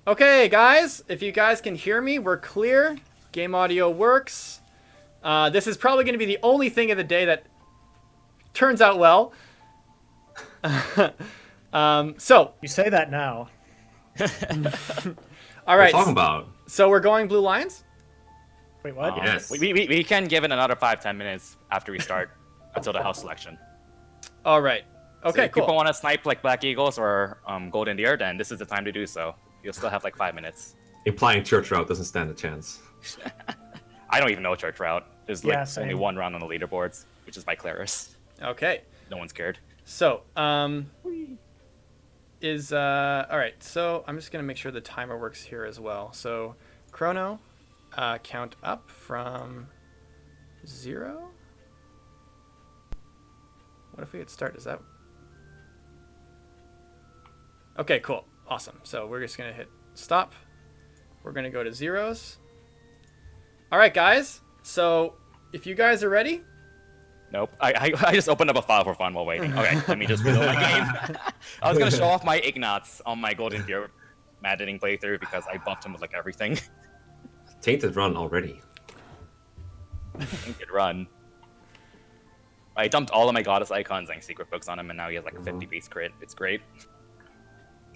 Okay, guys, if you guys can hear me, we're clear. Game audio works. This is probably going to be the only thing of the day that turns out well. So You say that now. all right. What are you talking about? So we're going Blue Lions? Wait, what? Yes. We can give it another 5-10 minutes after we start until the house selection. All right. Okay, So if people cool. want to snipe like Black Eagles or Golden Deer, then this is the time to do so. You'll still have like 5 minutes. Implying church route doesn't stand a chance. I don't even know church route. There's like Yeah, same. only one round on the leaderboards, which is by Claris. Okay. No one's cared. So, all right. So I'm just going to make sure the timer works here as well. So, chrono, count up from 0. What if we hit start? Is that... Okay, cool. Awesome. So we're just going to hit stop. We're going to go to zeros. All right, guys. So if you guys are ready. Nope. I just opened up a file for fun while waiting. Okay, let me just reload my game. I was going to show off my Ignats on my Golden Deer Maddening playthrough because I buffed him with like everything. Tainted run already. Good run. I dumped all of my goddess icons and secret books on him, and now he has like a 50 base crit. It's great.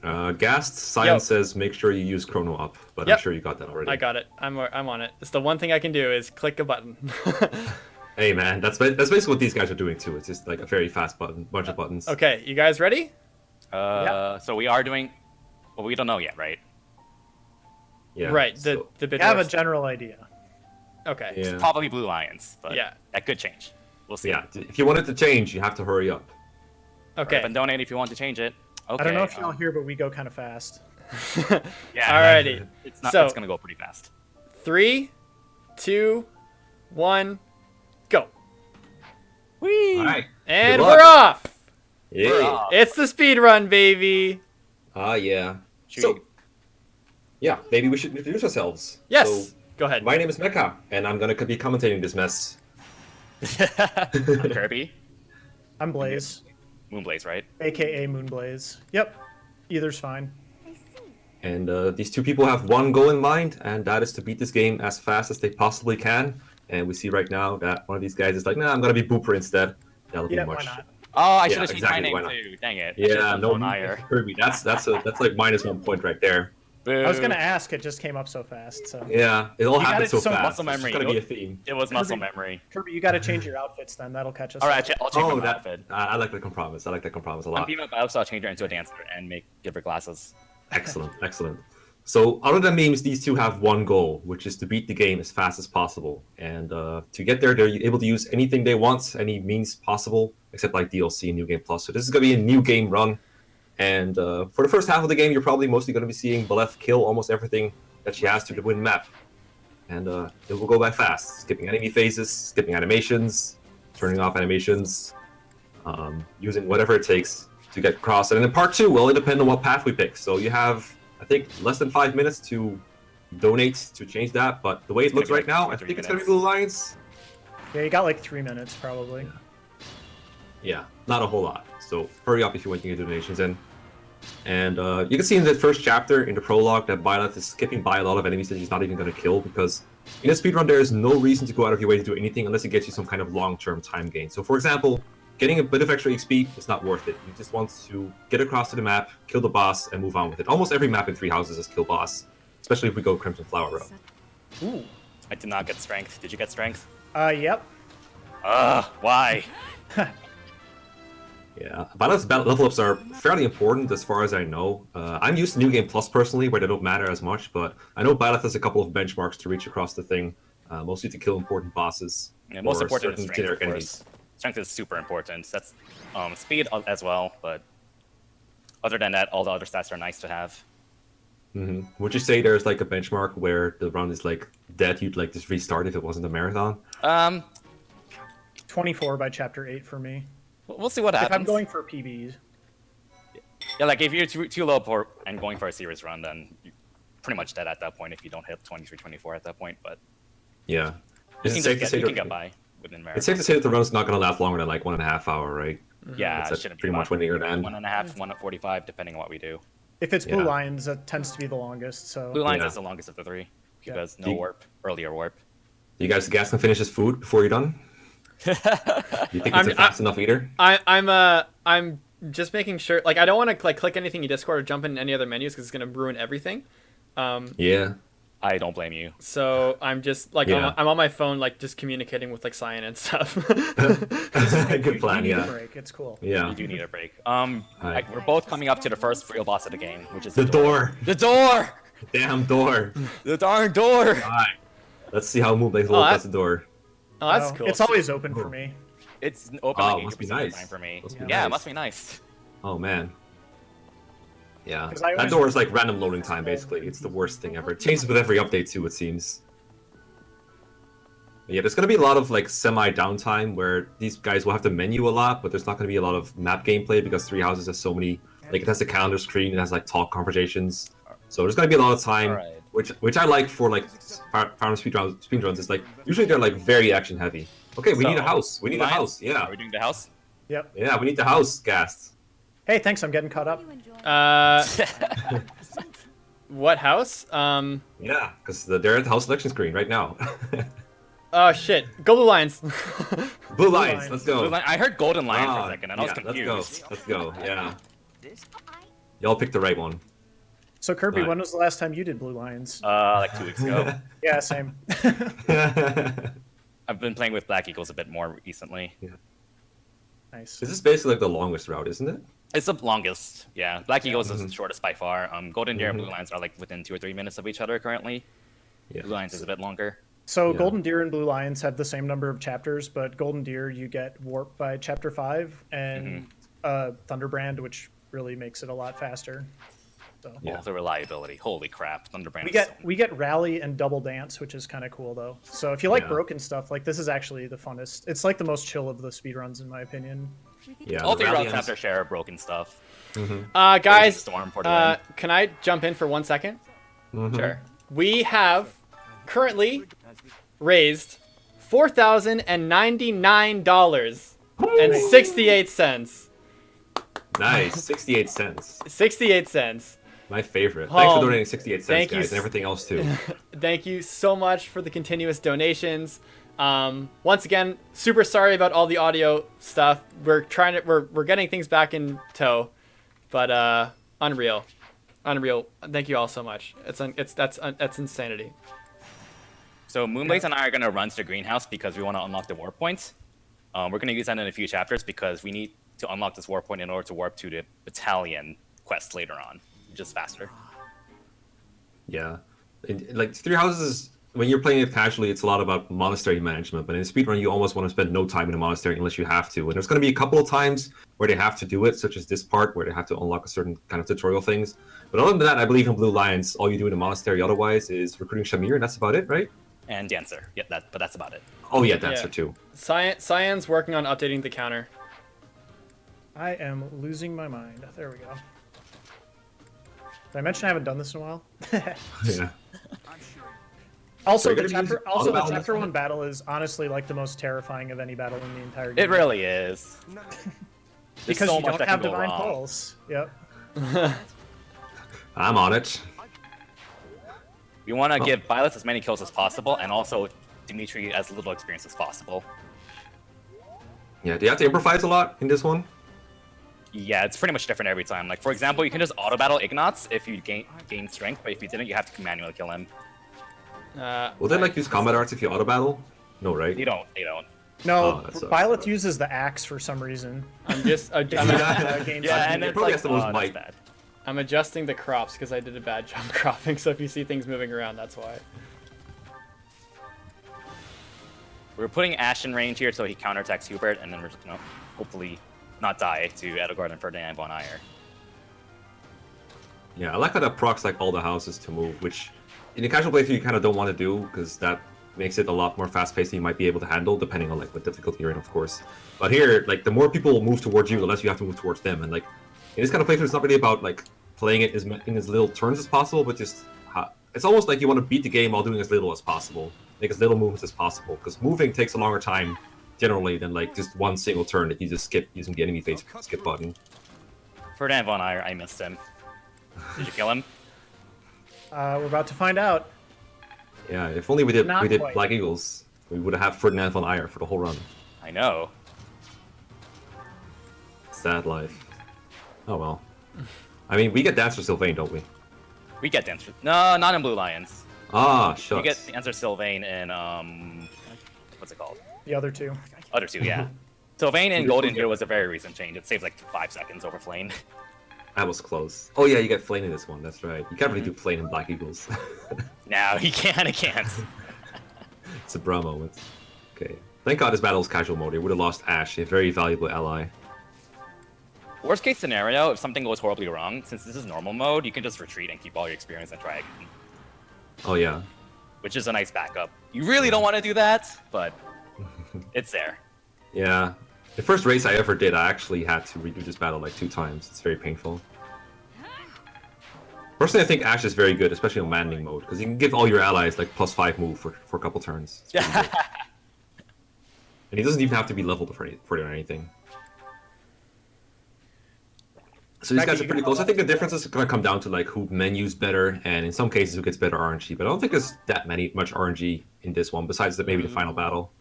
Gast Science says make sure you use chrono up, but Yep. I'm sure you got that already. I got it. I'm on it. It's the one thing I can do is click a button. Hey man, that's basically what these guys are doing too. It's just like a very fast bunch of buttons. Okay, you guys ready? So we are doing... Well, we don't know yet, right? Yeah. Right. so- The bit I have a works. general idea. Okay. yeah. Probably Blue Lions, but Yeah. that could change. We'll see. Yeah. If you want it to change, you have to hurry up. Okay. And donate if you want to change it. Okay. I don't know if y'all hear, but we go kind of fast. Yeah. Alrighty. It's not. So- It's gonna go pretty fast. 3, 2, 1, go. Whee! All right. And Good we're luck. off. Yeah. Hurrah. It's the speed run, baby. Yeah. Should So, we- yeah, maybe we should introduce ourselves. Yes. So, Go ahead. my name is Mekkah, and I'm gonna be commentating this mess. I'm Kirby. I'm Blaze, Moonblaze, right? aka Moonblaze. Yep, either's fine. And these two people have one goal in mind, and that is to beat this game as fast as they possibly can. And we see right now that one of these guys is like, nah, I'm gonna be Booper instead. That'll Yeah, be why much. not? Oh, I Yeah, should have changed exactly, my why name not? too. Dang it. I should've Yeah, done no, one higher. Kirby. That's like -1 point right there. Boo. I was gonna ask, it just came up so fast. So Yeah, it all You got happens it so so fast. muscle It's memory. gonna be a theme. It was muscle Kirby. memory. Kirby, you got to change your outfits then. That'll catch us. All up. right, I'll change Oh, my that outfit. I like that compromise. I like that compromise a I'm lot. female, but also I'll change her into a dancer and give her glasses. Excellent, excellent. So, other than memes, these two have one goal, which is to beat the game as fast as possible. And to get there, they're able to use anything they want, any means possible, except like DLC and New Game Plus. So this is going to be a new game run. And for the first half of the game, you're probably mostly going to be seeing Beleth kill almost everything that she has to win map. And it will go by fast, skipping enemy phases, skipping animations, turning off animations, using whatever it takes to get across. And in part 2, well, it depends on what path we pick. So you have, I think, less than 5 minutes to donate to change that. But the way it looks gonna right be now, like I 3 think it's going to be minutes. Blue Lions. Yeah, you got like 3 minutes probably. Yeah, not a whole lot. So hurry up if you want to get donations in. And you can see in the first chapter, in the prologue, that Byleth is skipping by a lot of enemies that he's not even going to kill, because in a speedrun there is no reason to go out of your way to do anything unless it gets you some kind of long-term time gain. So for example, getting a bit of extra XP is not worth it. You just want to get across to the map, kill the boss, and move on with it. Almost every map in Three Houses is kill boss, especially if we go Crimson Flower route. Ooh. I did not get strength. Did you get strength? Yep. Why? Yeah, Byleth's level ups are fairly important as far as I know. I'm used to New Game Plus personally, where they don't matter as much, but I know Byleth has a couple of benchmarks to reach across the thing, mostly to kill important bosses. Yeah, most or important is certain strength, of generic course. Strength is super important. That's speed as well, but other than that, all the other stats are nice to have. Would you say there's like a benchmark where the run is like dead, you'd like just restart if it wasn't a marathon? 24 by chapter 8 for me. We'll see what If happens. I'm going for PBs. Yeah, like if you're too low and going for a serious run, then you're pretty much dead at that point if you don't hit 23, 24 at that point. But Yeah. you Is can, it safe to say you can that- get by within marathon. It's safe to say that the run's not going to last longer than like 1.5 hours, right? Yeah, That's it shouldn't be pretty much when you're gonna end. 1.5, 1:45, depending on what we do. If it's Blue Yeah. Lions, that tends to be the longest. So Blue Lions Yeah. is the longest of the three Yeah. because no Do you- warp, earlier warp. You guys can finish his food before you're done? You think it's a fast enough eater? I'm just making sure. Like, I don't want to like click anything in Discord or jump in any other menus because it's gonna ruin everything. Yeah. I don't blame you. So I'm just like Yeah. I'm on my phone, like just communicating with like Cyan and stuff. Good plan, you need a yeah. break. It's cool. Yeah. You do need a break. Alright. Like, we're both coming up to the first real boss of the game, which is The door. The door! Damn door. The darn door! Alright. Let's see how Moonblazewolf that- does the door. Oh, that's No, cool. It's always open for me. It's open Oh, like must be 80% of the nice. time for me. Must be Yeah, it nice. must be nice. Oh man. Yeah. 'Cause I That always- door is like random loading time basically. It's the worst thing ever. It changes with every update too, it seems. Yeah, there's gonna be a lot of like semi downtime where these guys will have to menu a lot, but there's not gonna be a lot of map gameplay because Three Houses has so many like it has a calendar screen, it has like talk conversations. So there's gonna be a lot of time Alright. which I like for like Fire Emblem speedruns is like usually they're like very action heavy. Okay, we So, need a house. We need a Lions, house. Yeah. Are we doing the house? Yep. Yeah, we need the house, Gast. Hey, thanks. I'm getting caught up. What house? Yeah, because they're at the house selection screen right now. Oh shit. Go Blue Lions. Blue Lions, Lions. let's go. I heard Golden Lion for Ah, a second, and I was yeah, confused. Let's go. Yeah. Y'all picked the right one. So Kirby, Right. when was the last time you did Blue Lions? Like 2 weeks ago. Yeah, same. I've been playing with Black Eagles a bit more recently. Nice. This is basically like the longest route, isn't it? It's the longest, yeah. Black Eagles is the shortest by far. Golden Deer and Blue Lions are like within 2 or 3 minutes of each other currently. Yeah. Blue Lions is a bit longer. So Yeah. Golden Deer and Blue Lions have the same number of chapters, but Golden Deer you get warp by chapter 5, and Thunderbrand, which really makes it a lot faster. So Yeah. Oh, the reliability. Holy crap. Thunderbrand. we get Rally and Double Dance, which is kind of cool though. So if you like Yeah. broken stuff, like this is actually the funnest. It's like the most chill of the speedruns in my opinion. Yeah. all the 3 routes Rallians- have their share of broken stuff. Guys, Storm for the win. can I jump in for 1 second? Sure. We have currently raised $4,099.68. Nice, 68 cents. 68 cents. My favorite. Thanks for Oh, donating 68 cents, thank you guys, and everything else too. Thank you so much for the continuous donations. Once again, super sorry about all the audio stuff. We're getting things back in tow, but unreal. Thank you all so much. That's insanity. So Moonblaze and I are going to run to the greenhouse because we want to unlock the warp points. We're going to use that in a few chapters because we need to unlock this warp point in order to warp to the battalion quest later on, which is faster. Yeah. Like Three Houses, when you're playing it casually, it's a lot about monastery management. But in speedrun, you almost want to spend no time in a monastery unless you have to. And there's going to be a couple of times where they have to do it, such as this part where they have to unlock a certain kind of tutorial things. But other than that, I believe in Blue Lions, all you do in a monastery otherwise is recruiting Shamir, and that's about it, right? And Dancer. Yeah, but that's about it. Oh yeah, Dancer Yeah. too. Cyan's working on updating the counter. I am losing my mind. There we go. Did I mention I haven't done this in a while? Yeah. Also, So the you're gonna be chapter, using also the auto-battle chapter this 1 time? battle is honestly like the most terrifying of any battle in the entire game. It really is. There's because so you much don't that have can go Divine wrong. Pulse. Yep. I'm on it. We want to give Violet as many kills as possible, and also Dimitri as little experience as possible. Yeah, do you have to improvise a lot in this one? Yeah, it's pretty much different every time. Like, for example, you can just auto-battle Ignatz if you gain strength, but if you didn't, you have to manually kill him. Will they like use combat arts if you auto battle? No, right? They don't. They don't. No, Oh, that sucks. Violet uses the axe for some reason. I'm just Gain Yeah, and it it's probably like, has the most that's might. bad. I'm adjusting the crops because I did a bad job cropping. So if you see things moving around, that's why. We're putting Ash in range here so he counterattacks Hubert, and then we're just gonna hopefully not die to Edelgard and Ferdinand von Ayer. Yeah, I like how that procs like all the houses to move, which in a casual playthrough you kind of don't want to do because that makes it a lot more fast-paced than you might be able to handle, depending on like what difficulty you're in, of course. But here, like the more people move towards you, the less you have to move towards them. And like in this kind of playthrough, it's not really about like playing it in as little turns as possible, but just it's almost like you want to beat the game while doing as little as possible, make as little movements as possible, because moving takes a longer time generally than like just one single turn that you just skip using the enemy face skip button. Ferdinand von Ayer, I missed him. Did you kill him? We're about to find out. Yeah, if only we did Not quite. Black Eagles, we would have Ferdinand von Ayer for the whole run. I know. Sad life. Oh well. I mean, we get Dancer Sylvain, don't we? We get Dancer. No, not in Blue Lions. Ah, You shucks. get Dancer Sylvain in what's it called? The other two. Other two, yeah. Sylvain in Golden Deer was a very recent change. It saves like 5 seconds over Flame. That was close. Oh yeah, you get Flame in this one. That's right. You can't really do Flame in Black Eagles. No, he can't. It's a bra moment. Okay. Thank God this battle is casual mode. You would have lost Ash, a very valuable ally. Worst case scenario, if something goes horribly wrong, since this is normal mode, you can just retreat and keep all your experience and try again. Oh yeah. Which is a nice backup. You really don't want to do that, but it's there. Yeah. The first race I ever did, I actually had to redo this battle like 2 times. It's very painful. Personally, I think Ash is very good, especially on landing mode, because you can give all your allies like +5 move for a couple turns. It's pretty good. And he doesn't even have to be leveled for it or anything. So these guys are pretty close. I think the difference is going to come down to like who menus better, and in some cases who gets better RNG. But I don't think there's that much RNG in this one, besides maybe the final battle.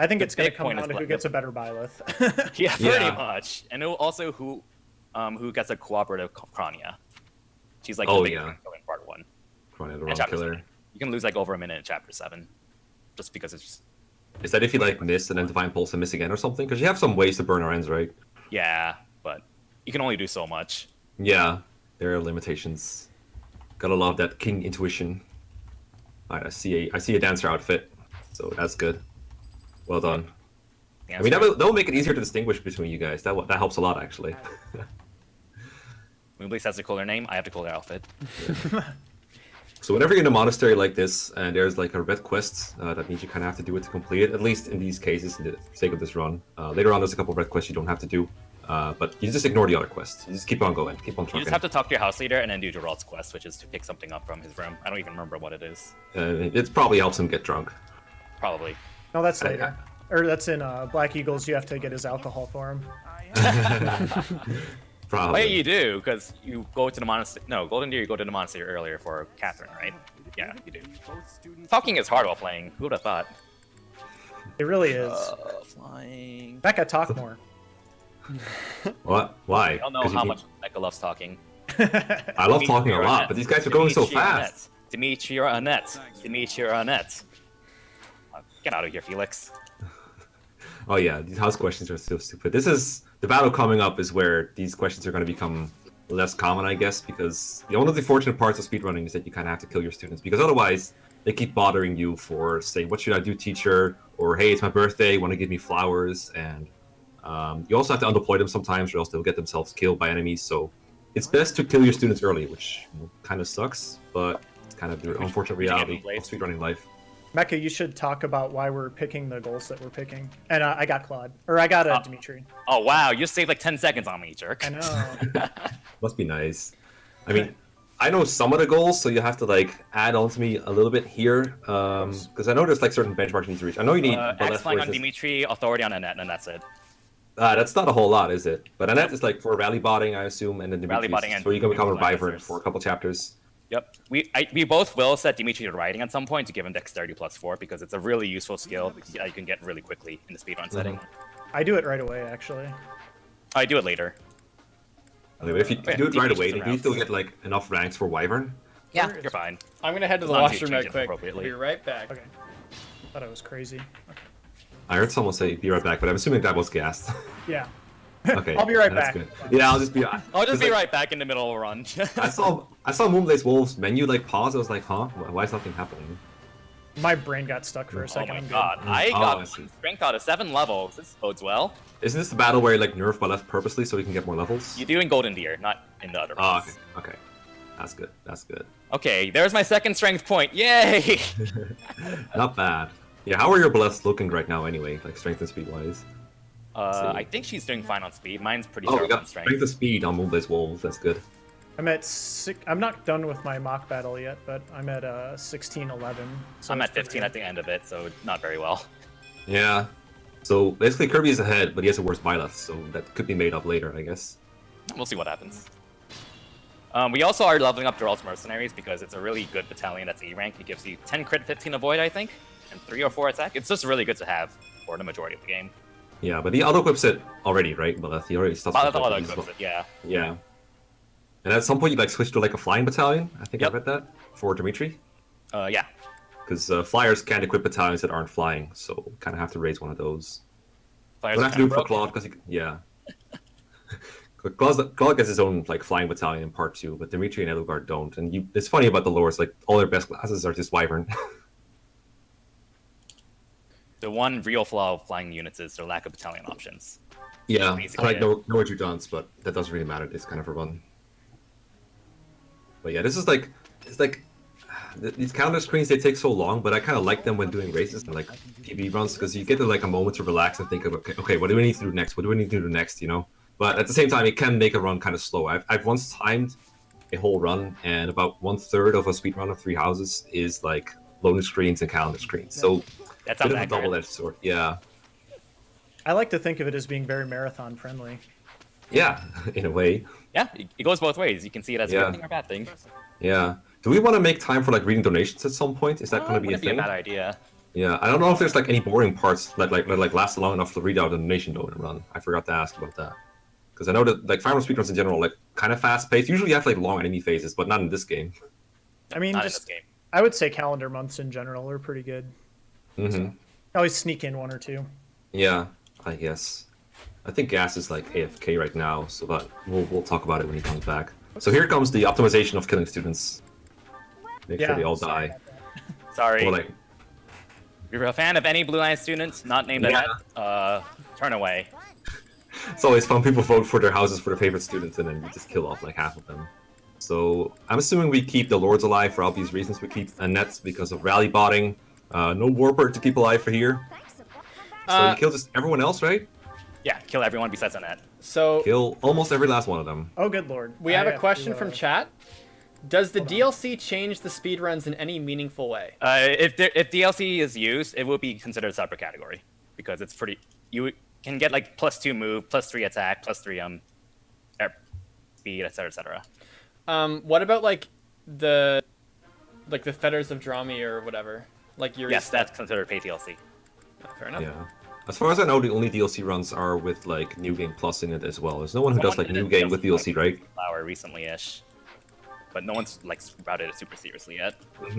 I think The it's going to big come point down is to who what- gets a better byleth. Yeah, pretty Yeah. much. And also who gets a cooperative Crania. She's like Oh, the biggest yeah. kill in part 1. Crying out the And wrong chapter killer. 7. You can lose like over a minute in chapter 7. Just because it's just... Is that if you like miss and then Divine Pulse and miss again or something? Because you have some ways to burn our ends, right? Yeah, but you can only do so much. Yeah, there are limitations. Gotta love that King Intuition. Alright, I see a dancer outfit, so that's good. Well done. I mean, that will make it easier to distinguish between you guys. That helps a lot, actually. Moonblaze has a cooler name. I have to cooler outfit. So whenever you're in a monastery like this, and there's like a red quest, that means you kind of have to do it to complete it, at least in these cases, in the sake of this run. Later on, there's a couple of red quests you don't have to do, but you just ignore the other quests. You just keep on going, keep on You trucking. just have to talk to your house leader and then do Gerald's quest, which is to pick something up from his room. I don't even remember what it is. It probably helps him get drunk. Probably. No, that's later. Or that's in Black Eagles. You have to get his alcohol for him. Probably. Oh, yeah, you do, because you go to the monastery. No, Golden Deer, you go to the monastery earlier for Catherine, right? Yeah, you do. Talking is hard while playing. Who would have thought? It really is. Flying. Becca, talk more. What? Why? I don't know 'Cause you how can- much Becca loves talking. I love talking a lot, but these guys are going so fast. Dimitri or Annette. Dimitri or Annette. Get out of here, Felix. Oh yeah, these house questions are so stupid. This is the battle coming up is where these questions are going to become less common, I guess, because one of the fortunate parts of speedrunning is that you kind of have to kill your students, because otherwise they keep bothering you for, say, what should I do, teacher? Or, hey, it's my birthday, want to give me flowers? And you also have to undeploy them sometimes, or else they'll get themselves killed by enemies. So it's best to kill your students early, which kind of sucks, but it's kind of the unfortunate reality of speedrunning life. Mekkah, you should talk about why we're picking the goals that we're picking. And I got Claude. Or I got Dimitri. Oh, wow. You just saved like 10 seconds on me, jerk. I know. Must be nice. I mean, I know some of the goals, so you have to like add on to me a little bit here, because I know there's like certain benchmarks you need to reach. I know you need X flying on Dimitri, authority on Annette, and that's it. That's not a whole lot, is it? But Annette is like for rally botting, I assume, and then Rally Dimitri, botting and so you can become a reviver Dimitri. for a couple chapters. Yep. We both will set Dimitri to riding at some point to give him dexterity +4 because it's a really useful skill that you can get really quickly in the speedrun setting. I do it right away, actually. I do it later. Anyway, if you do it right away, then you still get like enough ranks for Wyvern. Yeah, you're fine. I'm gonna head to the As long as you washroom change real it quick. appropriately. I'll be right back. Okay. Thought I was crazy. I heard someone say be right back, but I'm assuming that was gassed. Yeah. Okay, I'll be right that's back. Good. Yeah, I'll just be. I'll just be right back in the middle of a run. I saw Moonblazewolf's menu like pause. I was like, huh? Why is nothing happening? My brain got stuck for a Oh second. my I'm good. god. I Oh, got I see. strength out of 7 levels. This bodes well. Isn't this the battle where you like nerf my left purposely so you can get more levels? You do in Golden Deer, not in the other Oh, ones. okay. Okay. That's good. That's good. Okay, there's my second strength point. Yay! Not bad. Yeah, how are your blessed looking right now anyway, like strength and speed wise? I think she's doing fine on speed. Mine's pretty Oh, we sharp on got strength. strength and speed on Moonblazewolf. That's good. I'm at I'm not done with my mock battle yet, but I'm at 16-11. So I'm it's at pretty 15 good. at the end of it, so not very well. Yeah. So basically Kirby is ahead, but he has a worse byleth, so that could be made up later, I guess. We'll see what happens. We also are leveling up Geralt's Mercenaries because it's a really good battalion that's E rank. It gives you 10 crit, 15 avoid, I think, and 3 or 4 attack. It's just really good to have for the majority of the game. Yeah, but he auto-equips it already, right? But he already starts with Auto-equips it, yeah. Yeah. And at some point you like switch to like a flying battalion. I think I read that for Dimitri. Yeah. Because flyers can't equip battalions that aren't flying, so kind of have to raise one of those. Flyers Don't are have to do it for broken. Claude, because yeah. Claude gets his own like flying battalion in part 2, but Dimitri and Edelgard don't. And it's funny about the lords, like all their best classes are just Wyvern. The one real flaw of flying units is their lack of battalion options. Yeah, I Basically, like Norwich Udons, but that doesn't really matter. It's kind of a run. But yeah, this is like, it's like, these calendar screens, they take so long, but I kind of like them when doing races and like PB runs, because you get like a moment to relax and think of, okay, what do we need to do next? What do we need to do next, you know? But at the same time, it can make a run kind of slow. I've once timed a whole run, and about 1/3 of a speed run of 3 houses is like loading screens and calendar screens. So That bit sounds of a accurate. double-edged sword. Yeah. I like to think of it as being very marathon friendly. Yeah, in a way. Yeah, it goes both ways. You can see it as a Yeah. good thing or a bad thing. Yeah. Do we want to make time for like reading donations at some point? Is that going to be a Wouldn't be a thing? bad idea. Yeah, I don't know if there's like any boring parts that like last long enough to read out a donation though in a run. I forgot to ask about that. Because I know that like Fire Emblem speedruns in general like kind of fast paced. Usually you have like long enemy phases, but not in this game. I mean, Not in just this game. I would say calendar months in general are pretty good. Mm-hmm. Always sneak in 1 or 2. Yeah, I guess. I think Gas is like AFK right now, so but we'll talk about it when he comes back. So here comes the optimization of killing students. Make sure they all die. Sorry. Or like, If you're a fan of any Blue Line students not named Yeah. Annette, turn away. it's always fun. People vote for their houses for their favorite students, and then you just kill off like half of them. So I'm assuming we keep the lords alive for obvious reasons. We keep Annette because of rally botting. No warper to keep alive for here. So you kill just everyone else, right? Yeah, kill everyone besides Annette. So Kill almost every last one of them. Oh, good lord. we have I a question to, from chat. Does the DLC change the speedruns in any meaningful way? If DLC is used, it will be considered a separate category because it's pretty. You can get like +2 move, +3 attack, +3 air speed, etc., etc. What about like the Fetters of Drami or whatever? Like your Yes, that's considered paid DLC. fair enough. Yeah. As far as I know, the only DLC runs are with like New Game Plus in it as well. There's no one who does like Someone New did Game with DLC, right? Flower recently-ish, but no one's like routed it super seriously yet. I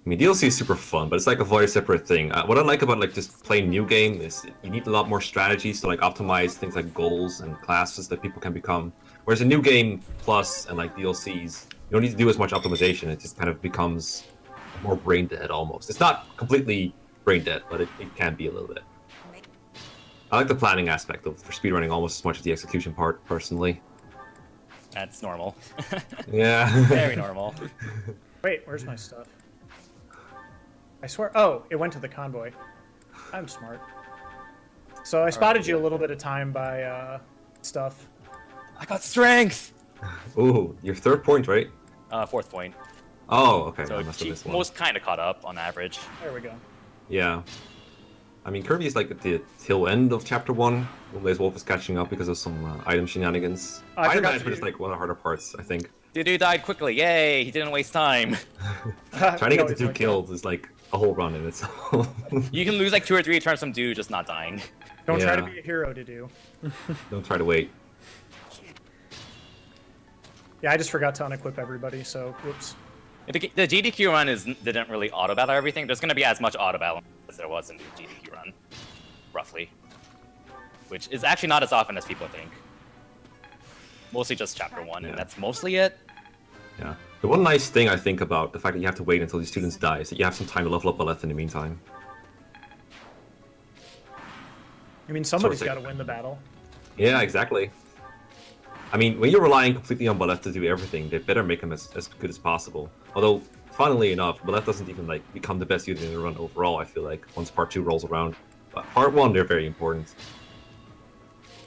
mean, DLC is super fun, but it's like a very separate thing. What I like about like just playing New Game is you need a lot more strategies to like optimize things like goals and classes that people can become. Whereas a New Game Plus and like DLCs, you don't need to do as much optimization. It just kind of becomes more brain dead almost. It's not completely brain dead, but it can be a little bit. I like the planning aspect of for speedrunning almost as much as the execution part, personally. That's normal. Yeah. Very normal. Wait, where's my stuff? I swear. Oh, it went to the convoy. I'm smart. So I spotted you a little bit of time by stuff. I got strength. Ooh, your 3rd point, right? 4th point. Oh, okay. So I must have missed one. most kind of caught up on average. There we go. Yeah. I mean, Kirby is like at the tail end of Chapter 1. Moonblazewolf is catching up because of some item shenanigans. I Item forgot management to- is like one of the harder parts, I think. Dude died quickly. Yay! He didn't waste time. Trying to No, get the it's 2 like kills is like a whole run in itself. You can lose like 2 or 3 turns from dude just not dying. Don't try to Yeah. be a hero to do. Don't try to wait. Yeah, I just forgot to unequip everybody, so whoops. The GDQ run didn't really auto battle everything. There's going to be as much auto battle as there was in the GDQ run, roughly, which is actually not as often as people think. Mostly just Chapter 1, Yeah. and that's mostly it. Yeah. The one nice thing I think about the fact that you have to wait until these students die is that you have some time to level up Baleth in the meantime. I mean, somebody's Sort got of to win the battle. Yeah, exactly. I mean, when you're relying completely on Baleth to do everything, they better make him as good as possible. Although, funnily enough, Baleth doesn't even like become the best unit in the run overall, I feel like, once Part 2 rolls around. But Part 1, they're very important.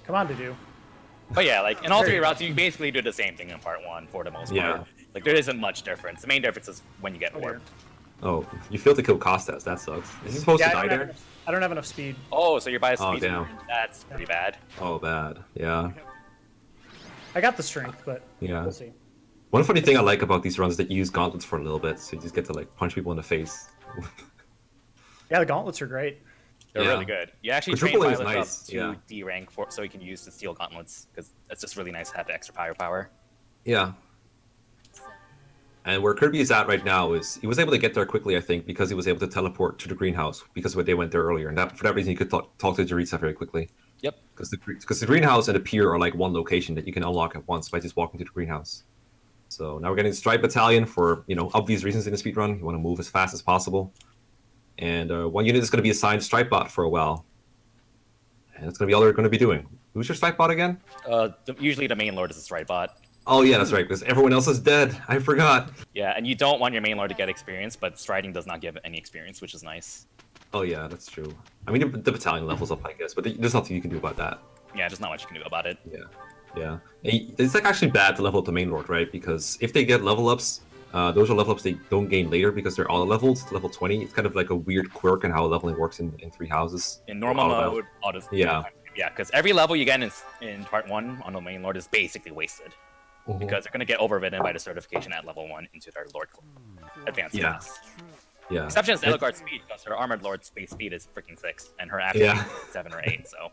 Come on, Dedu. But yeah, like in all 3 routes, you basically do the same thing in Part 1 for the most Yeah. part. Like there isn't much difference. The main difference is when you get Oh, warped. Oh, you failed to kill Costas, that sucks. Is he supposed Yeah, to die there? I don't have enough speed. Oh, so you're by a Oh, speed. damn. That's pretty bad. Oh, bad. Yeah. I got the strength, but Yeah. we'll see. One funny thing I like about these runs is that you use gauntlets for a little bit, so you just get to like punch people in the face. Yeah, the gauntlets are great. They're Yeah. really good. You actually train Quadrupling is pilots nice, up to yeah. D rank so you can use the steel gauntlets because it's just really nice to have the extra firepower. Yeah. And where Kirby is at right now is he was able to get there quickly, I think, because he was able to teleport to the greenhouse because they went there earlier, and for that reason he could talk to Jarisa very quickly. Yep. Because the greenhouse and the pier are like one location that you can unlock at once by just walking to the greenhouse. So now we're getting Stripe Battalion for obvious reasons in the speedrun. You want to move as fast as possible, and one unit is going to be assigned Stripe Bot for a while, and that's going to be all they're going to be doing. Who's your Stripe Bot again? Usually the main lord is a strike bot. Oh yeah, that's right, because everyone else is dead. I forgot. Yeah, and you don't want your main lord to get experience, but striding does not give any experience, which is nice. Oh yeah, that's true. I mean, the battalion levels up, I guess, but there's nothing you can do about that. Yeah, there's not much you can do about it. Yeah. It's like actually bad to level up the main lord, right? Because if they get level ups, those are level ups they don't gain later because they're auto leveled to level 20. It's kind of like a weird quirk in how leveling works in Three Houses. In normal mode, Yeah. Yeah, because every level you get in part 1 on the main lord is basically wasted. Mhm. Because they're going to get overridden by the certification at level 1 into their lord advanced Yeah. class. Yeah. Exception is Edelgard's speed, because her armored lord space speed is freaking 6, and her actual Yeah. speed is 7 or 8, so...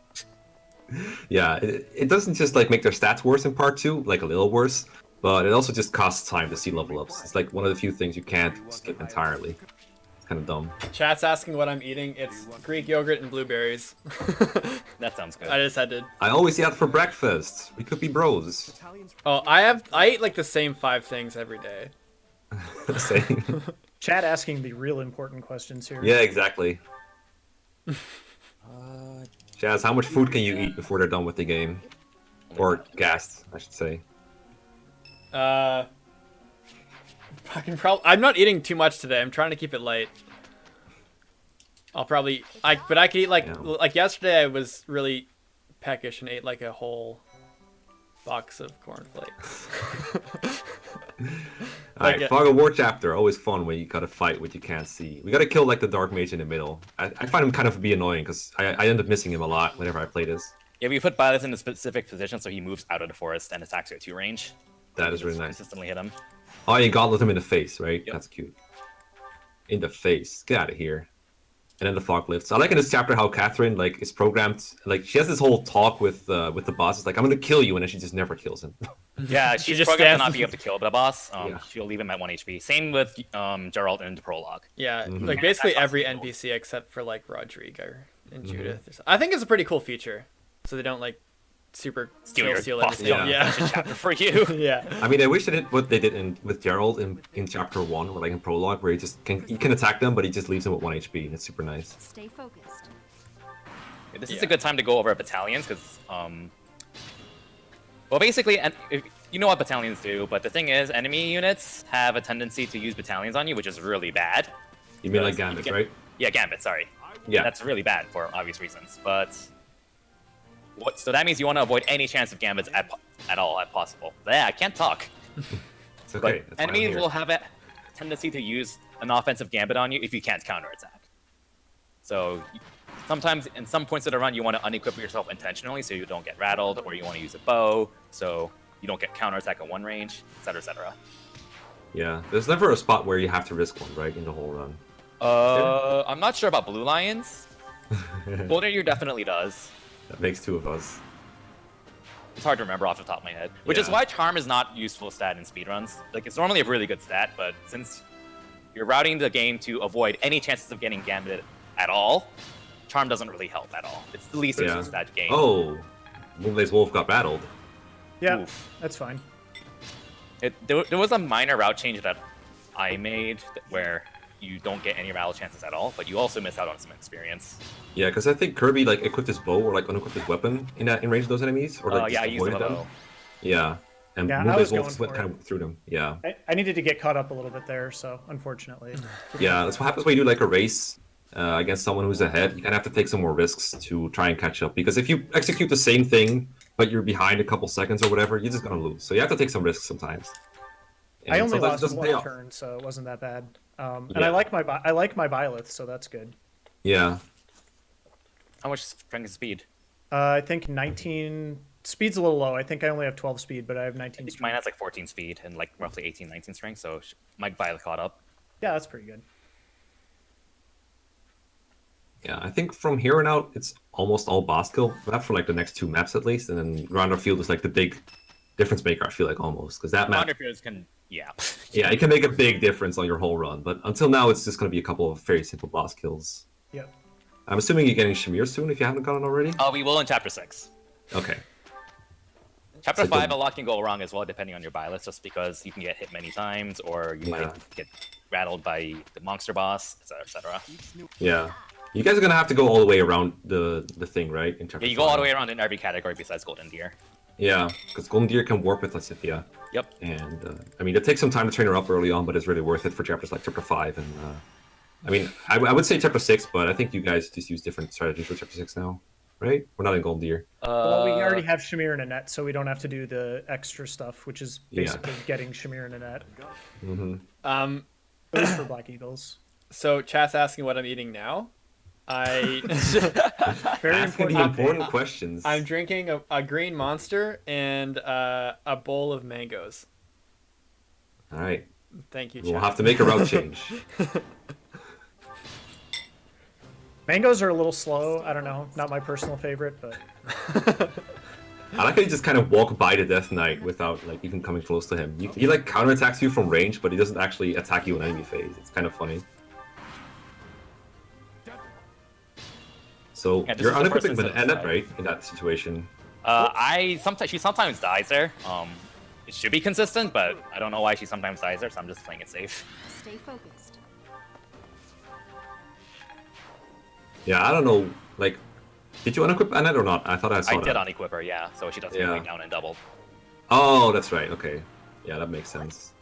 Yeah, it doesn't just like make their stats worse in part 2, like a little worse, but it also just costs time to see level ups. It's like one of the few things you can't skip entirely. It's kind of dumb. Chat's asking what I'm eating. It's Greek yogurt and blueberries. That sounds good. I just had to. I always eat out for breakfast. We could be bros. Oh, I eat like the same 5 things every day. Same. Chat asking the real important questions here. Yeah, exactly. Jazz, how much food can you eat before they're done with the game? Or gassed, I should say. I'm not eating too much today. I'm trying to keep it light. But I could eat like yesterday. I was really peckish and ate like a whole box of cornflakes. Alright, Fog of War chapter, always fun when you gotta fight what you can't see. We gotta kill like the Dark Mage in the middle. I find him kind of be annoying because I end up missing him a lot whenever I play this. Yeah, we put Byleth in a specific position so he moves out of the forest and attacks you at 2 range. That is really Just nice. Consistently hit him. Oh, you gauntlet him in the face, right? Yep. That's cute. In the face. Get out of here. And then the fog lifts. I like in this chapter how Catherine like is programmed. Like she has this whole talk with the boss. It's like I'm gonna kill you, and then she just never kills him. Yeah, she's just programmed to stands- not be able to kill the boss. Yeah. She'll leave him at 1 HP. Same with Geralt in the prologue. Yeah, Mhm. like basically That's every possible. NPC except for like Rodrigo and Judith. Or something. I think it's a pretty cool feature, so they don't like super Steal your steal boss. everything. Yeah. That's a chapter for you. Yeah. I mean, I wish they did what they did with Gerald in chapter 1, or like in prologue, where he can attack them, but he just leaves them at 1 HP, and it's super nice. Stay focused. This is Yeah. a good time to go over battalions because, well, basically, and you know what battalions do, but the thing is, enemy units have a tendency to use battalions on you, which is really bad. You mean like Because Gambit, you get- right? Yeah, Gambit. Sorry. Yeah. That's really bad for obvious reasons. But so that means you want to avoid any chance of Gambits at all, if possible. Yeah, I can't talk. It's okay. But that's why I'm enemies here. will have a tendency to use an offensive Gambit on you if you can't counterattack. So sometimes, in some points of the run, you want to unequip yourself intentionally so you don't get rattled, or you want to use a bow so you don't get counterattack at 1 range, etc., etc. Yeah, there's never a spot where you have to risk one, right, in the whole run. I'm not sure about Blue Lions. Boulder Year definitely does. That makes 2 of us. It's hard to remember off the top of my head. Which is Yeah. why Charm is not useful stat in speedruns. Like, it's normally a really good stat, but since you're routing the game to avoid any chances of getting Gambit at all, Charm doesn't really help at all. It's the least useful stat game. Oh, Moonblazewolf got battled. Yeah, Oof. that's fine. There was a minor route change that I made where you don't get any rattle chances at all, but you also miss out on some experience. Yeah, because I think Kirby like equipped his bow or like unequipped his weapon in range of those enemies, or like Yeah, I just used the avoided them. bow. Yeah, and Yeah, I was going Moonblazewolf went for kind it. of through them. Yeah, I needed to get caught up a little bit there, so unfortunately. yeah, that's what happens when you do like a race against someone who's ahead. You kind of have to take some more risks to try and catch up, because if you execute the same thing but you're behind a couple seconds or whatever, you're just gonna lose. So you have to take some risks sometimes. And I only sometimes it lost doesn't pay one off. turn, so it wasn't that bad. And Yeah. I like my Byleth, so that's good. Yeah, How much strength and speed? I think 19 speed's a little low. I think I only have 12 speed, but I have I 19 think speed. mine has like 14 speed and like roughly 18, 19 strength, so Mike Violet caught up. Yeah, that's pretty good. Yeah, I think from here on out, it's almost all boss kill. That for like the next 2 maps at least, and then Rounder Field is like the big difference maker. I feel like almost because that map, Underfields can, yeah. yeah, it can make a big difference on your whole run. But until now, it's just going to be a couple of very simple boss kills. Yep. I'm assuming you're getting Shamir soon if you haven't gotten already. We will in Chapter 6. Okay. Chapter So 5, good. a lot can go wrong as well, depending on your violets, just because you can get hit many times, or you Yeah. might get rattled by the monster boss, etc., etc. Yeah. You guys are gonna have to go all the way around the thing, right? In chapter Yeah, you go all the 5. way around in every category besides Golden Deer. Yeah, because Golden Deer can warp with Lysithia. Yep. And I mean, it takes some time to train her up early on, but it's really worth it for chapters like chapter 5. And I mean, I would say chapter 6, but I think you guys just use different strategies for chapter 6 now, right? We're not in Golden Deer. Well, we already have Shamir and Annette, so we don't have to do the extra stuff, which is basically getting Shamir and Annette. At least for Black Eagles. So chat's asking what I'm eating now. Very Asking the important questions. I'm drinking a green monster and a bowl of mangoes. All right. Thank you, We'll chat. have to make a route change. Mangoes are a little slow. I don't know. Not my personal favorite, but I like how you just kind of walk by the Death Knight without like even coming close to him. He like counterattacks you from range, but he doesn't actually attack you in enemy phase. It's kind of funny. So Yeah, this you're is the first unequipping with instance, Annette, right? In that situation. She sometimes dies there. It should be consistent, but I don't know why she sometimes dies there, so I'm just playing it safe. Stay focused. Yeah, I don't know. Like, did you unequip Annette or not? I thought I saw I that. did unequip her, yeah, so she doesn't Yeah. go down and double. Oh, that's right. Okay. Yeah, that makes sense.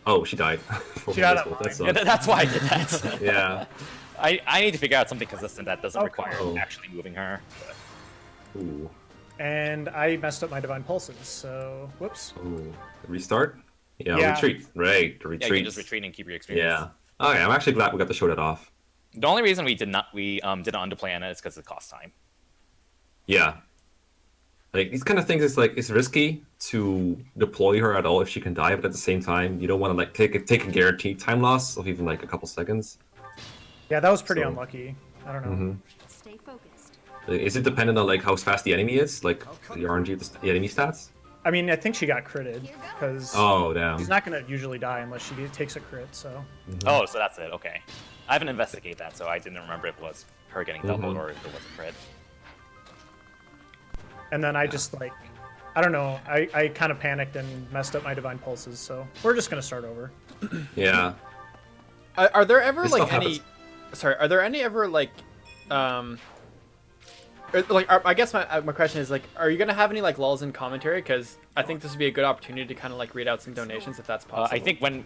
Oh, she died. She died at That mine. sucks. Yeah, that's why I did that. Yeah. I need to figure out something consistent that doesn't Okay. require Oh. actually moving her. But Ooh. and I messed up my divine pulses. So whoops. Ooh. Restart? Yeah, Yeah. retreat. Right. The yeah, retreat. you can just retreat and keep your experience. Yeah. Okay, I'm actually glad we got to show that off. The only reason we didn't underplay Anna is because it costs time. Yeah. Like these kind of things, it's risky to deploy her at all if she can die, but at the same time, you don't want to like take a guaranteed time loss of even like a couple seconds. Yeah, that was pretty So- unlucky. I don't know. Mhm. Stay focused. Is it dependent on like how fast the enemy is, like the RNG of the enemy stats? I mean, I think she got critted because Oh damn. she's not going to usually die unless she takes a crit. So Oh, so that's it. Okay. I haven't investigated that, so I didn't remember if it was her getting doubled or if it was a crit. and then I just like, I don't know. I kind of panicked and messed up my divine pulses. So we're just going to start over. Yeah. Are there ever This like stuff any? happens. Sorry, are there any ever like, I guess my question is like, are you gonna have any like lulls in commentary? Because I think this would be a good opportunity to kind of like read out some donations if that's possible. I think when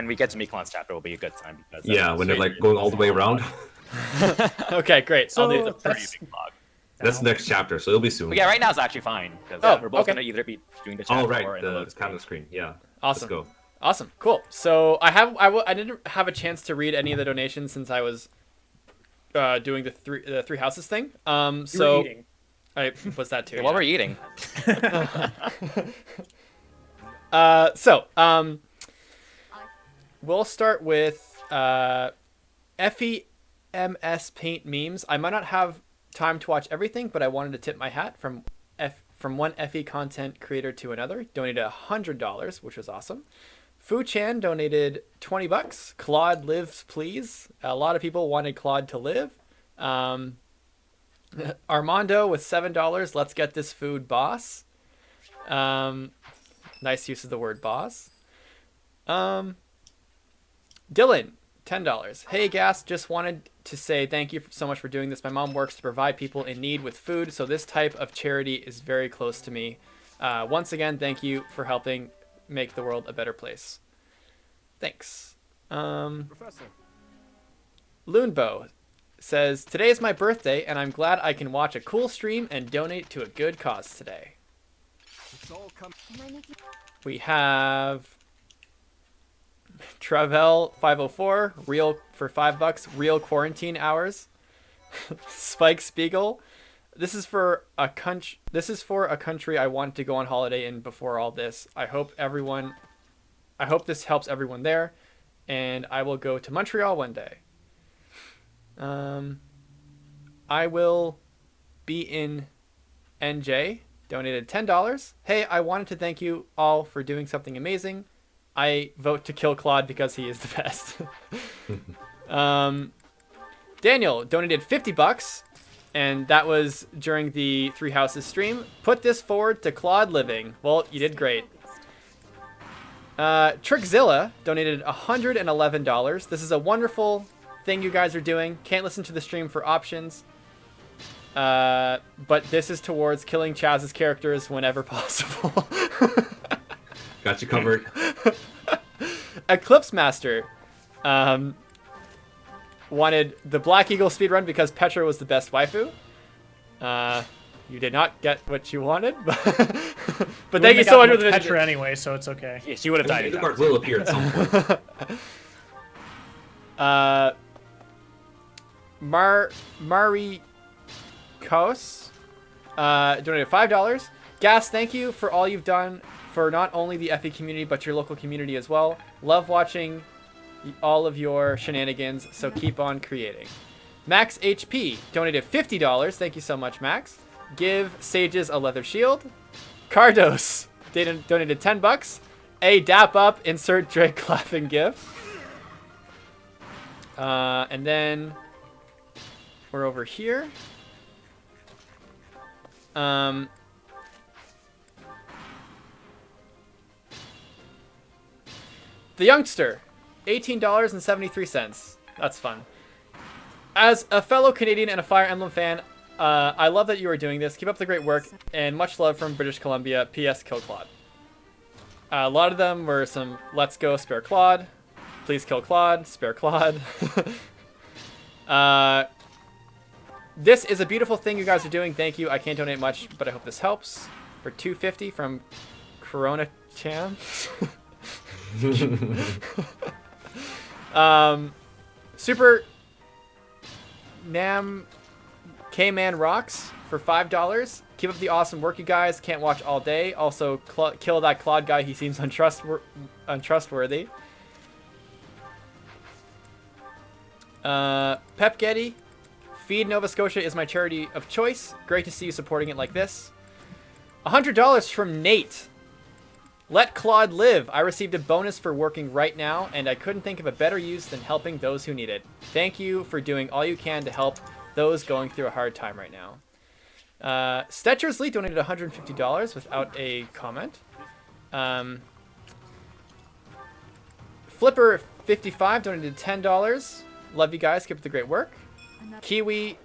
we get to Miquelan's chapter will be a good time. Because Yeah, when they're like going all the way around. Okay, great. So I'll do It's a that. pretty that's- big log. That's the next chapter, so it'll be soon. But yeah, right now it's actually fine because Oh, we're both okay. gonna either be doing the chapter Oh right, or in the the load screen. counter screen. Yeah. Awesome. Let's go. Awesome, cool. So I didn't have a chance to read any of the donations since I was doing the three houses thing. You were So eating. I was that too. What were you eating? We'll start with FEMS Paint Memes. I might not have time to watch everything, but I wanted to tip my hat from one FE content creator to another. Donated $100, which was awesome. Fu Chan donated $20. Claude lives, please. A lot of people wanted Claude to live. Armando with $7. Let's get this food, boss. Nice use of the word boss. Dylan, $10. Hey, Gas, just wanted to say thank you so much for doing this. My mom works to provide people in need with food, so this type of charity is very close to me. Once again, thank you for helping make the world a better place. Thanks. Loonbow says, today is my birthday, and I'm glad I can watch a cool stream and donate to a good cause today. We have Travel 504, real for $5, real quarantine hours. Spike Spiegel, This is for a country. This is for a country I wanted to go on holiday in before all this. I hope this helps everyone there, and I will go to Montreal one day. I will be in NJ. Donated $10. Hey, I wanted to thank you all for doing something amazing. I vote to kill Claude because he is the best. Daniel donated $50, and that was during the Three Houses stream. Put this forward to Claude living. Well, you did great. Trickzilla donated $111. This is a wonderful thing you guys are doing. Can't listen to the stream for options. But this is towards killing Chaz's characters whenever possible. Got you covered. Eclipse Master wanted the Black Eagle speedrun because Petra was the best waifu. You did not get what you wanted, but thank you so much for the Petra anyway, so it's okay. Yeah, she would have died. Hildegard will appear at some point. Mari Kos donated $5. Gas, thank you for all you've done for not only the FE community but your local community as well. Love watching all of your shenanigans, so keep on creating. Max HP donated $50. Thank you so much, Max. Give Sages a leather shield. Cardos donated $10. A dap up, insert Drake clapping gif. And then we're over here. The Youngster, $18.73. That's fun. As a fellow Canadian and a Fire Emblem fan, I love that you are doing this. Keep up the great work, and much love from British Columbia. P.S. Kill Claude. A lot of them were some "Let's go, spare Claude." Please kill Claude. Spare Claude. This is a beautiful thing you guys are doing. Thank you. I can't donate much, but I hope this helps. For $2.50 from Corona Chan. Super Nam K-Man Rocks for $5. Keep up the awesome work, you guys. Can't watch all day. Also, kill that Claude guy. He seems untrustworthy. Pep Getty. Feed Nova Scotia is my charity of choice. Great to see you supporting it like this. $100 from Nate. Let Claude live. I received a bonus for working right now, and I couldn't think of a better use than helping those who need it. Thank you for doing all you can to help those going through a hard time right now. Stetcher's Lee donated $150 without a comment. Flipper55 donated $10. Love you guys. Keep up the great work. Kiwi,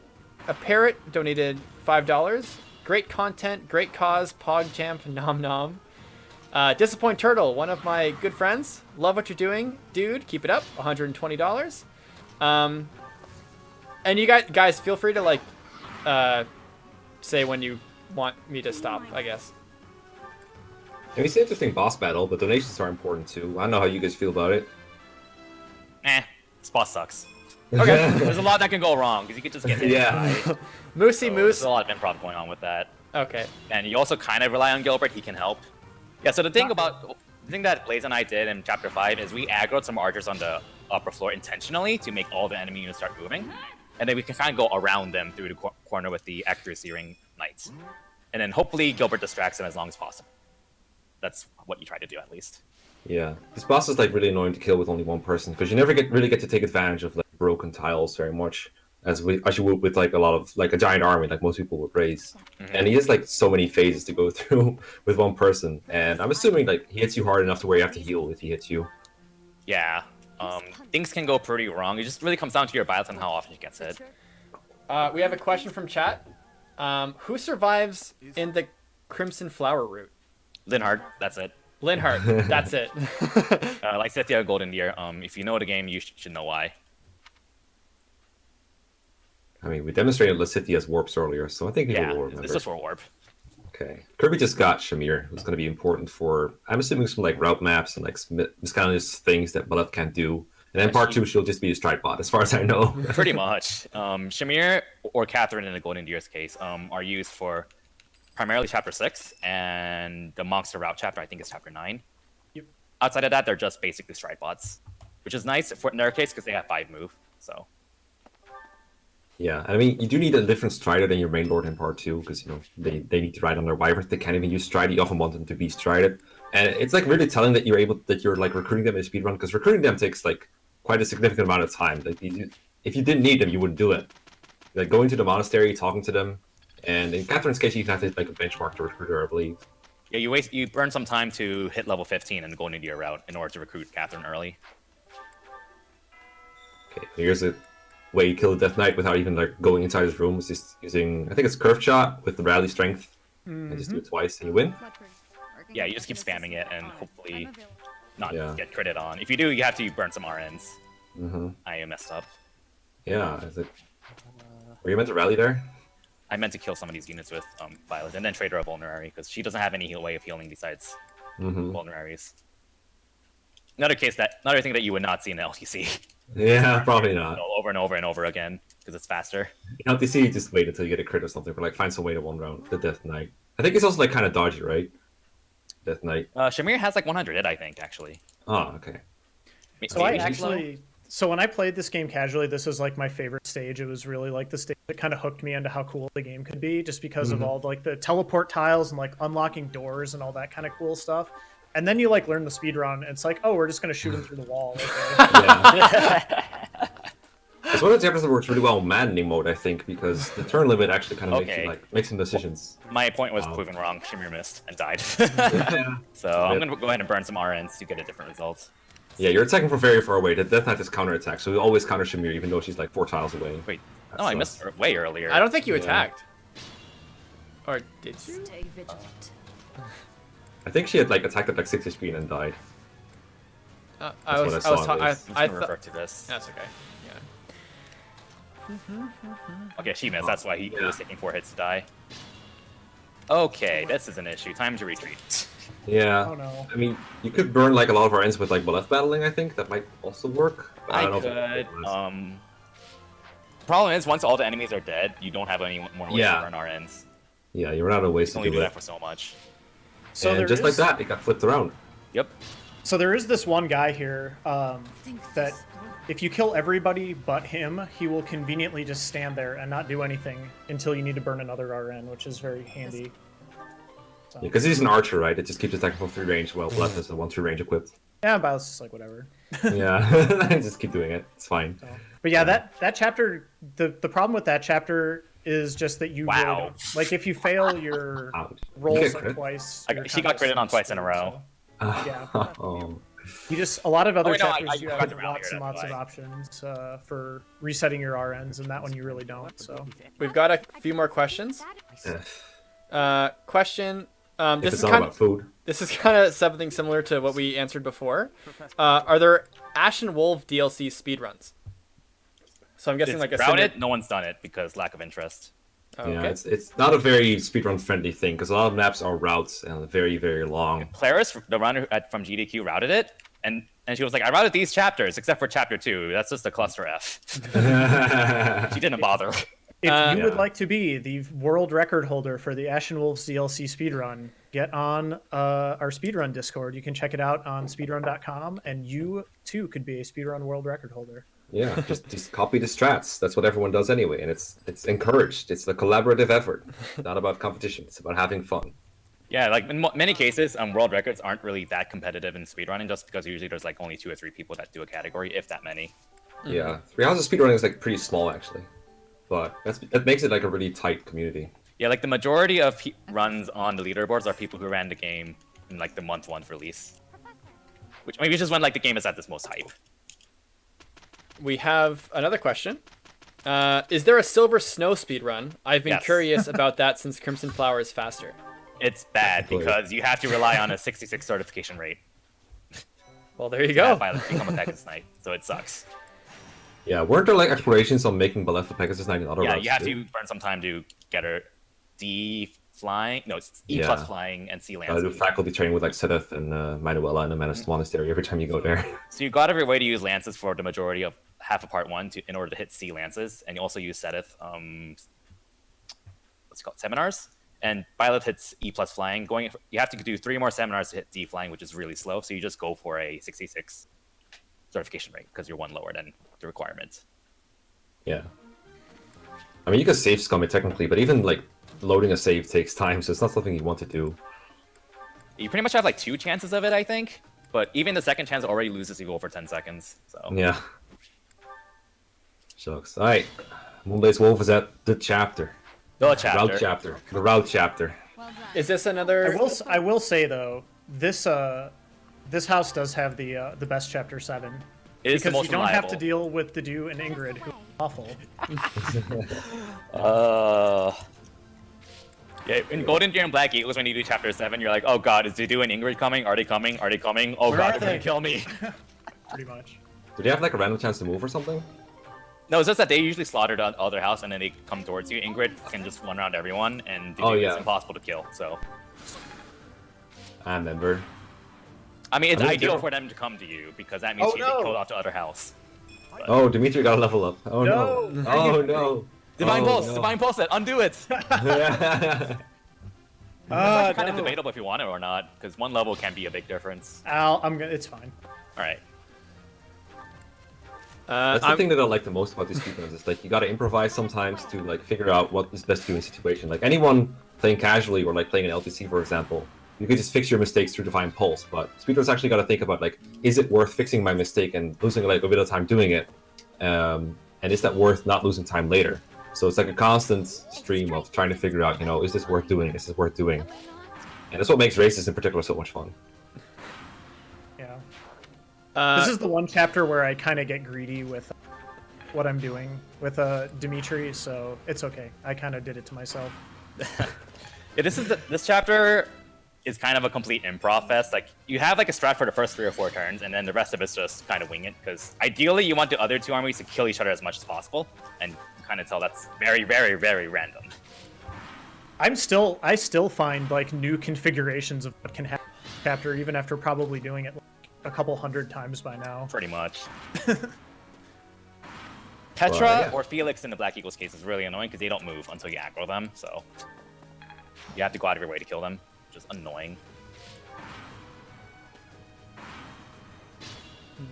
a parrot, donated $5. Great content, great cause, PogChamp, nom nom. Disappoint Turtle, one of my good friends. Love what you're doing, dude. Keep it up. $120. And you guys feel free to say when you want me to stop, I guess. And it's an interesting boss battle, but donations are important too. I don't know how you guys feel about it. This boss sucks. Okay. There's a lot that can go wrong because you could just get hit. Yeah. Moosey Moose. There's a lot of improv going on with that. Okay. And you also kind of rely on Gilbert. He can help. Yeah. So the thing that Blaze and I did in Chapter 5 is we aggroed some archers on the upper floor intentionally to make all the enemy units start moving, and then we can kind of go around them through the corner with the accuracy ring knights, and then hopefully Gilbert distracts them as long as possible. That's what you try to do at least. Yeah, this boss is really annoying to kill with only one person because you never really get to take advantage of broken tiles very much as you would with a lot of a giant army like most people would raise. Mm-hmm. And he has so many phases to go through with one person, and I'm assuming he hits you hard enough to where you have to heal if he hits you. Yeah, things can go pretty wrong. It just really comes down to your bias and how often you get hit. We have a question from chat. Who survives in the Crimson Flower route? Linhard, that's it. Linhard, that's it. Like Scythia Golden Deer, if you know the game, you should know why. I mean, we demonstrated Lysithia's warps earlier, so I think people will remember. It's just for warp. Okay. Kirby just got Shamir. It's going to be important for, I'm assuming, some route maps and miscellaneous things that Balev can't do. And then part 2, she'll just be a stride bot, as far as I know. Pretty much. Shamir or Catherine in the Golden Deer's case are used for primarily Chapter 6 and the Monster Route chapter, I think is Chapter 9. Yep. Outside of that, they're just basically stride bots, which is nice in their case because they have 5 move. So Yeah, I mean, you do need a different strider than your main lord in part 2, because, you know, they need to ride on their wyverns. They can't even use stride. You often want them to be strided. And it's, like, really telling that you're, like, recruiting them in a speedrun, because recruiting them takes, like, quite a significant amount of time. Like, if you didn't need them, you wouldn't do it. Like, going to the monastery, talking to them, and in Catherine's case, you can have to hit, like, a benchmark to recruit her, I believe. yeah, you burn some time to hit level 15 in the Golden Deer route in order to recruit Catherine early. Okay, here's a way you kill a Death Knight without even, like, going inside his room. It's just using, I think it's curved shot with the rally strength. And just do it twice, and you win. Yeah, you just keep spamming it and hopefully not Yeah. get critted on. If you do, you have to burn some RNs. Mm-hmm. I messed up. Yeah, were you meant to rally there? I meant to kill some of these units with Violet and then trade her a Vulnerary because she doesn't have any way of healing besides Vulneraries. Another thing that you would not see in the LTC. Yeah, probably not. Over and over and over again because it's faster. In LTC, you just wait until you get a crit or something, or like find some way to one round the Death Knight. I think it's also like kind of dodgy, right? Death Knight. Shamir has like 100 hit, I think, actually. Oh, okay. So Maybe she's low. So when I played this game casually, this was like my favorite stage. It was really like the stage that kind of hooked me into how cool the game could be, just because of all like the teleport tiles and like unlocking doors and all that kind of cool stuff. And then you like learn the speedrun, and it's like, oh, we're just gonna shoot him through the wall. Okay. Yeah. It's one of the chapters that works really well in maddening mode, I think, because the turn limit actually kind of makes some decisions. My point was proven wrong. Shamir missed and died. Yeah. So I'm gonna go ahead and burn some RNs to get a different result. Yeah, you're attacking from very far away. The Death Knight is counterattack, so we always counter Shamir, even though she's like 4 tiles away. Wait, no, I missed her way earlier. I don't think you attacked. Or did you? Stay vigilant. I think she had like attacked at like 60 speed and died. I That's was what I saw at least. I'm gonna refer to this. That's okay. Yeah. Okay, she missed. That's why he was taking 4 hits to die. Okay, this is an issue. Time to retreat. Yeah. Oh no. I mean, you could burn like a lot of our ends with like Balef battling. I think that might also work. But I don't know could. if it was. Problem is, once all the enemies are dead, you don't have any more ways to burn our ends. Yeah, you run out of ways You to only do do it. that for so much. So And there just is, like that, it got flipped around. Yep. So there is this one guy here that if you kill everybody but him, he will conveniently just stand there and not do anything until you need to burn another RN, which is very handy. So, Yeah, because he's an archer, right? It just keeps attacking from 3 range. Well, Balef has a 1-2 range equipped. yeah, but it's just like whatever. Yeah, just keep doing it. It's fine. So, but yeah, that chapter, the problem with that chapter is just that you really Wow. don't, like if you fail your Ouch. You rolls get like crit? twice. She got critted on twice in a row. Yeah. Oh. You just a lot of other wait, no, chapters I you forgot have to rally lots her, and that's lots of why. options for resetting your RNs, and that one you really don't. So We've got a few more questions. Question. If This it's is not kind about food. This is kind of something similar to what we answered before. Are there Ashen Wolf DLC speedruns? So I'm guessing It's like a routed. No one's done it because lack of interest. Oh, Yeah, okay. it's not a very speedrun friendly thing because a lot of maps are routes and very, very long. Claris, the runner from GDQ, routed it, and she was like, "I routed these chapters except for chapter 2. That's just a cluster F." She didn't bother. if you would Yeah. like to be the world record holder for the Ashen Wolves DLC speedrun, get on our speedrun Discord. You can check it out on speedrun.com, and you too could be a speedrun world record holder. Yeah, just copy the strats. That's what everyone does anyway, and it's encouraged. It's a collaborative effort. It's not about competition. It's about having fun. Yeah, like in many cases, world records aren't really that competitive in speedrunning, just because usually there's like only 2 or 3 people that do a category, if that many. Yeah, 3 Houses speedrunning is like pretty small actually, but that makes it like a really tight community. Yeah, like the majority of runs on the leaderboards are people who ran the game in like the month 1 release, which is when like the game is at its most hype. We have another question. Is there a Silver Snow speedrun? I've been Yes. curious about that since Crimson Flower is faster. It's bad Boy. because you have to rely on a 66 certification rate. Well, there you To go. have Violet become a Pegasus Knight, so it sucks. Yeah, weren't there like explorations on making Balef a Pegasus Knight in other Yeah, routes you have too? to burn some time to get her flying. No, it's E Yeah. plus flying and C Do lances. faculty training with like Sedith and Manuela and the monastery every time you go there. So you got every way to use lances for the majority of half of part 1 in order to hit C lances, and you also use Sedith. What's it called? Seminars. And Byleth hits E plus flying. You have to do 3 more seminars to hit D flying, which is really slow. So you just go for a 66 certification rate because you're 1 lower than the requirement. Yeah. I mean, you can save scum it technically, but even like loading a save takes time, so it's not something you want to do. You pretty much have like 2 chances of it, I think. But even the second chance already loses you over 10 seconds. So Yeah. Shucks. All right. Moonblazewolf is at the chapter. the chapter. Route chapter. The route chapter. Well done. Is this another? I will say though, this house does have the best chapter 7. It is the Because most you don't reliable. have to deal with the Dew and Ingrid, who are awful. Yeah, in Golden Deer and Black Eagles, when you do Chapter 7, you're like, oh god, is Dedu and Ingrid coming? Are they coming? Are they coming? Oh Where god, are they're gonna they? kill me. Pretty much. Do they have like a random chance to move or something? No, it's just that they usually slaughter the other house and then they come towards you. Ingrid can just run around everyone, and Dedu is impossible to kill, so... I remember. I mean, it's I mean, ideal they're- for them to come to you, because that means Oh, you no. get killed off the other house. Oh, Dimitri got a level up. Oh no. No. Oh no. Divine Oh, Pulse! no. Divine Pulse it! Undo it! It's Ah, kind of no. debatable if you want it or not, because 1 level can be a big difference. It's fine. Alright. That's the thing that I like the most about these speedruns is like you gotta improvise sometimes to like figure out what is best to do in a situation. Like anyone playing casually or like playing an LTC for example, you could just fix your mistakes through Divine Pulse, but speedruns actually gotta think about like, is it worth fixing my mistake and losing like a bit of time doing it? And is that worth not losing time later? So it's like a constant stream of trying to figure out, you know, is this worth doing? Is this worth doing? And that's what makes races in particular so much fun. Yeah. This is the one chapter where I kind of get greedy with what I'm doing with Dimitri, so it's okay. I kind of did it to myself. Yeah, this chapter is kind of a complete improv fest. Like, you have like a strat for the first 3 or 4 turns, and then the rest of it's just kind of wing it, because ideally you want the other 2 armies to kill each other as much as possible, and you kind of tell that's very, very, very random. I still find like new configurations of what can happen in the chapter even after probably doing it like a couple 100 times by now. Pretty much. Petra yeah. or Felix in the Black Eagles case is really annoying because they don't move until you aggro them, so you have to go out of your way to kill them, which is annoying.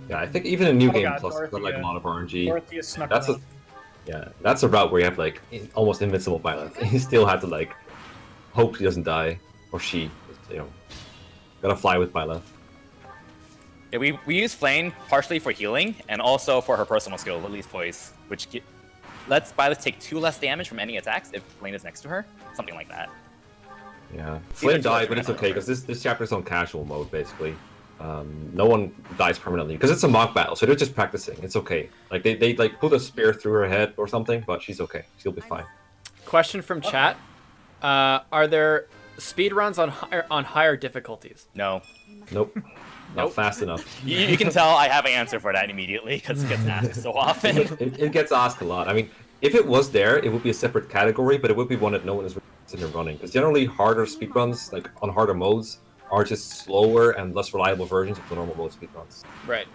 Yeah, I think even a new Oh game God, plus got like a Dorothea. lot of RNG. Dorothea snuck That's a around. that's a route where you have like almost invincible Byleth. You still have to like hope he doesn't die or she, you know, gotta fly with Byleth. Yeah, we use Flame partially for healing and also for her personal skill, Lily's Voice, which lets Byleth take 2 less damage from any attacks if Flame is next to her, something like that. Yeah, Flame died, but it's okay because this chapter's on casual mode basically. No one dies permanently because it's a mock battle, so they're just practicing. It's okay. Like they like put a spear through her head or something, but she's okay. She'll be fine. Question from chat: are there speedruns on higher difficulties? No. Nope. Not Nope. fast enough. You can tell I have an answer for that immediately because it gets asked so often. It gets asked a lot. I mean, if it was there, it would be a separate category, but it would be one that no one is interested in running. Because generally, harder speedruns, like on harder modes, are just slower and less reliable versions of the normal mode speedruns. Right.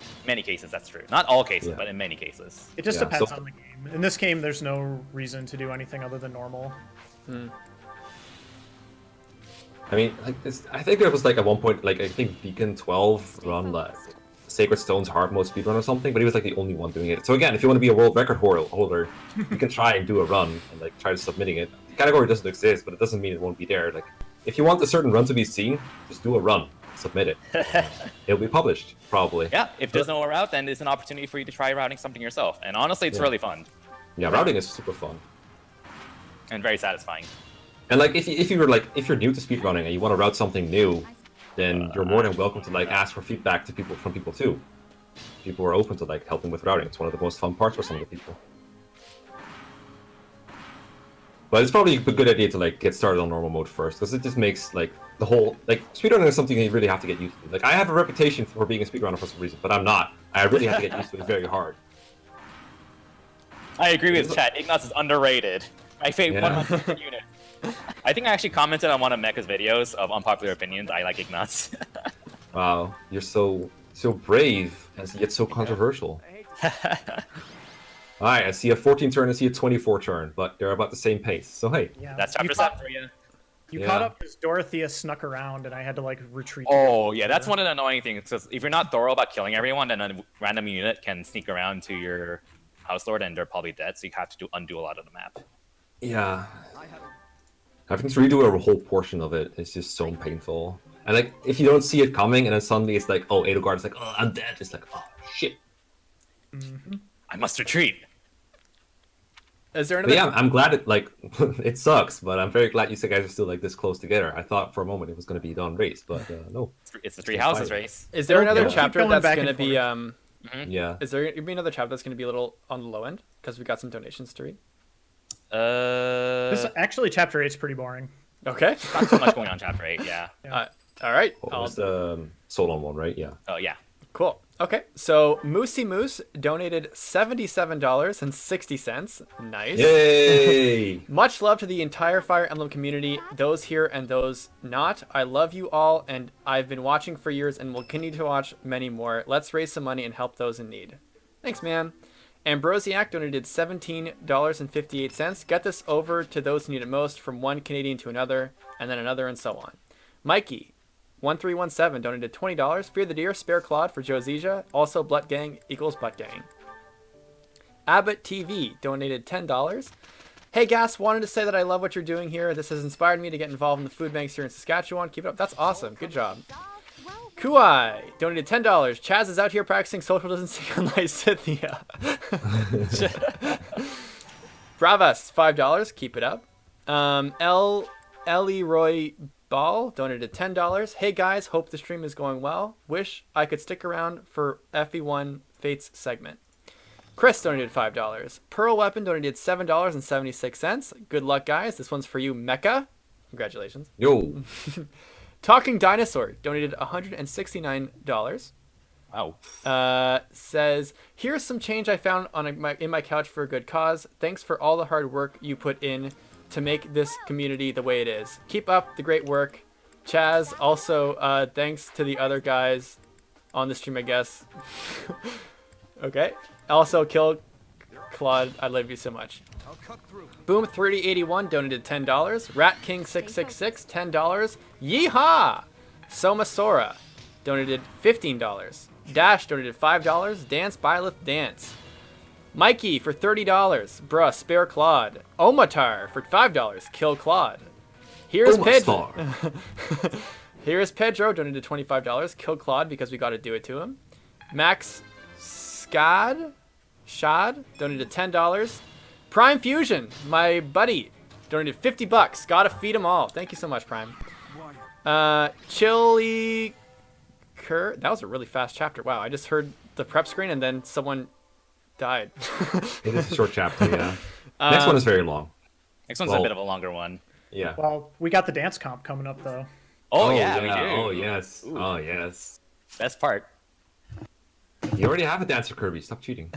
In many cases, that's true. Not all cases, Yeah. but in many cases. It just Yeah, depends so- on the game. In this game, there's no reason to do anything other than normal. I mean, like this, I think there was like at one point, like I think Beacon 12 run like Sacred Stone's hard mode speedrun or something, but he was like the only one doing it. So again, if you want to be a world record holder, you can try and do a run and like try to submitting it. The category doesn't exist, but it doesn't mean it won't be there. Like if you want a certain run to be seen, just do a run, submit it. It'll be published probably. Yeah, if there's no route, then it's an opportunity for you to try routing something yourself. And honestly, it's Yeah. really fun Yeah, routing is super fun. and very satisfying. And like if you're new to speedrunning and you want to route something new, then you're more than welcome to like ask for feedback to from people too. People are open to like helping with routing. It's one of the most fun parts for some of the people. But it's probably a good idea to like get started on normal mode first, because it just makes like the whole like speedrunning is something you really have to get used to. Like I have a reputation for being a speedrunner for some reason, but I'm not. I really have to get used to it. It's very hard. I agree with chat. Ignatz is underrated. My favorite Yeah. 100 unit. I think I actually commented on one of Mekkah's videos of unpopular opinions. I like Ignatz. Wow, you're so brave and yet so controversial. All right, I see a 14 turn, I see a 24 turn, but they're about the same pace. So hey, Yeah. That's chapter 7 for you. You Yeah. caught up because Dorothea snuck around, and I had to like retreat. Oh yeah, that's one of the annoying things. Because if you're not thorough about killing everyone, then a random unit can sneak around to your house lord, and they're probably dead. So you have to undo a lot of the map. yeah, having to redo a whole portion of it is just so painful. And like, if you don't see it coming, and then suddenly it's like, oh, Edelgard is like, oh, I'm dead. It's like, oh shit. I must retreat. Is there But another? yeah, I'm glad it like it sucks, but I'm very glad you guys are still like this close together. I thought for a moment it was going to be done race, but no. It's the three houses fine. race. Is there another Yeah. chapter Keep going that's back going to and be forth. Yeah. Is there going to be another chapter that's going to be a little on the low end because we got some donations to read? This actually chapter 8's pretty boring. Okay. Not so much going on chapter 8. Yeah. All right. What was the Solon one, right? Yeah. Oh yeah. Cool. Okay. So Moosey Moose donated $77.60. Nice. Yay! Much love to the entire Fire Emblem community, those here and those not. I love you all, and I've been watching for years and will continue to watch many more. Let's raise some money and help those in need. Thanks, man. Ambrosiac donated $17.58. Get this over to those who need it most, from one Canadian to another, and then another, and so on. Mikey 1317 donated $20. Fear the deer, spare Claude for Josija. Also, Blut Gang equals Butt Gang. Abbott TV donated $10. Hey, Gas, wanted to say that I love what you're doing here. This has inspired me to get involved in the food banks here in Saskatchewan. Keep it up. That's awesome. Good job. Kuai donated $10. Chaz is out here practicing social distancing on Lysithia. Bravas, $5. Keep it up. Ellie Roy Ball donated $10. Hey guys, hope the stream is going well. Wish I could stick around for FE1 Fates segment. Chris donated $5. Pearl Weapon donated $7.76. Good luck, guys. This one's for you, Mekkah. Congratulations. Yo. Talking Dinosaur donated $169. Wow. Says, here's some change I found in my couch for a good cause. Thanks for all the hard work you put in to make this community the way it is. Keep up the great work. Chaz, also, thanks to the other guys on the stream, I guess. Okay. Also, kill Claude. I love you so much. Boom 3081 donated $10. Rat King 666 $10. Yeehaw! Soma Sora donated $15. Dash donated $5. Dance Byleth Dance. Mikey for $30. Bruh, spare Claude. Omatar for $5. Kill Claude. Here's Pedro. Here's Pedro donated $25. Kill Claude because we got to do it to him. Max Shad donated $10. Prime Fusion, my buddy, donated $50. Gotta feed them all. Thank you so much, Prime. Chili Cur. That was a really fast chapter. Wow, I just heard the prep screen and then someone died. It is a short chapter, yeah. Next one is very long. Next one's a bit of a longer one. Yeah. Well, we got the dance comp coming up though. Oh, yeah, we do. Oh yes. Ooh. Oh yes. Best part. You already have a dancer, Kirby. Stop cheating.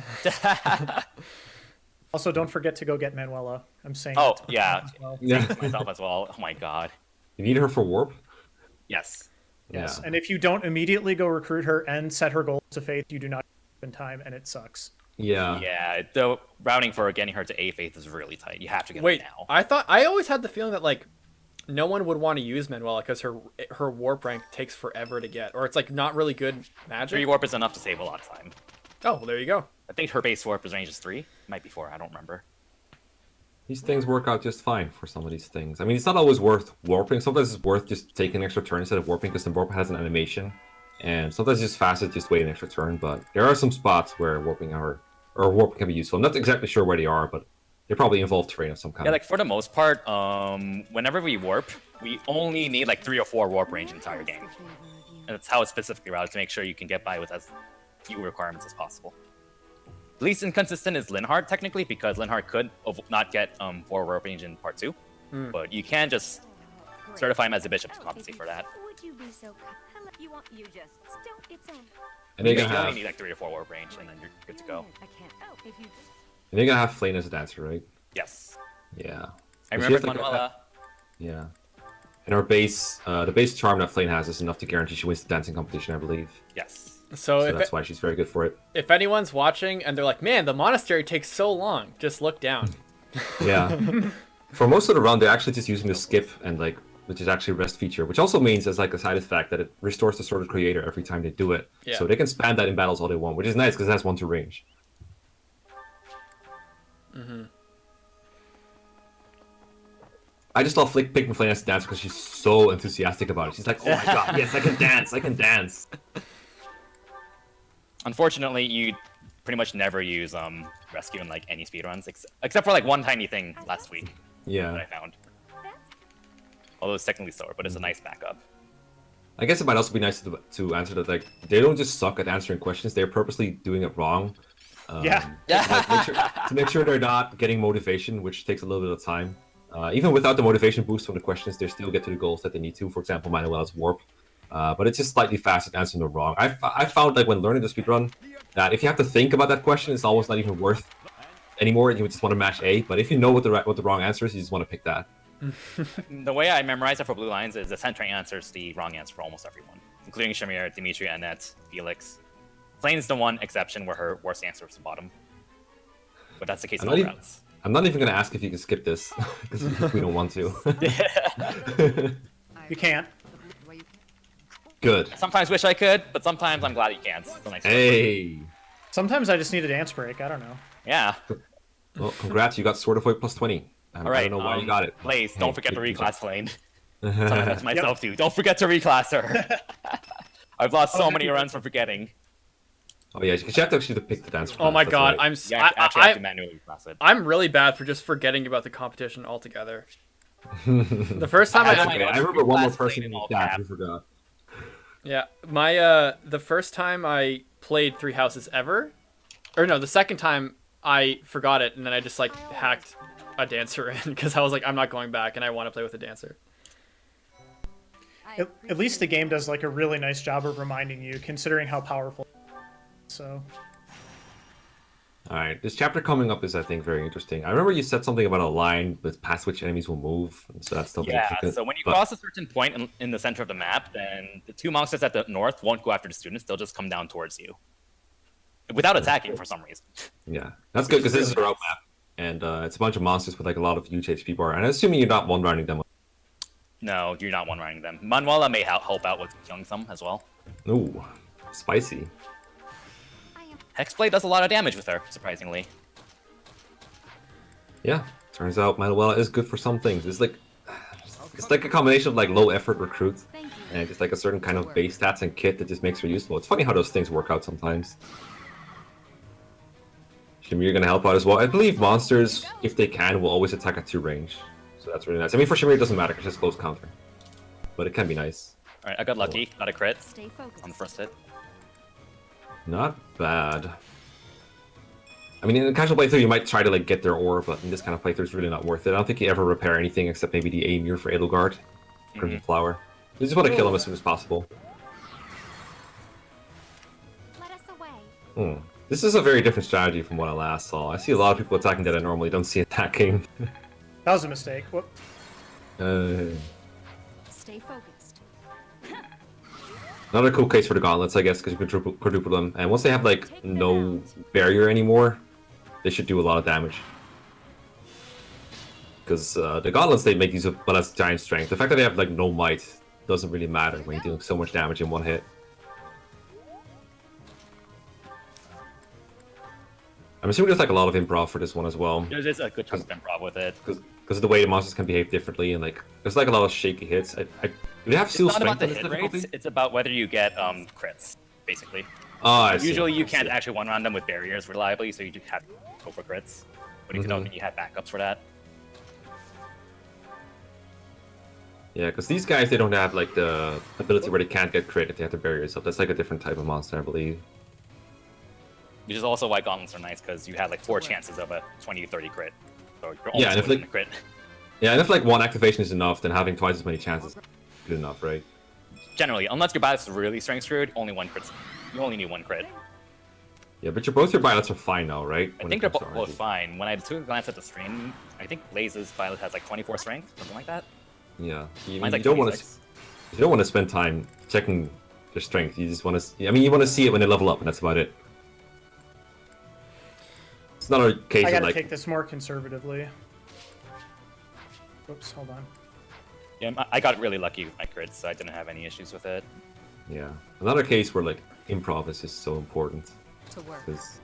Also, don't forget to go get Manuela. I'm saying. Oh, that to the yeah. chat as well. Yeah. Myself as well. Oh my god. You need her for warp? Yes. Yes, Yeah. and if you don't immediately go recruit her and set her goals to faith, you do not in time, and it sucks. Yeah. Yeah, the routing for getting her to A faith is really tight. You have to get Wait, it now. I always had the feeling that like no one would want to use Manuela because her warp rank takes forever to get, or it's like not really good magic. 3 warp is enough to save a lot of time. Oh, well, there you go. I think her base warp is range is 3. Might be 4. I don't remember. These things work out just fine for some of these things. I mean, it's not always worth warping. Sometimes it's worth just taking an extra turn instead of warping because the warp has an animation. And sometimes it's just faster to just wait an extra turn. But there are some spots where warping can be useful. I'm not exactly sure where they are, but they probably involve terrain of some kind. Yeah, like for the most part, whenever we warp, we only need like 3 or 4 warp range in the entire game. And that's how it's specifically routed to make sure you can get by with as few requirements as possible. The least inconsistent is Linhardt, technically, because Linhardt could not get 4 warp range in part 2. But you can just certify him as a bishop to compensate for that. Would you be so kind? You want you just don't. It's and they're You gonna only have need like 3 or 4 warp range, and then you're good to go. I can't. Oh, if you Flame as a dancer, right? Yes. Yeah. I But remember she has, like, Manuela. Yeah. And the base charm that Flame has is enough to guarantee she wins the dancing competition, I believe. Yes. So That's why she's very good for it. if anyone's watching and they're like, man, the monastery takes so long, just look down. Yeah. For most of the run, they're actually just using the skip and like, which is actually a rest feature, which also means as like a side effect that it restores the sword of creator every time they do it. Yeah. So they can spam that in battles all they want, which is nice because it has 1 to range. I just love picking Flame as a dancer because she's so enthusiastic about it. She's like, oh my god, yes, I can dance, I can dance. Unfortunately, you pretty much never use rescue in like any speedruns, except for like one tiny thing last week that I Yeah. found. Although it's technically slower, but it's a nice backup. I guess it might also be nice to answer that like they don't just suck at answering questions; they're purposely doing it wrong. Yeah. To make sure they're not getting motivation, which takes a little bit of time. Even without the motivation boost from the questions, they still get to the goals that they need to. For example, Manuel's warp. But it's just slightly faster at answering them wrong. I found like when learning the speedrun that if you have to think about that question, it's almost not even worth anymore. You just want to match A. But if you know what the wrong answer is, you just want to pick that. The way I memorize it for blue lines is the center answer is the wrong answer for almost everyone, including Shamir, Dimitri, Annette, Felix. Flane's the one exception where her worst answer is the bottom. But that's the case in all routes. I'm not even going to ask if you can skip this because we don't want to. You can't. Good. Sometimes wish I could, but sometimes I'm glad you can't. Hey. Sometimes I just need a dance break. I don't know. Yeah. Well, congrats, you got Sword of Void plus 20. All right. I don't know why you got it. Blaze, don't forget to good reclass Flane. Sometimes myself too. Don't forget to reclass her. I've lost so many runs for forgetting. Oh yeah, because you have to actually pick the dance. Oh my class, god, that's right. You actually have to manually reclass it. I'm really bad for just forgetting about the competition altogether. The first time That's I okay. I remember one more reclass person Flane in in all chat caps. who forgot. Yeah, the first time I played 3 Houses ever, or no, the second time I forgot it and then I just like hacked a dancer in because I was like, I'm not going back and I want to play with a dancer. At least the game does like a really nice job of reminding you, considering how powerful. So. All right, this chapter coming up is, I think, very interesting. I remember you said something about a line with past which enemies will move, so that's still Yeah, significant. so when you cross a certain point in the center of the map, then the 2 monsters at the north won't go after the students, they'll just come down towards you. Without attacking for some reason. Yeah, that's good because this is a route map, and it's a bunch of monsters with like a lot of huge HP bar. And assuming you're not one-rounding them. No, you're not one-running them. Manuela may help out with killing some as well. Ooh, spicy. Hexblade does a lot of damage with her, surprisingly. Yeah, turns out Manuela is good for some things. It's like a combination of like low effort recruit and just like a certain kind of base stats and kit that just makes her useful. It's funny how those things work out sometimes. Shamir gonna help out as well. I believe monsters, if they can, will always attack at 2 range. So that's really nice. I mean, for Shamir it doesn't matter because it's close counter. But it can be nice. Alright, I got lucky. Got a crit Stay focused. on the first hit. Not bad. I mean, in a casual playthrough, you might try to like get their ore, but in this kind of playthrough, it's really not worth it. I don't think you ever repair anything except maybe the Aemir for Edelgard, Crimson Flower. You just want to kill him as soon as possible. Let us away. This is a very different strategy from what I last saw. I see a lot of people attacking that I normally don't see attacking. That was a mistake. Whoop. Stay focused. Another cool case for the gauntlets, I guess, because you can quadruple them. And once they have like no barrier anymore, they should do a lot of damage. Because the gauntlets, they make use of well, that's giant strength. The fact that they have like no might doesn't really matter when you're doing so much damage in one hit. I'm assuming there's like a lot of improv for this one as well. There's a good chunk of improv with it. Because of the way the monsters can behave differently, and like there's like a lot of shaky hits. Do they have It's seal not about strength the on this hit difficulty? rates, it's about whether you get crits, basically. Oh, I see. Usually you I can't see. actually one-round them with barriers reliably, so you just have to go for crits. But you can you have backups for that. Yeah, because these guys, they don't have like the ability where they can't get crit if they have the barriers up. That's like a different type of monster, I believe. Which is also why gauntlets are nice, because you had like 4 chances of a 20 to 30 crit. So you're Yeah, almost and if, winning like- the crit. Yeah, and if like one activation is enough, then having twice as many chances is good enough, right? Generally, unless your biots is really strength screwed, only 1 crit. You only need 1 crit. Yeah, but both your pilots are fine now, right? I When think it they're comes to both RNG. fine. When I took a glance at the stream, I think Blaze's pilot has like 24 strength, something like that. Yeah, Mine's like you don't want to. 26. You don't want to spend time checking their strength. You just want to. I mean, you want to see it when they level up, and that's about it. It's not a case I of gotta like. take this more conservatively. Oops, hold on. Yeah, I got really lucky with my crits, so I didn't have any issues with it. Yeah, another case where like improv is just so important. To work. Because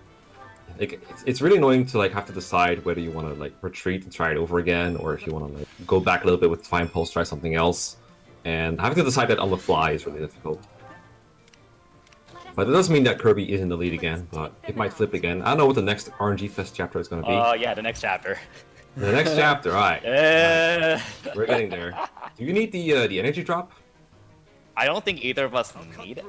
like it's really annoying to like have to decide whether you want to like retreat and try it over again, or if you want to like go back a little bit with Fine Pulse, try something else, and having to decide that on the fly is really difficult. But it doesn't mean that Kirby is in the lead again, but it might flip again. I don't know what the next RNG Fest chapter is going to be. Oh yeah, the next chapter. The next chapter, alright. Uh, We're getting there. Do you need the energy drop? I don't think either of us need it.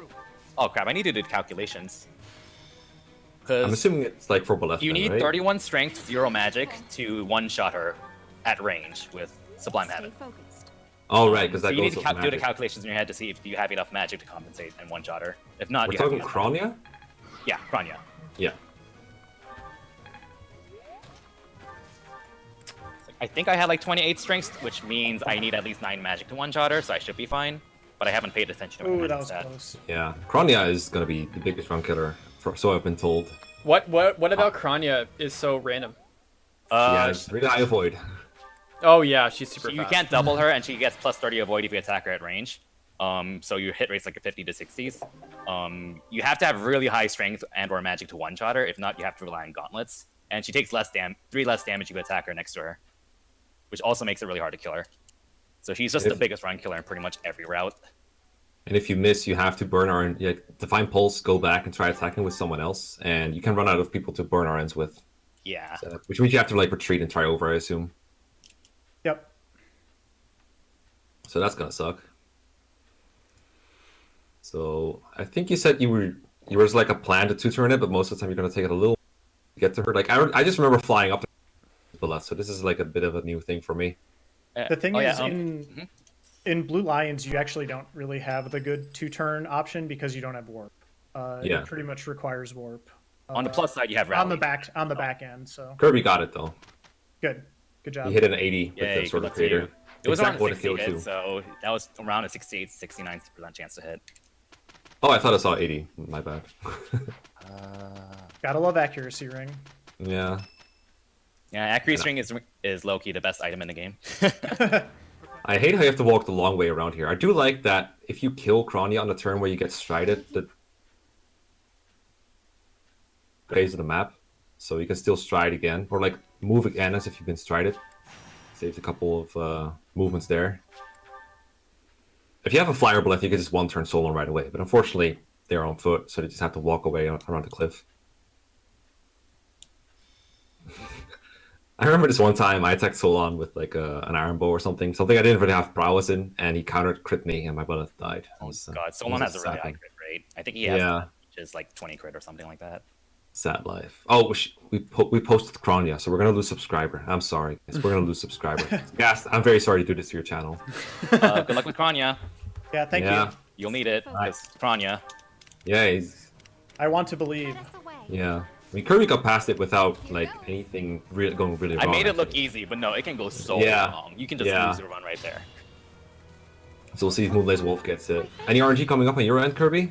Oh crap, I need to do calculations. I'm Because assuming it's like for Boleth. you need right? 31 strength, 0 magic to one-shot her at range with Sublime Stay Habit. focused. Oh, right, because So that you need goes to with do the magic. calculations in your head to see if you have enough magic to compensate and one-shot her. If not, We're you have talking enough Kronia? magic. Yeah, Kranya. Yeah. I think I had like 28 strength, which means I need at least 9 magic to one-shot her, so I should be fine. But I haven't paid attention to my Ooh, that magic was stat. close. Yeah. Kronia is going to be the biggest run killer, so I've been told. What about Kranya is so random? Yeah, it's really high avoid. Oh yeah, she's super You fast. can't double her, and she gets plus 30 avoid if you attack her at range. So your hit rate's like a 50 to 60s. You have to have really high strength and or magic to one-shot her. If not, you have to rely on gauntlets. And she takes 3 less damage if you attack her next to her, which also makes it really hard to kill her. So she's just the biggest run killer in pretty much every route. And if you miss, you have to burn RN. Yeah, Define Pulse, go back and try attacking with someone else, and you can run out of people to burn RNs with. Yeah. So, which means you have to like retreat and try over, I assume. Yep. So that's gonna suck. So I think you said you was like a plan to two-turn it, but most of the time you're gonna take it a little to get to her. Like I just remember flying up to Boleth, so this is like a bit of a new thing for me. The thing is, mhm. in Blue Lions, you actually don't really have the good two-turn option because you don't have warp. Yeah. It pretty much requires warp. On the plus side, you have rally. On the back end. So Kirby got it though. good job. He hit an 80 with Yay, the sword good of luck to you. creator. It was around a Exactly what 60 it killed hit, too. so that was around a 68, 69% chance to hit. Oh, I thought I saw 80. My bad. Gotta love accuracy ring. Yeah. Yeah, accuracy ring is low-key the best item in the game. I hate how you have to walk the long way around here. I do like that if you kill Kronia on the turn where you get strided, the phase of the map, so you can still stride again, or like move again as if you've been strided. Saves a couple of movements there. If you have a flyer bullet, you can just one-turn solo right away, but unfortunately, they're on foot, so they just have to walk away around the cliff. I remember this one time I attacked Solon with like an iron bow or something I didn't really have prowess in, and he countered crit me, and my bullet died. Oh god, Solon has a really high crit rate. I think he has which is like 20 crit or something like that. Sad life. Oh, we posted Kronia, so we're gonna lose subscriber. I'm sorry, we're gonna lose subscriber. Gas, I'm very sorry to do this to your channel. Good luck with Kranya. Yeah, thank Yeah. you. You'll need it. It's Kranya. Yeah, I want to believe. Let us away. yeah. I mean, Kirby got past it without like anything really going really I wrong. made it look think. easy, but no, it can go so Yeah. long. You can just Yeah. lose your run right there. So we'll see if Moonblazewolf gets it. Any RNG coming up on your end, Kirby?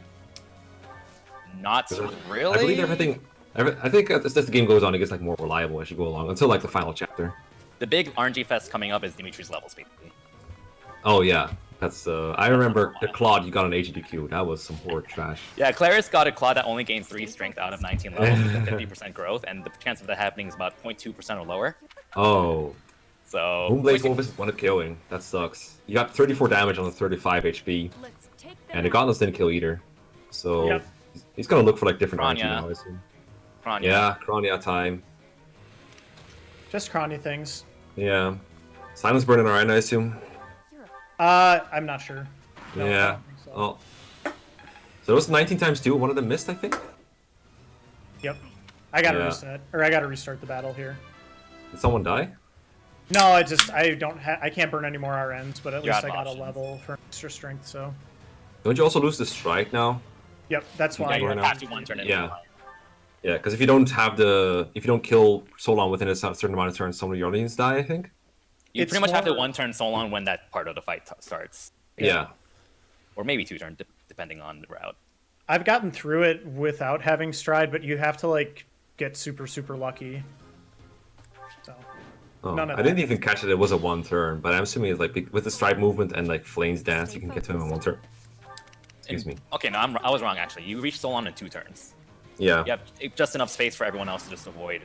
Not really. I believe everything. I think as the game goes on, it gets like more reliable as you go along until like the final chapter. The big RNG fest coming up is Dimitri's levels, basically. Oh yeah, that's. I remember the Claude you got on HDQ. That was some horrid trash. Yeah, Claris got a claw that only gained 3 strength out of 19 levels with a 50% growth, and the chance of that happening is about 0.2% or lower. Oh, So Moonblazewolf is one of killing. That sucks. You got 34 damage on the 35 HP, Let's take them and the out. Gauntlets didn't kill either. So Yep. he's gonna look for like different RNG Kronia. now, I assume. Kranya. Yeah, Kronia time. Just Crony things. Yeah. Silence Burn in RN, I assume. You're a I'm not sure. No, I Yeah. don't think so. Oh. So it was 19 times 2. One of them missed, I think. Yep. I gotta Yeah. reset, or I gotta restart the battle here. Did someone die? No, I can't burn any more RNs, but at You least have I got options. a level for extra strength. So, Don't you also lose the strike now? yep, that's Yeah, why. you Burn have out. to one turn it. Yeah. Yeah, because if you don't kill Solon within a certain amount of turns, some of your audience die, I think. You It's pretty much have to more- one turn Solon when that part of the fight starts, Yeah. or maybe 2 turns depending on the route. I've gotten through it without having stride, but you have to like get super super lucky. So Oh, None of I didn't that. even catch it. It was a 1 turn, but I'm assuming it's like with the stride movement and like Flame's dance, you can get to him in 1 turn. Excuse me. Okay, no, I was wrong actually. You reach Solon in 2 turns. Yeah. You have just enough space for everyone else to just avoid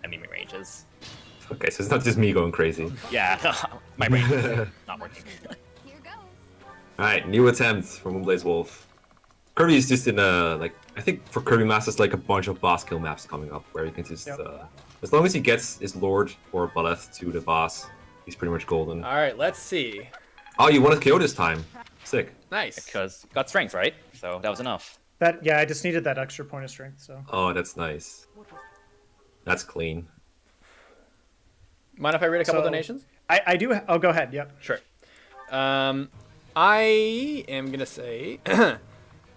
enemy ranges. Okay, so it's not just me going crazy. Yeah, my brain is not working. Here goes. All right, new attempt from Moonblazewolf. Kirby is just in a like I think for Kirby Masters like a bunch of boss kill maps coming up where you can just Yep. as long as he gets his Lord or Balleth to the boss, he's pretty much golden. All right, let's see. Oh, you wanted KO this time. Sick. Nice. Because you got strength, right? So that was enough. I just needed that extra point of strength. So Oh, that's nice. That's clean. Mind if I read a couple So- donations? I do. Oh, go ahead. Yep. Sure. I am gonna say,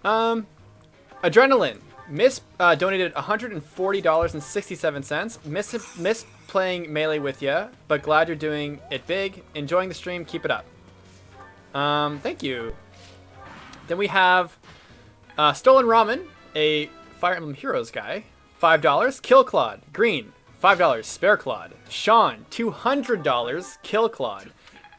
Adrenaline. Miss donated $140.67. Miss playing Melee with ya, but glad you're doing it big. Enjoying the stream. Keep it up. Thank you. Then we have Stolen Ramen, a Fire Emblem Heroes guy. $5. Kill Claude. Green. $5. Spare Claude. Sean. $200. Kill Claude.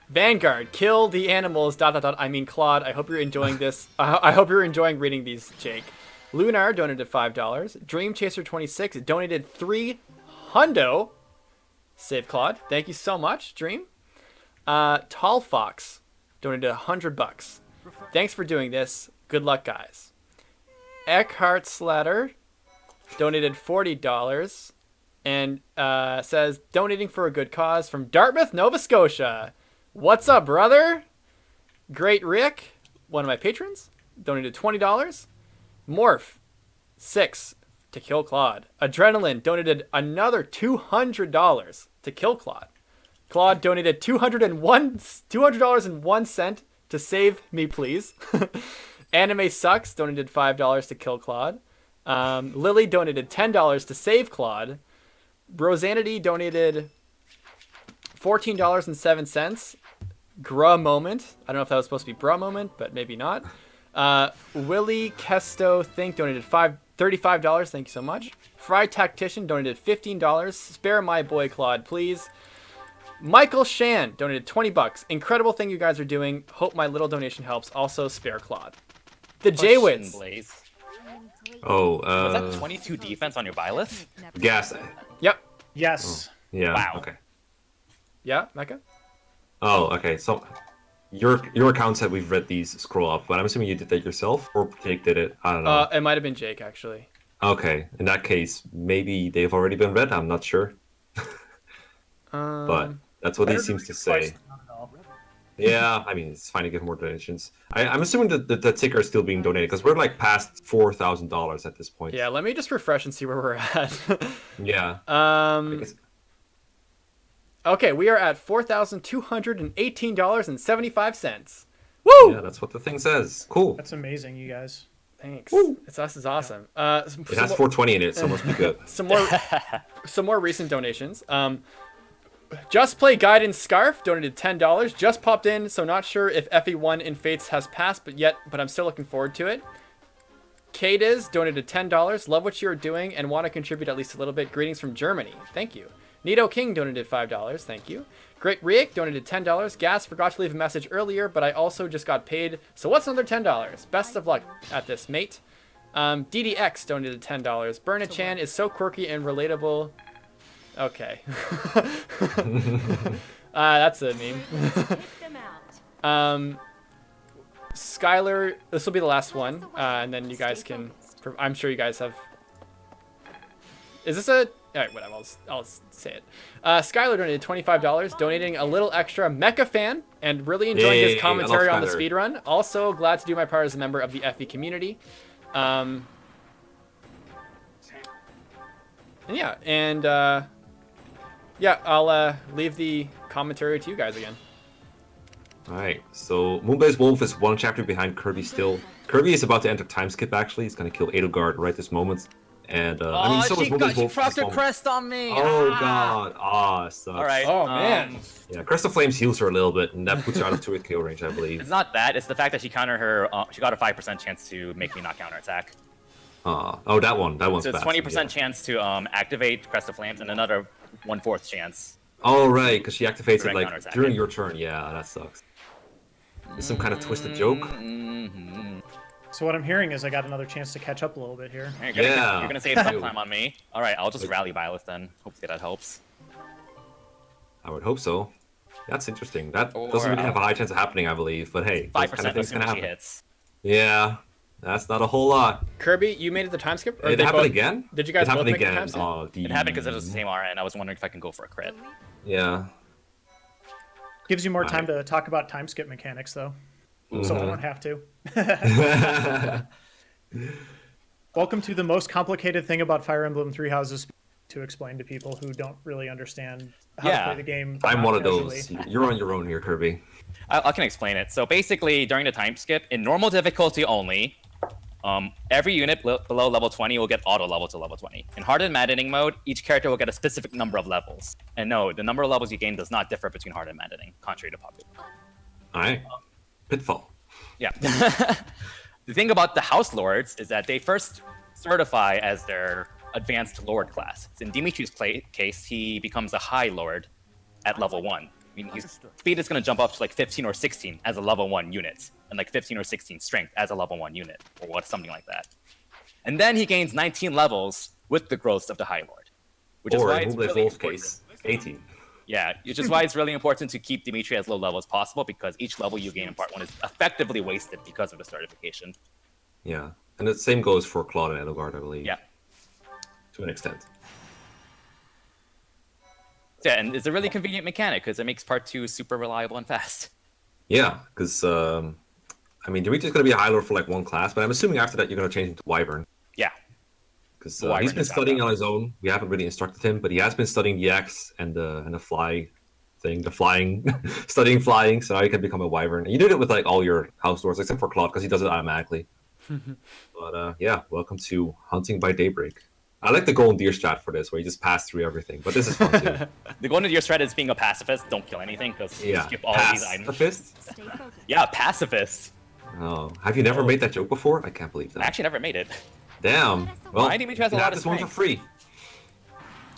Vanguard. Kill the animals. ... I mean Claude. I hope you're enjoying this. I hope you're enjoying reading these, Jake. Lunar donated $5. Dream Chaser 26 donated $300. Save Claude. Thank you so much, Dream. Tall Fox donated $100. Thanks for doing this. Good luck, guys. Eckhart Slatter donated $40 and says donating for a good cause from Dartmouth, Nova Scotia. What's up, brother? Great Rick, one of my patrons, donated $20. Morph 6 to kill Claude. Adrenaline donated another $200 to kill Claude. Claude donated $200.01 to save me, please. Anime Sucks donated $5 to kill Claude. Lily donated $10 to save Claude. Rosanity donated $14.07. Gra Moment. I don't know if that was supposed to be Bra Moment, but maybe not. Willie Kesto Think donated $35. Thank you so much. Fry Tactician donated $15. Spare my boy Claude, please. Michael Shan donated $20. Incredible thing you guys are doing. Hope my little donation helps. Also, spare Claude. The J-Wits. Blaze. Oh, Was that 22 defense on your Byleth? gas. Yep. Yes. Yeah. Wow. Okay. Yeah, Mecca? Oh, okay. So your account said we've read these scroll up, but I'm assuming you did that yourself or Jake did it. I don't know. It might have been Jake, actually. Okay. In that case, maybe they've already been read. I'm not sure. But that's what he Better seems do to it twice say. than not at all. Yeah, I mean, it's fine to give more donations. I'm assuming that the ticker is still being donated because we're like past $4,000 at this point. Yeah, let me just refresh and see where we're at. Yeah. I guess- Okay, we are at $4,218.75. Woo! yeah, that's what the thing says. Cool. That's amazing, you guys. Thanks. This is awesome. It has 420 in it, so it must be good. some more recent donations. Just Play Guidance Scarf donated $10. Just popped in, so not sure if FE1 in Fates has passed, but I'm still looking forward to it. Kadiz donated $10. Love what you're doing and want to contribute at least a little bit. Greetings from Germany. Thank you. Nito King donated $5. Thank you. Great Riek donated $10. Gas forgot to leave a message earlier, but I also just got paid. So what's another $10? Best of luck at this, mate. DDX donated $10. Bernachan is so quirky and relatable. Okay. That's a meme. Take them out. Skylar, this will be the last one, and then you guys can. I'm sure you guys have. Is this a? All right, whatever. I'll say it. Skylar donated $25, donating a little extra. Mekkah fan and really enjoying his Yay, commentary I love on the Skylar. speedrun. Also glad to do my part as a member of the FE community. And I'll leave the commentary to you guys again. Alright, so Moonblazewolf is one chapter behind Kirby still. Kirby is about to enter time skip actually. He's gonna kill Edelgard right this moment. And I mean, so was she Moonblazewolf. procced her crest on me. Oh god, sucks. All right. Oh man. Yeah, Crest of Flames heals her a little bit, and that puts her out of 2-hit KO range, I believe. It's not that. It's the fact that she countered her. She got a 5% chance to make me not counterattack. Oh, that one's So it's bad. 20% chance to activate Crest of Flames, and another 1/4 chance. Oh right, because she activates it Direct like counterattack, during yeah. your turn. Yeah, that sucks. There's some kind of twisted joke. So what I'm hearing is I got another chance to catch up a little bit here. Yeah. You're gonna save some time on me. All right, I'll just rally Violet then. Hopefully that helps. I would hope so. That's interesting. That Or, doesn't really have a high chance of happening, I believe. But hey, those 5% kind of things can assuming she happen. hits. Yeah, that's not a whole lot. Kirby, you made it the time skip? Or It they happened both- again? Did you guys it both happened make the again? time skip? Oh, It happened because it was the same RN. I was wondering if I can go for a crit. Yeah. Gives you more time Right. to talk about time skip mechanics, though, so I don't have to. Welcome to the most complicated thing about Fire Emblem Three Houses to explain to people who don't really understand how to Yeah. play the game. I'm one of casually. those. You're on your own here, Kirby. I can explain it. So basically, during the time skip, in normal difficulty only, every unit below level 20 will get auto level to level 20. In hard and maddening mode, each character will get a specific number of levels. And no, the number of levels you gain does not differ between hard and maddening, contrary to popular. All right. Pitfall. Yeah. The thing about the House Lords is that they first certify as their advanced Lord class. So in Dimitri's case, he becomes a High Lord at level 1. I mean, his speed is going to jump up to like 15 or 16 as a level 1 unit, and like 15 or 16 strength as a level 1 unit, or what, something like that. And then he gains 19 levels with the growth of the High Lord. Which is Or why in it's really Moonblazewolf's important. case, 18. Yeah, which is why it's really important to keep Dimitri as low level as possible, because each level you gain in part 1 is effectively wasted because of the certification. Yeah. And the same goes for Claude and Edelgard, I believe. Yeah. To an extent. Yeah, and it's a really convenient mechanic because it makes part 2 super reliable and fast. Yeah, because, I mean, Dimitri's going to be a High Lord for like one class, but I'm assuming after that you're going to change him to Wyvern. Yeah. Because Wyvern he's been is out studying now. on his own. We haven't really instructed him, but he has been studying the X and the fly thing, the flying, studying flying, so now he can become a Wyvern. And you did it with like all your House Lords, except for Claude, because he does it automatically. But yeah, welcome to Hunting by Daybreak. I like the Golden Deer strat for this, where you just pass through everything, but this is fun too. The Golden Deer strat is being a pacifist. Don't kill anything because you Yeah, skip all pass these items. the fist. Stay focused. Yeah, pacifist. Oh, have you never made that joke before? I can't believe I that. actually never made it. Damn. Well, Why Dimitri has a you lot have of this one for strength. free.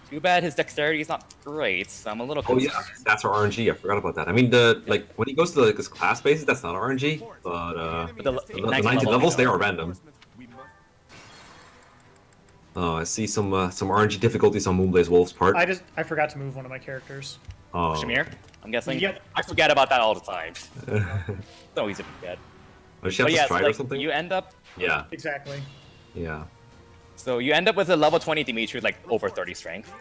Too bad his dexterity is not great, so I'm a little Oh concerned. yeah, that's our RNG. I forgot about that. I mean, the like when he goes to like his class bases, that's not RNG, but But the the 19 levels they are random. Oh, I see some RNG difficulties on Moonblazewolf's part. I forgot to move one of my characters. Oh, Shamir, I'm guessing. Yep. I forget about that all the time. So easy to forget. does she have But to yeah, so, stride or like, something? you end up. Yeah, Exactly. yeah, So you end up with a level 20 Dimitri with like over 30 strength.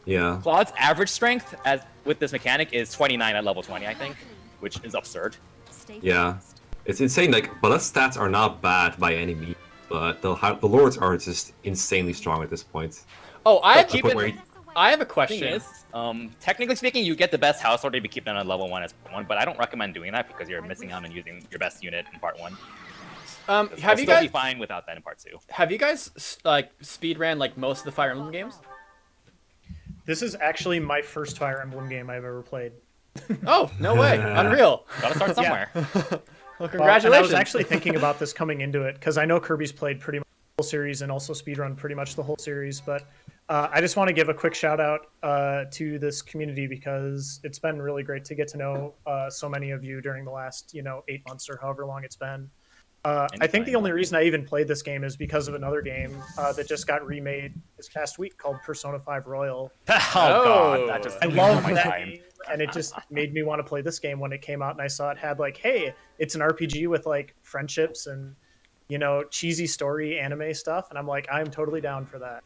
yeah. Claude's average strength as with this mechanic is 29 at level 20, I think, which is absurd. Stay Yeah. focused. It's insane. Like, Bala's stats are not bad by any means, but the lords are just insanely strong at this point. Oh, I have, The point where he- I have a Thing question. is, technically speaking, you get the best house order to be keeping on level 1 as part 1, but I don't recommend doing that because you're missing out on using your best unit in part 1. Have I'll you still be guys fine without that in part 2. have you guys like speed ran like most of the Fire Emblem games? This is actually my first Fire Emblem game I've ever played. Oh, no way. Unreal. Gotta start somewhere. Well, Well, congratulations. and I was actually thinking about this coming into it because I know Kirby's played pretty much the whole series and also speedrun pretty much the whole series. But I just want to give a quick shout out to this community because it's been really great to get to know so many of you during the last 8 months or however long it's been. I think the only reason I even played this game is because of another game that just got remade this past week called Persona 5 Royal. Oh, Oh. god, that just I took love my that time. game, and it just made me want to play this game when it came out. And I saw it had like, hey, it's an RPG with like friendships and cheesy story anime stuff, and I'm like, I'm totally down for that.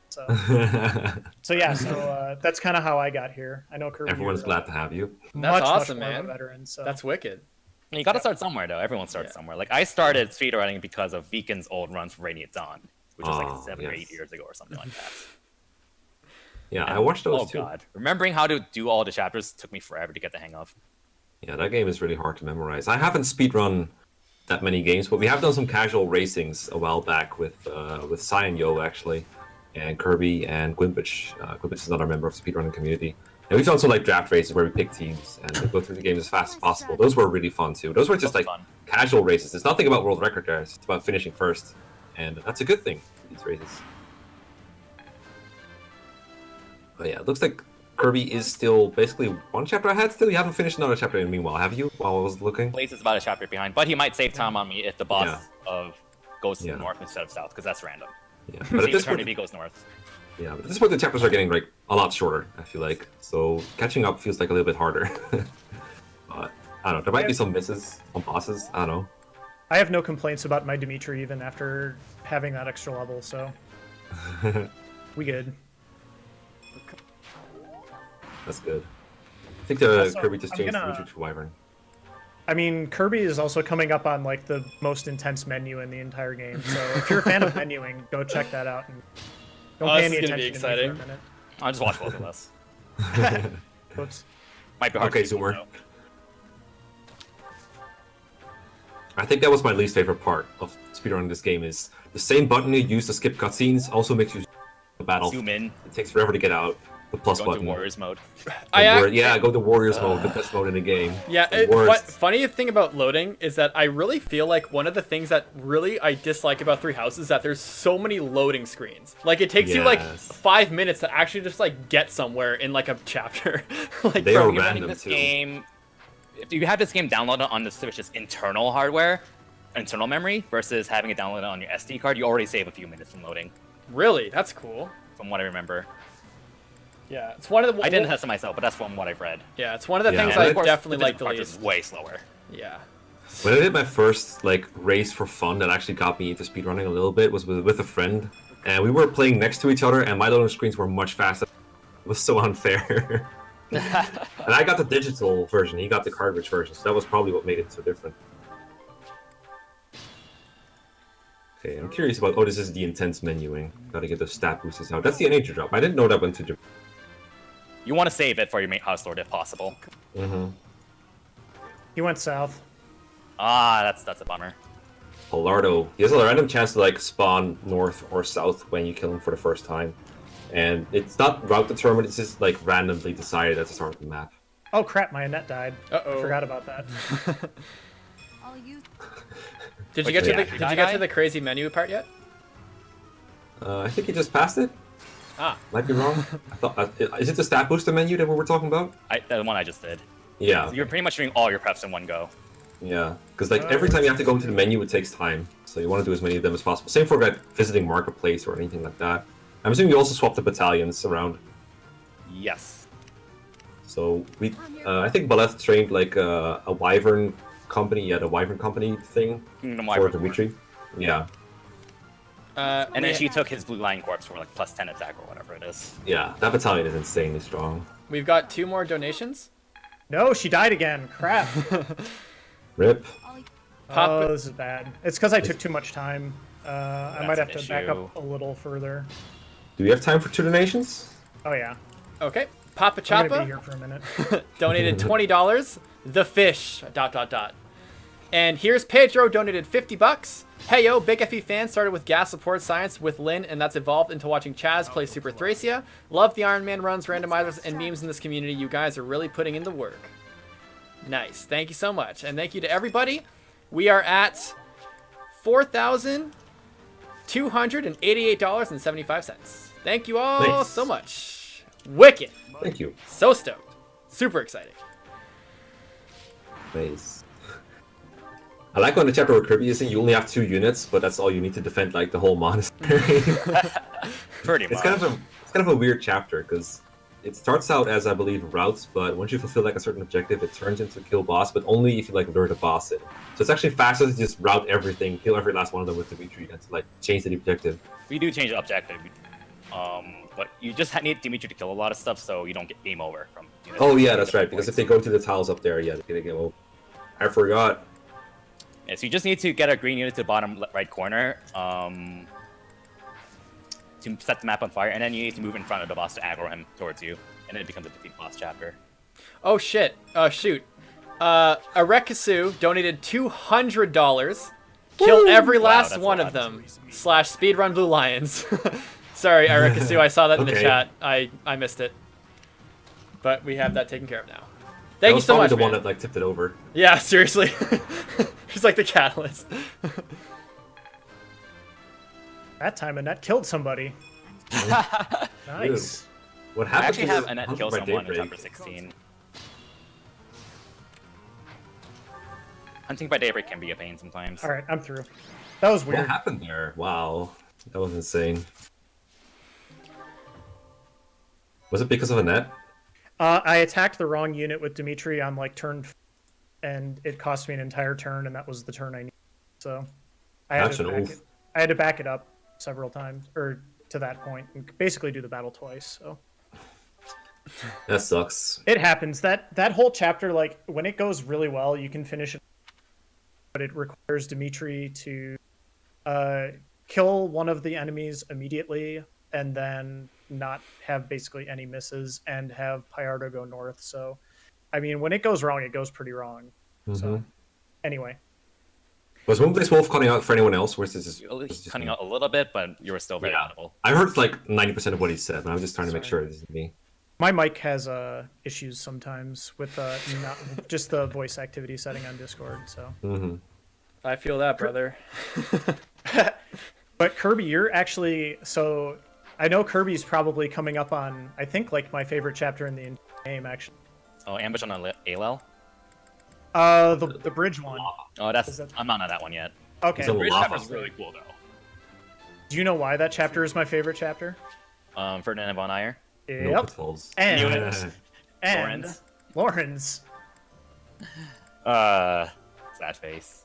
So yeah, so that's kind of how I got here. I know Kirby. Everyone's you're, glad to have you. That's awesome, more of a man. veteran, so That's wicked. You gotta start somewhere, though. Everyone starts somewhere. Like, I started speedrunning because of Beacon's old runs for Radiant Dawn, which was Oh, like 7 or yes. 8 years ago or something like that. Yeah, I watched those Oh too. god. Remembering how to do all the chapters took me forever to get the hang of. Yeah, that game is really hard to memorize. I haven't speedrun that many games, but we have done some casual racings a while back with Sai and Yo actually, and Kirby and Quimbich. Quimbich is another member of the speedrunning community. And we've done some like draft races where we pick teams and go through the game as fast as possible. Those were really fun too. Those were just like casual races. It's nothing about world record there. It's about finishing first, and that's a good thing for these races. But yeah, it looks like Kirby is still basically one chapter ahead still. You haven't finished another chapter in the meanwhile, have you? While I was looking. Blaze is about a chapter behind, but he might save time on me if the boss goes to the north instead of south, because that's random. Yeah, but at this point, if he goes north. Yeah, but at this point the chapters are getting like a lot shorter, I feel like. So catching up feels like a little bit harder. But I don't know, there might be some misses on bosses, I don't know. I have no complaints about my Dimitri even after having that extra level, so we good. That's good. I think the Also, Kirby just I'm changed gonna- Dimitri to Wyvern. I mean, Kirby is also coming up on like the most intense menu in the entire game, so if you're a fan of menuing, go check that out. And don't pay any this is gonna be attention to me exciting. for a minute. I'll just watch both of us. Whoops. Might be hard Okay, to keep Zoomer. though. I think that was my least favorite part of speedrunning this game is the same button you use to skip cutscenes also makes you the battle. Zoom in, It takes forever to get out. The plus go into button. Warriors mode. Go to Warriors mode, the best mode in the game. Yeah, The worst. funny thing about loading is that I really feel like one of the things that really I dislike about Three Houses is that there's so many loading screens. Like it takes you like Yes. 5 minutes to actually just like get somewhere in like a chapter. Like They bro, are you- random This too. game, if you have this game downloaded on the Switch's internal hardware, internal memory, versus having it downloaded on your SD card, you already save a few minutes from loading, Really, that's cool. from what I remember. Yeah, it's one of the. I didn't test it myself, but that's from what I've read. Yeah, it's one of the Yeah, things and I of course, definitely the like the different least. parts is way slower. Yeah. When I did my first like race for fun that actually got me into speedrunning a little bit was with a friend, and we were playing next to each other, and my loading screens were much faster. It was so unfair. And I got the digital version, he got the cartridge version, so that was probably what made it so different. Okay, I'm curious about. Oh, this is the intense menuing. Gotta get the stat boosters out. That's the energy drop. I didn't know that went to Japan. You want to save it for your main house lord if possible. Mm-hmm. He went south. Ah, that's a bummer. Polardo. He has a random chance to like spawn north or south when you kill him for the first time. And it's not route determined, it's just like randomly decided at the start of the map. Oh crap, my net died. Uh-oh. I forgot about that. I'll use Did you Wait, get did to he the actually Did you die? get to the crazy menu part yet? I think he just passed it. Ah. Might be wrong. I thought, is it the stat booster menu that we were talking about? The one I just did. Yeah. You're pretty much doing all your preps in one go. Yeah. Because like every time you have to go into the menu, it takes time. So you want to do as many of them as possible. Same for like visiting marketplace or anything like that. I'm assuming you also swap the battalions around. Yes. So we, I think Baleth trained like a Wyvern company. Yeah, the Wyvern company thing Kingdom for Wyvern. Dimitri. Yeah. And then we- she took his blue lion corpse for like plus 10 attack or whatever it is. Yeah, that battalion is insanely strong. We've got 2 more donations. No, she died again. Crap. Rip. Pop- Oh, this is bad. It's because I took too much time. I might have That's to an back issue. up a little further. Do we have time for 2 donations? Oh yeah. Okay. Papa I'm gonna be Chapa here for a minute. donated $20. The fish. ... And here's Pedro donated $50. Hey yo, Big FE fan started with gas support science with Lynn, and that's evolved into watching Chaz play Super Thracia. Love the Iron Man runs, randomizers, and memes in this community. You guys are really putting in the work. Nice. Thank you so much. And thank you to everybody. We are at $4,288.75. Thank you all Nice. so much. Wicked. Thank you. So stoked. Super exciting. Nice. I like on the chapter where Kirby is in, you only have 2 units, but that's all you need to defend like the whole monastery. Pretty much. It's kind of a weird chapter because it starts out as I believe routes, but once you fulfill like a certain objective, it turns into kill boss, but only if you like lure the boss in. So it's actually faster to just route everything, kill every last one of them with Dimitri, and to like change the objective. We do change the objective. But you just need Dimitri to kill a lot of stuff so you don't get game over from. Oh yeah, that's right. Because if they go to the tiles up there, yeah, they're gonna get over. I forgot. Yeah, so you just need to get a green unit to the bottom right corner to set the map on fire, and then you need to move in front of the boss to aggro him towards you, and then it becomes a defeat boss chapter. Oh shit. Shoot. Arekasu donated $200. Kill every last that's one a of lot. them. / speedrun Blue Lions. Sorry, Arekasu, I saw that in the Okay. chat. I missed it. But we have that taken care of now. That Thank you was so probably much, the one man. that like tipped it over. Yeah, seriously. She's like the catalyst. That time Annette killed somebody. Nice. What I happened? actually to have the Annette Hunter kill by someone in Daybreak? chapter 16. Hunting by daybreak can be a pain sometimes. All right, I'm through. That was What weird. happened there? Wow, that was insane. Was it because of Annette? I attacked the wrong unit with Dimitri on like turn, and it cost me an entire turn, and that was the turn I needed. So I had, That's an oof. I had to back it up several times, or to that point, and basically do the battle twice. So That sucks. it happens. That whole chapter, like when it goes really well, you can finish it, but it requires Dimitri to kill one of the enemies immediately, and then not have basically any misses, and have Pyardo go north. So, I mean, when it goes wrong, it goes pretty wrong. So, anyway, Was Moonblazewolf cutting out for anyone else? Or is this just Cutting out a little bit, but you were still very audible. I heard like 90% of what he said, but I was just trying to make sure this is me. my mic has issues sometimes with not just the voice activity setting on Discord. So, I feel that, brother. but Kirby, you're actually so. I know Kirby's probably coming up on, I think, like my favorite chapter in the game, actually. Oh, ambush on ALL? The bridge one. Oh, Is that- I'm not on that one yet. Okay. It's a Bridge lava. chapter's really cool though. Do you know why that chapter is my favorite chapter? Ferdinand von Ayer. No Yep. pitfalls. And Lawrence. Lawrence. Sad face.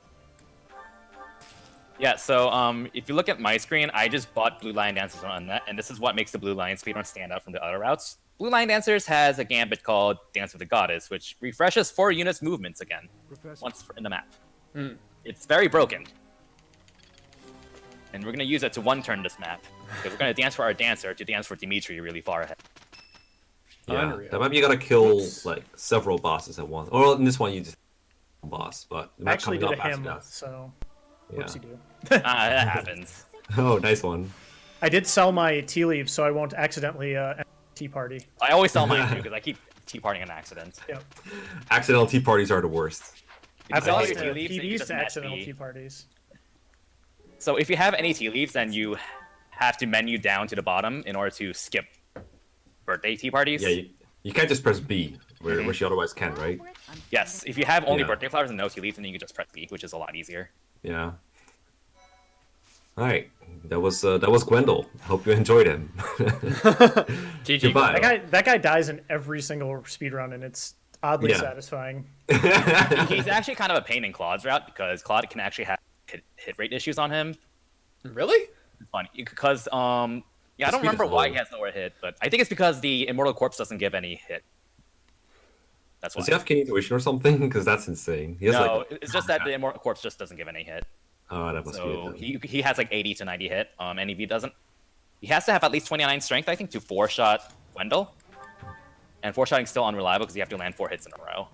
Yeah, so if you look at my screen, I just bought Blue Lion Dancers on that, and this is what makes the Blue Lion speedrun stand out from the other routes. Blue Lion Dancers has a gambit called Dance with the Goddess, which refreshes 4 units' movements again, once in the map. It's very broken. And we're going to use it to one-turn this map, because we're going to dance for our dancer to dance for Dimitri really far ahead. Yeah, Unreal. that might be you gotta kill like several bosses at once. Or in this one you just one boss, but I actually did a after him, that. so Yeah. whoopsie do. That happens. Oh, nice one. I did sell my tea leaves, so I won't accidentally end tea party. I always sell mine too, because I keep tea-partying on accident. Yep. Accidental tea parties are the worst. If I've you sell lost your tea leaves, then you PDs just to net accidental the- tea parties. So if you have any tea leaves, then you have to menu down to the bottom in order to skip birthday tea parties. Yeah, you can't just press B, which you otherwise can, right? Yes, if you have only Yeah. birthday flowers and no tea leaves, then you can just press B, which is a lot easier. Yeah. All right, that was Gwendol. Hope you enjoyed him. GG. Goodbye. That guy dies in every single speedrun, and it's oddly Yeah. satisfying. He's actually kind of a pain in Claude's route, because Claude can actually have hit rate issues on him. Really? It's funny, because, yeah, I The don't speed remember is why low. he has lower hit, but I think it's because the Immortal Corpse doesn't give any hit. That's why. Does he have Kidney Tuition or something? Because that's insane. He has No, like it's just that the Immortal Corpse just doesn't give any hit. oh, that must So be it. he has like 80 to 90 hit. And if he doesn't, he has to have at least 29 strength, I think, to 4-shot Wendell. And 4-shotting still unreliable because you have to land 4 hits in a row.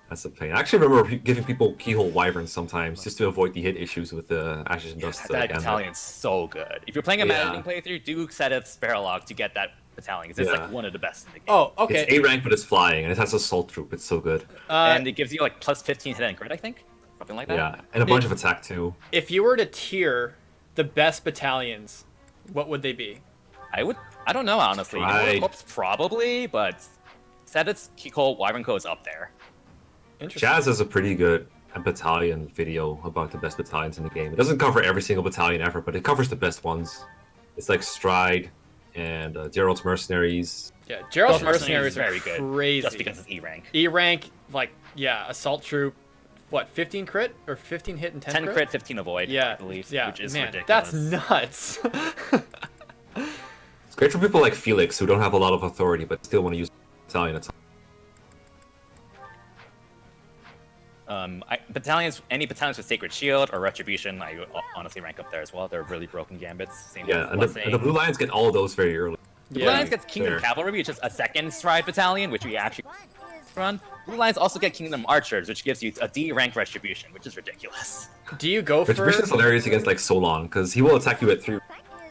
That's a pain. I actually remember giving people Keyhole Wyverns sometimes just to avoid the hit issues with the Ashes and Dust. That gambit. battalion's so good. If you're playing a Yeah. managing playthrough, do set a spare log to get that battalion because it's Yeah. like one of the best in the game. Oh, okay. It's A rank, but it's flying, and it has Assault Troop. It's so good. And it gives you like plus 15 hit and crit, I think, something like that. Yeah, and a bunch of attack too. If you were to tier the best battalions, what would they be? I don't know honestly. Right. Immortal Corpse probably, but set its Keyhole Wyvern Co is up there. Interesting. Jazz has a pretty good battalion video about the best battalions in the game. It doesn't cover every single battalion ever, but it covers the best ones. It's like Stride and Gerald's Mercenaries. Yeah, Gerald's Mercenaries Mercenaries is are very good, crazy. just because it's E rank. E rank, like, yeah, Assault Troop, what, 15 crit? Or 15 hit and 10, 10 crit, 15 avoid, Yeah, I believe, yeah, which is man, ridiculous. that's nuts. It's great for people like Felix who don't have a lot of authority but still want to use battalion attack. Any battalions with Sacred Shield or Retribution, I would honestly rank up there as well. They're really broken gambits. Same Yeah, with and Blessing. the Blue Lions get all of those very early. The Yeah, Blue Lions gets Kingdom fair. Cavalry, which is a second Stride battalion, which we actually run. Blue lines also get Kingdom Archers, which gives you a D rank retribution, which is ridiculous. Do you go for? Retribution is hilarious against like Solon because he will attack you at 3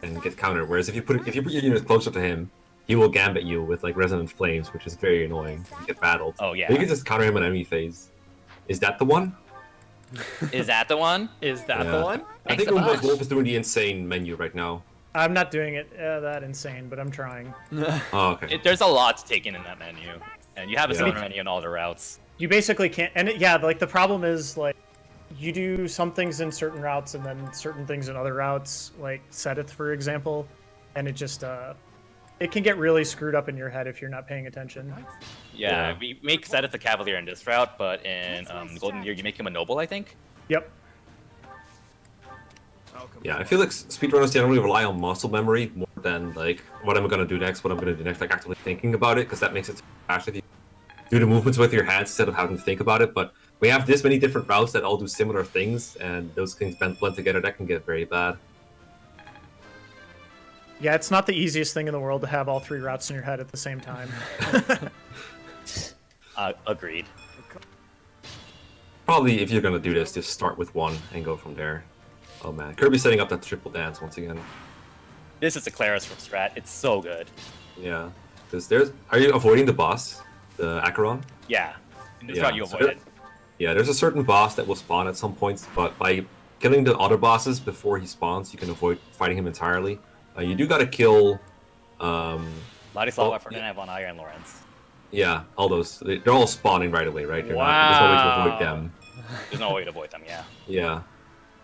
and get countered. Whereas if you put your units closer to him, he will gambit you with like Resonant Flames, which is very annoying. You get battled. Oh yeah. But you can just counter him on enemy phase. Is that the one? Is that the one? Is that the one? I think Moonblazewolf is doing the insane menu right now. I'm not doing it that insane, but I'm trying. Oh, okay. There's a lot to take in that menu, and you have a Yeah. similar menu in all the routes. You basically can't, and like the problem is like you do some things in certain routes and then certain things in other routes, like Seteth, for example, and it just it can get really screwed up in your head if you're not paying attention. Yeah, we make Seteth the Cavalier in this route, but in Golden Year you make him a Noble, I think. Yep. Yeah, I feel like speedrunners generally rely on muscle memory more than like what am I gonna do next, like actively thinking about it, because that makes it faster if you do the movements with your hands instead of having to think about it. But we have this many different routes that all do similar things, and those things blend together. That can get very bad. Yeah, it's not the easiest thing in the world to have all 3 routes in your head at the same time. Agreed. Probably if you're gonna do this, just start with one and go from there. Oh man, Kirby's setting up that triple dance once again. This is the Claris from strat. It's so good. Yeah, because are you avoiding the boss, the Acheron? Yeah. In this Yeah, route you so avoid it. Yeah, there's a certain boss that will spawn at some points, but by killing the other bosses before he spawns, you can avoid fighting him entirely. You do gotta kill, Ladislav, Ferdinand, Von Ayer, and Lawrence. yeah, all those. They're all spawning right away, right? There's no way to avoid them. There's no way to avoid them, yeah. Yeah.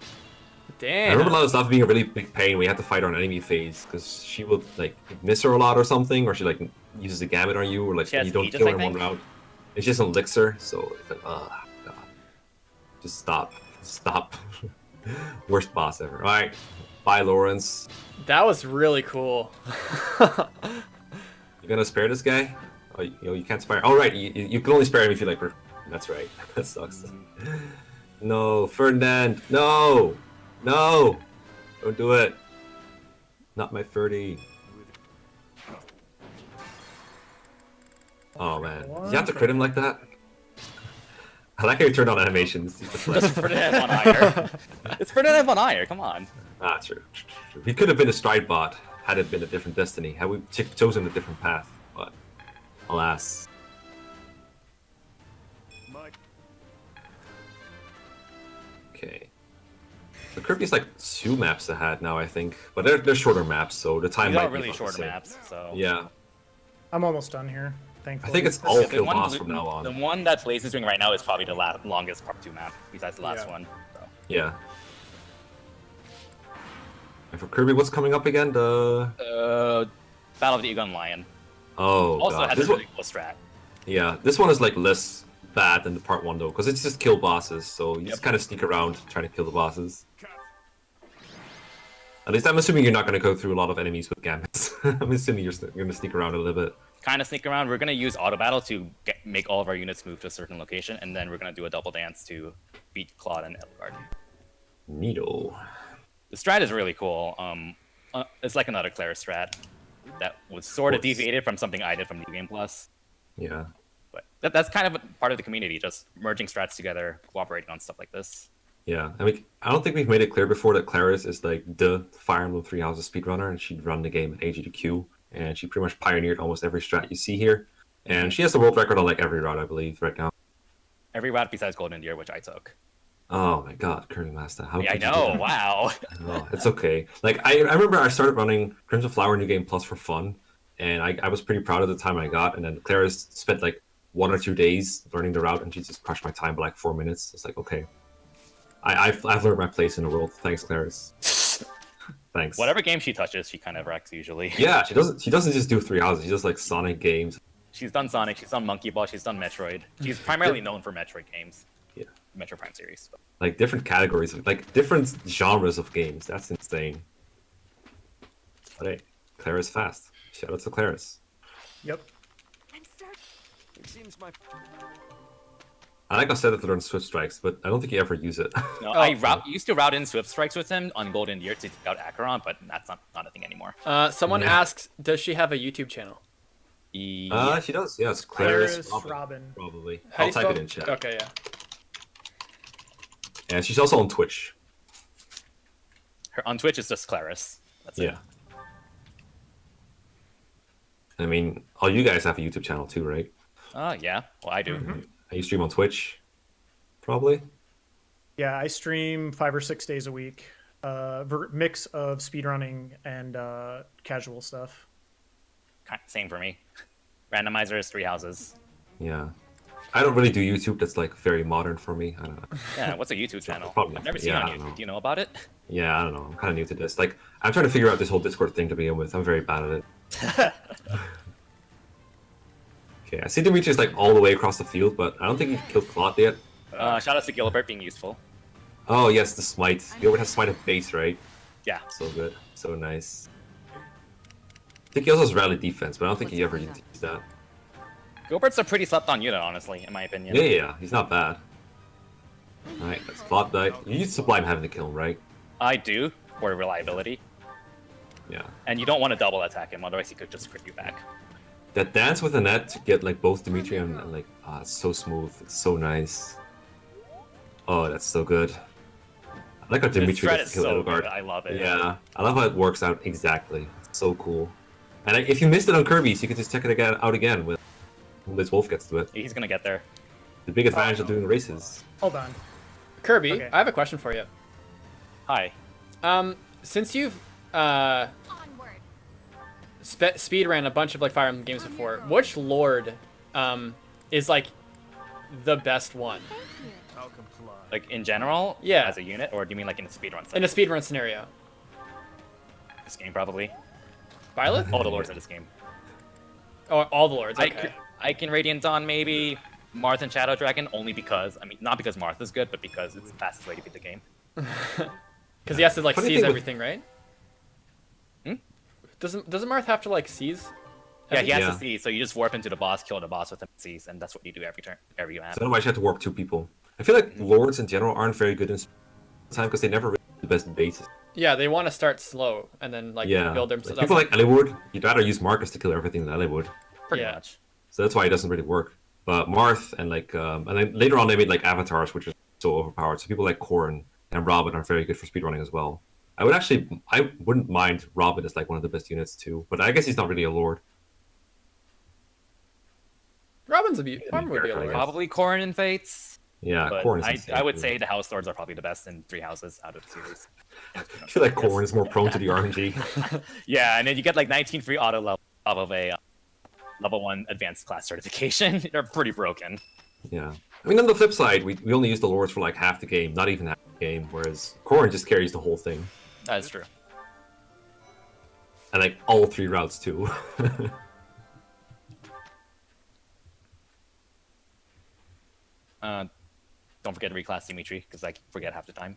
I Damn. remember Ladislav being a really big pain. We had to fight her on enemy phase because she would like miss her a lot or something, or she like uses a gambit on you, or like She has you don't Aegis, kill I her in one think. round. It's just an elixir, so it's like, God. Just stop. Worst boss ever. All right, bye, Lawrence. That was really cool. You gonna spare this guy? Oh, you can't spare. Oh, right, you can only spare him if you like. That's right. That sucks. No, Ferdinand. No, don't do it. Not my Ferdy. Oh man, you have to crit him like that. I like how you turned on animations. He's just like, Ferdinand Von Ayer. It's Ferdinand Von Ayer, come on. true. He could have been a stride bot had it been a different destiny. Had we chosen a different path, but alas. Okay. So Kirby's like 2 maps ahead now, I think, but they're shorter maps, so the time These might are be really about the short same. maps, so... Yeah, I'm almost done here, I thankfully. think it's all The kill one- boss from now on. The one that Blaze is doing right now is probably the longest part 2 map, besides the last Yeah. one. So. Yeah. And for Kirby, what's coming up again? The Battle of the Egon Lion. oh Also god, has this a one, really cool strat. yeah, this one is like less bad than the part 1 though, because it's just kill bosses, so you just kind of sneak around trying to kill the bosses. At least I'm assuming you're not going to go through a lot of enemies with gambits. I'm assuming you're going to sneak around a little bit. Kind of sneak around. We're going to use auto battle to make all of our units move to a certain location, and then we're going to do a double dance to beat Claude and Elgard. Neato. The strat is really cool. It's like another Claris strat that was sort of course. deviated from something I did from New Game Plus. Yeah. But that's kind of a part of the community, just merging strats together, cooperating on stuff like this. Yeah, I mean, I don't think we've made it clear before that Claris is like the Fire Emblem 3 Houses speedrunner, and she'd run the game at AG2Q, and she pretty much pioneered almost every strat you see here. And she has the world record on like every route, I believe, right now. Every route besides Golden Deer, which I took. Oh my god, Kirby Mastah. How Yeah, I could you do know, that? wow. Oh, it's okay. Like, I remember I started running Crimson Flower New Game Plus for fun, and I was pretty proud of the time I got, and then Claris spent like 1 or 2 days learning the route, and she just crushed my time by like 4 minutes. It's like, okay. I've learned my place in the world. Thanks, Claris. Thanks. Whatever game she touches, she kind of wrecks usually. Yeah, she doesn't just do 3 houses. She does like Sonic games. She's done Sonic, she's done Monkey Ball, she's done Metroid. She's primarily known for Metroid games. Yeah. Metro Prime series. Like different categories, like different genres of games. That's insane. But hey, Claris fast. Shout out to Claris. Yep. I'm starting. It seems my I like I said that to learn Swift Strikes, but I don't think you ever use it. No, I used to route in Swift Strikes with him on Golden Deer to take out Acheron, but that's not a thing anymore. Someone Yeah. asks, does she have a YouTube channel? Yeah. She does. Yeah, it's Clarice Clarice Robin, Robin. probably. How do I'll you type spell- it in chat. Okay, yeah. And she's also on Twitch. Her on Twitch is just Clarice. That's Yeah. I mean, all you guys have a YouTube channel too, right? it. Yeah. Well, I do. Mm-hmm. You stream on Twitch, probably. Yeah, I stream 5 or 6 days a week. Mix of speedrunning and casual stuff. Same for me. Randomizers, 3 houses. Yeah. I don't really do YouTube. That's like very modern for me. I don't know. Yeah, what's a YouTube channel? Probably. I've never seen Yeah, it I on don't know. YouTube. Do you know about it? Yeah, I don't know. I'm kind of new to this. Like, I'm trying to figure out this whole Discord thing to begin with. I'm very bad at it. Okay, I see Dimitri's like all the way across the field, but I don't think he killed Claude yet. Shout out to Gilbert being useful. Oh yes, the smite. Gilbert has smite at base, right? Yeah. So good, so nice. I think he also has rally defense, but I don't think he ever used that. Gilbert's a pretty slept on unit, honestly, in my opinion. Yeah, he's not bad. Alright, that's Claude died. You use Sublime having to kill him, right? I do, for reliability. Yeah. And you don't want to double attack him, otherwise he could just crit you back. That dance with Annette to get like both Dimitri and like, it's so smooth. It's so nice. Oh, that's so good. I like how This Dimitri thread gets is to kill so Edelgard. good, I love it. Yeah, I love how it works out exactly. It's so cool. And if you missed it on Kirby's, you can just check it out again when Moonblazewolf gets to it. He's gonna get there. The big advantage of doing races. Hold on. Kirby, Okay. I have a question for you. Hi. Since you've Onward. speedran a bunch of like Fire Emblem games before, which Lord is like the best one Thank you. Like, in general? Yeah. As a unit? Or do you mean like in a speedrun in a sense? speedrun scenario? This game, probably. Violet? All the lords in this game. Oh, all the Lords. Okay. Icon Radiant Dawn, maybe. Marth and Shadow Dragon, only because, I mean, not because Marth is good, but because it's the fastest way to beat the game. Because he has to like Funny seize thing with- everything, right? Doesn't Marth have to like seize? Yeah, he has Yeah. to see, so you just warp into the boss, kill the boss with him, sees, and that's what you do every turn, every map. So I don't know why you have to warp 2 people. I feel like Lords in general aren't very good in time because they never really have the best bases. Yeah, they want to start slow and then like Yeah. build Like, themselves. people like Eliwood, you'd rather use Marcus to kill everything than Eliwood. Pretty yeah. much. So that's why it doesn't really work. But Marth and like, and then later on they made like avatars, which are so overpowered. So people like Corrin and Robin are very good for speedrunning as well. I wouldn't mind Robin as like one of the best units too, but I guess he's not really a lord. Robin would be a character, I Lord. guess. Probably Corrin and Fates. Yeah, But Corrin is insane. I would say the House Lords are probably the best in 3 houses out of the series. I feel like Corrin is more prone to the RNG. Yeah, and then you get like 19 free auto level off of a level 1 advanced class certification. They're pretty broken. Yeah. I mean, on the flip side, we only use the lords for like half the game, not even half the game, whereas Corrin just carries the whole thing. That is true. And like all 3 routes too. Don't forget to reclass Dimitri, because I forget half the time.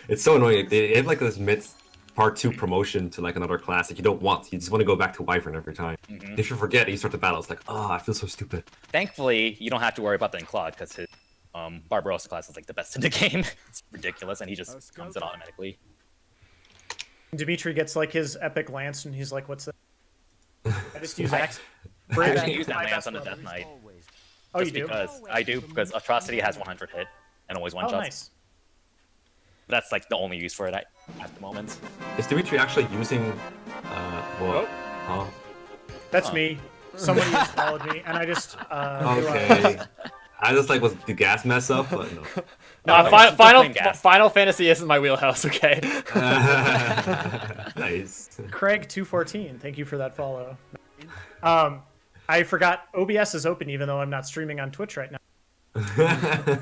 It's so annoying. They have like this mid part 2 promotion to like another class that you don't want. You just want to go back to Wyvern every time. If you forget and you start the battle, it's like, I feel so stupid. Thankfully, you don't have to worry about that in Claude, because his Barbarossa class is like the best in the game. It's ridiculous, and he just comes it automatically. Dimitri gets like his epic lance, and he's like, "What's that?" I just use axe. I Brave actually and use that my lance best on the level. Death Knight. Oh, you Just do? because I do, because Atrocity has 100 hit and always one Oh, shot. nice. That's like the only use for it at the moment. Is Dimitri actually using Oh. Huh? That's Huh. me. Somebody just followed me, and I just Okay. I just like was the gas mess up, but no. Final playing gas. Final Fantasy isn't my wheelhouse. Okay. Nice. Craig 214. Thank you for that follow. I forgot OBS is open, even though I'm not streaming on Twitch right now.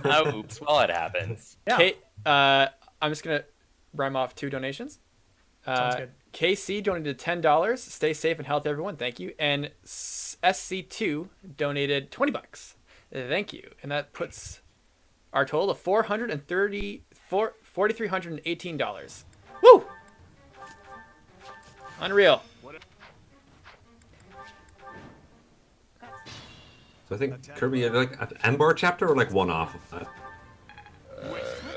Oh, oops. Well, it happens. Yeah, Kate, I'm just gonna rhyme off 2 donations. sounds good. KC donated $10. Stay safe and healthy, everyone. Thank you. And SC2 donated $20. Thank you. And that puts our total of $418. Woo! Unreal. So I think Kirby had like an Anbar chapter or like one off of that.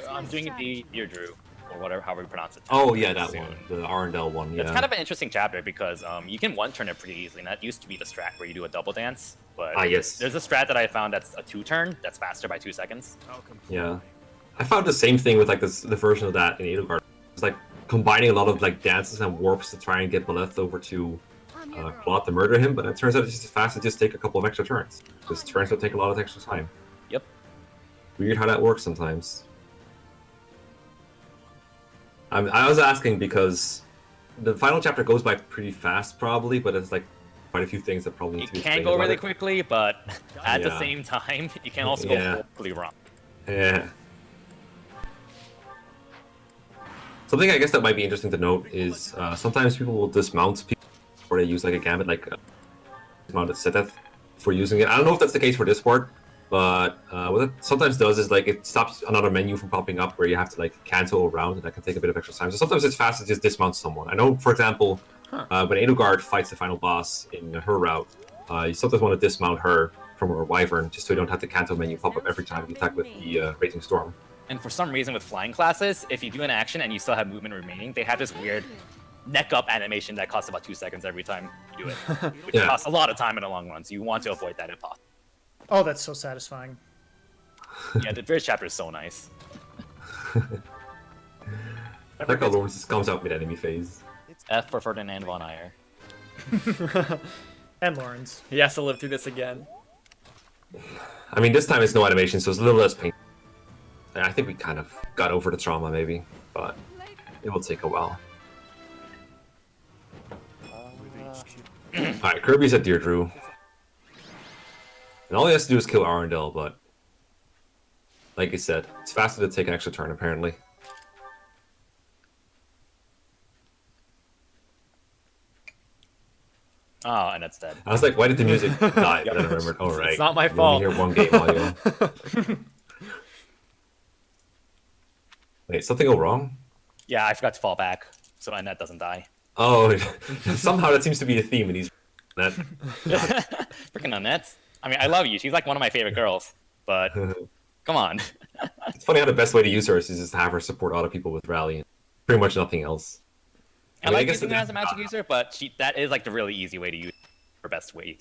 I'm doing the Dear Drew. or whatever, however you pronounce it. Oh yeah, that soon. one, the Arendelle one. Yeah. It's kind of an interesting chapter because you can one-turn it pretty easily. And that used to be the strat where you do a double dance, but yes. there's a strat that I found that's a 2-turn that's faster by 2 seconds. Yeah, I found the same thing with like the version of that in Edelgard. It's like combining a lot of like dances and warps to try and get Beleth over to plot to murder him, but it turns out it's just as fast to just take a couple of extra turns. Because turns will take a lot of extra time. Yep. Weird how that works sometimes. I was asking because the final chapter goes by pretty fast, probably, but it's like quite a few things that probably need to be It can explained go about really it. quickly, but at the Yeah. same time, you can also Yeah. go fully wrong. Yeah. Something I guess that might be interesting to note is sometimes people will dismount people or they use like a gambit, like dismounted Setheth for using it. I don't know if that's the case for this part, but what it sometimes does is like it stops another menu from popping up where you have to like cancel around, and that can take a bit of extra time. So sometimes it's fast to just dismount someone. I know, for example, when Edelgard fights the final boss in her route, you sometimes want to dismount her from her wyvern just so you don't have the cancel menu pop up every time you attack with the Raging Storm. And for some reason with flying classes, if you do an action and you still have movement remaining, they have this weird neck up animation that costs about 2 seconds every time you do it. Which Yeah. costs a lot of time in the long run, so you want to avoid that if possible. Oh, that's so satisfying. Yeah, the first chapter is so nice. I like how Lawrence just comes out mid enemy phase. It's F for Ferdinand von Ayer. And Lawrence. He has to live through this again. I mean, this time it's no animation, so it's a little less painful. I think we kind of got over the trauma, maybe, but it will take a while. Alright, Kirby's at Deirdre. And all he has to do is kill Arendelle, but like I said, it's faster to take an extra turn, apparently. Oh, and it's dead. I was like, why did the music die? But then I remembered, oh, right. It's not my you fault. only hear one game audio. Wait, something go wrong? Yeah, I forgot to fall back, so Annette doesn't die. Oh, somehow that seems to be a theme in these. That. Freaking Annette. I mean, I love you. She's like one of my favorite girls, but come on. It's funny how the best way to use her is just to have her support other people with rally and pretty much nothing else. I mean, like guess using her as a magic user, but that is like the really easy way to use her, the best way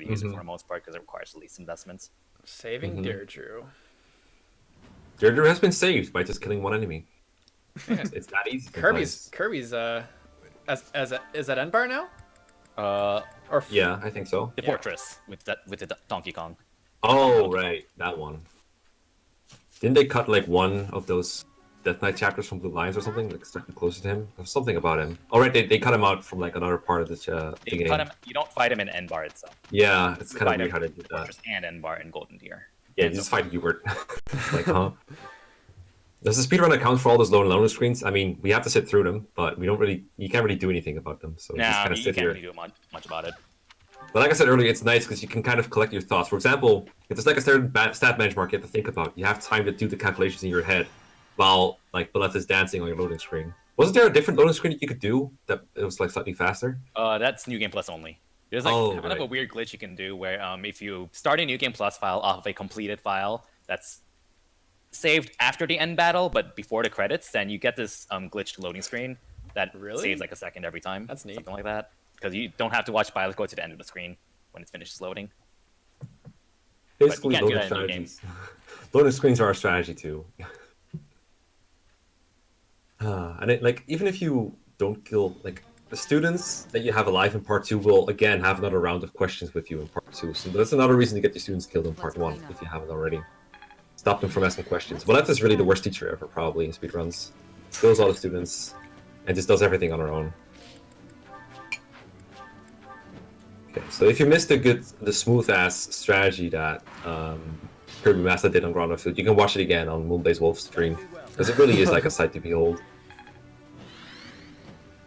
to use it for the most part because it requires the least investments. Saving Deirdre. Deirdre has been saved by just killing one enemy. It's that easy. Kirby's is that End Bar now? Or Yeah, I think so. The fortress with the Donkey Kong. Oh, right, that one. Didn't they cut like one of those Death Knight chapters from Blue Lions or something? Like slightly closer to him? There's something about him. Oh, right, they cut him out from like another part of this the You game. cut him. You don't fight him in End Bar itself. Yeah, it's kind of Fight weird him how they in did the that. Fortress and End Bar in Golden Deer. Yeah, you just fight Hubert. Like, huh? Does the speedrun account for all those loner screens? I mean, we have to sit through them, but we don't really. You can't really do anything about them. So we just Nah, kind of you sit can't here. really do much about it. But like I said earlier, it's nice because you can kind of collect your thoughts. For example, if there's like a certain stat benchmark you have to think about, you have time to do the calculations in your head while like Beleth is dancing on your loading screen. Wasn't there a different loading screen that you could do that it was like slightly faster? That's New Game Plus only. There's like kind of a right. weird glitch you can do where if you start a New Game Plus file off of a completed file that's saved after the end battle but before the credits, then you get this glitched loading screen that Really? saves like a second every time. That's neat. Something like that. Because you don't have to watch files go to the end of the screen when it finishes loading. Basically, can't do loading that in New strategies. Loading screens are a strategy too. And it, like even if you don't kill like the students that you have alive in part 2 will again have another round of questions with you in part 2. So that's another reason to get your students killed in part 1 if you haven't already. Stop them from asking questions. Well, that's really the worst teacher ever, probably in speedruns. Kills all the students and just does everything on her own. Okay, so if you missed the smooth ass strategy that Kirby Mastah did on Ground Field, you can watch it again on Moonblazewolf's stream because it really is like a sight to behold.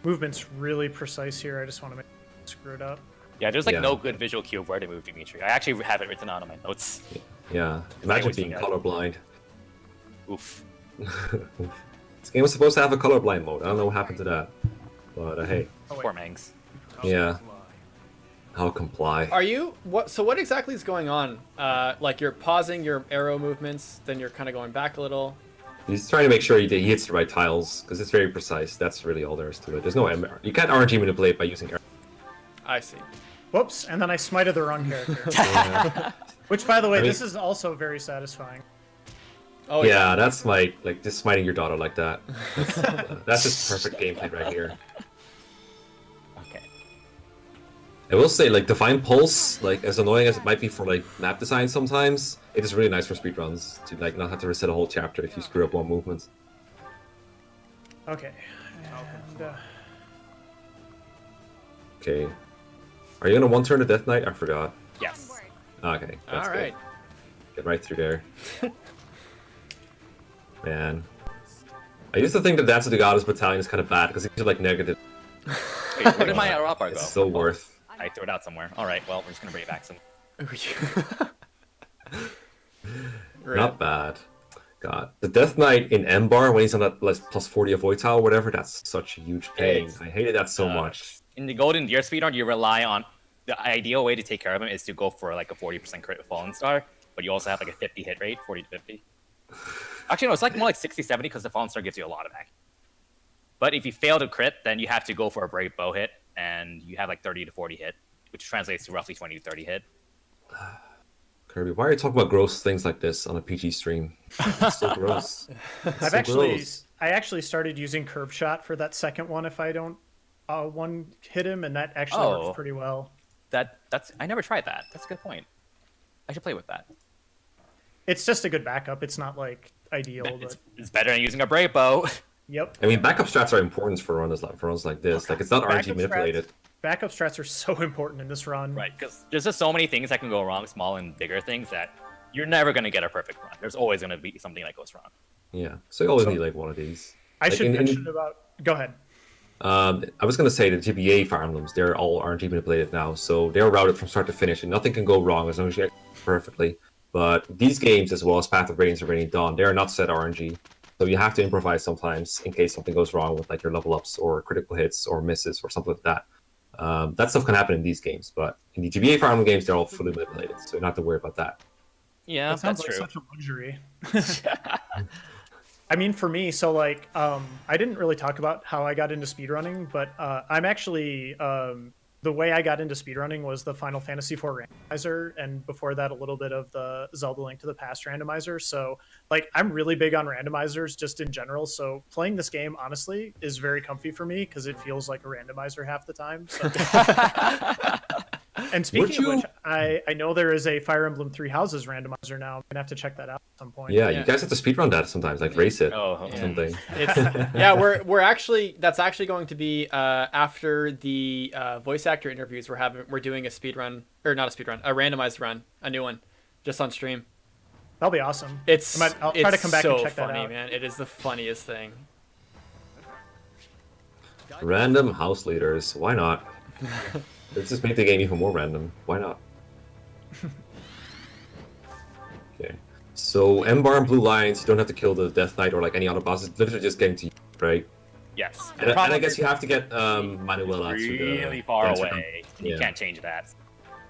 Movement's really precise here. I just want to make it screwed up. Yeah, there's like Yeah. no good visual cue of where to move, Dimitri. I actually have it written out on my notes. Yeah, imagine always being forget. colorblind. Oof. This game was supposed to have a colorblind mode. I don't know what happened to that, but hey, Poor Mangs. yeah. I'll comply. Are you what? So what exactly is going on? Like you're pausing your arrow movements, then you're kind of going back a little. He's trying to make sure he hits the right tiles because it's very precise. That's really all there is to it. There's no you can't RNG manipulate by using air. I see. Whoops, and then I smited the wrong character. Yeah, Which, by the way, I mean- this is also very satisfying. Oh yeah, that's like just smiting your daughter like that. That's just perfect gameplay right here. Okay. I will say, like, Divine Pulse, like, as annoying as it might be for, like, map design sometimes, it is really nice for speedruns to, like, not have to reset a whole chapter if you screw up one movement. Okay. And, Okay. Are you gonna one-turn to Death Knight? I forgot. Yes. Okay, that's All right. good. Get right through there. Man. I used to think that Dance of the Goddess Battalion is kind of bad, because it's like negative. Wait, where did my arrow bar go? It's still worth. I threw it out somewhere. All right. Well, we're just gonna bring it back some. Not bad. God. The Death Knight in M-Bar, when he's on that plus 40 avoid tile or whatever, that's such a huge pain. It's- I hated that so much. In the Golden Deer speedrun, you rely on the ideal way to take care of him is to go for like a 40% crit with Fallen Star, but you also have like a 50 hit rate, 40 to 50. Actually, no, it's like more like 60, 70 because the Fallen Star gives you a lot of back. But if you fail to crit, then you have to go for a Brave Bow hit, and you have like 30 to 40 hit, which translates to roughly 20 to 30 hit. Kirby, why are you talking about gross things like this on a PG stream? It's so gross. I actually started using Curve Shot for that second one if I don't one hit him, and that actually works pretty well. That's I never tried that. That's a good point. I should play with that. It's just a good backup. It's not like ideal, It's, but it's better than using a Brave Bow. yep. I mean, backup strats are important for runs like this. Like, it's not RNG manipulated. Backup strats are so important in this run. Right, because there's just so many things that can go wrong, small and bigger things, that you're never going to get a perfect run. There's always going to be something that goes wrong. Yeah, so you always need like one of these. I Like, should mention about. Go ahead. I was going to say the GBA Fire Emblems, they're all RNG manipulated now, so they're routed from start to finish, and nothing can go wrong as long as you execute perfectly. But these games, as well as Path of Radiance and Raining Dawn, they are not set RNG, so you have to improvise sometimes in case something goes wrong with like your level ups or critical hits or misses or something like that. That stuff can happen in these games, but in the GBA Fire Emblem games, they're all fully manipulated, so you don't have to worry about that. Yeah, That sounds that's like true. such a luxury. I mean, for me, so like, I didn't really talk about how I got into speedrunning, but I'm actually, the way I got into speedrunning was the Final Fantasy IV randomizer, and before that, a little bit of the Zelda Link to the Past randomizer. So, like, I'm really big on randomizers just in general. So, playing this game, honestly, is very comfy for me because it feels like a randomizer half the time. So. And speaking of which, I know there is a Fire Emblem Three Houses randomizer now. I'm gonna have to check that out at some point. Yeah, you guys have to speedrun that sometimes, like race it or something. It's, yeah, we're actually that's actually going to be after the voice actor interviews we're doing a speed run, or not a speed run, a randomized run, a new one, just on stream. That'll be awesome. I'll try to come back so and check funny, that out. man. It is the funniest thing. Random house leaders, why not? Let's just make the game even more random. Why not? Okay. So M-Bar and Blue Lions, you don't have to kill the Death Knight or like any other boss. It's literally just getting to you, right? Yes. And I guess you have to get Manuela to the really far dancer. away. And you Yeah. can't change that.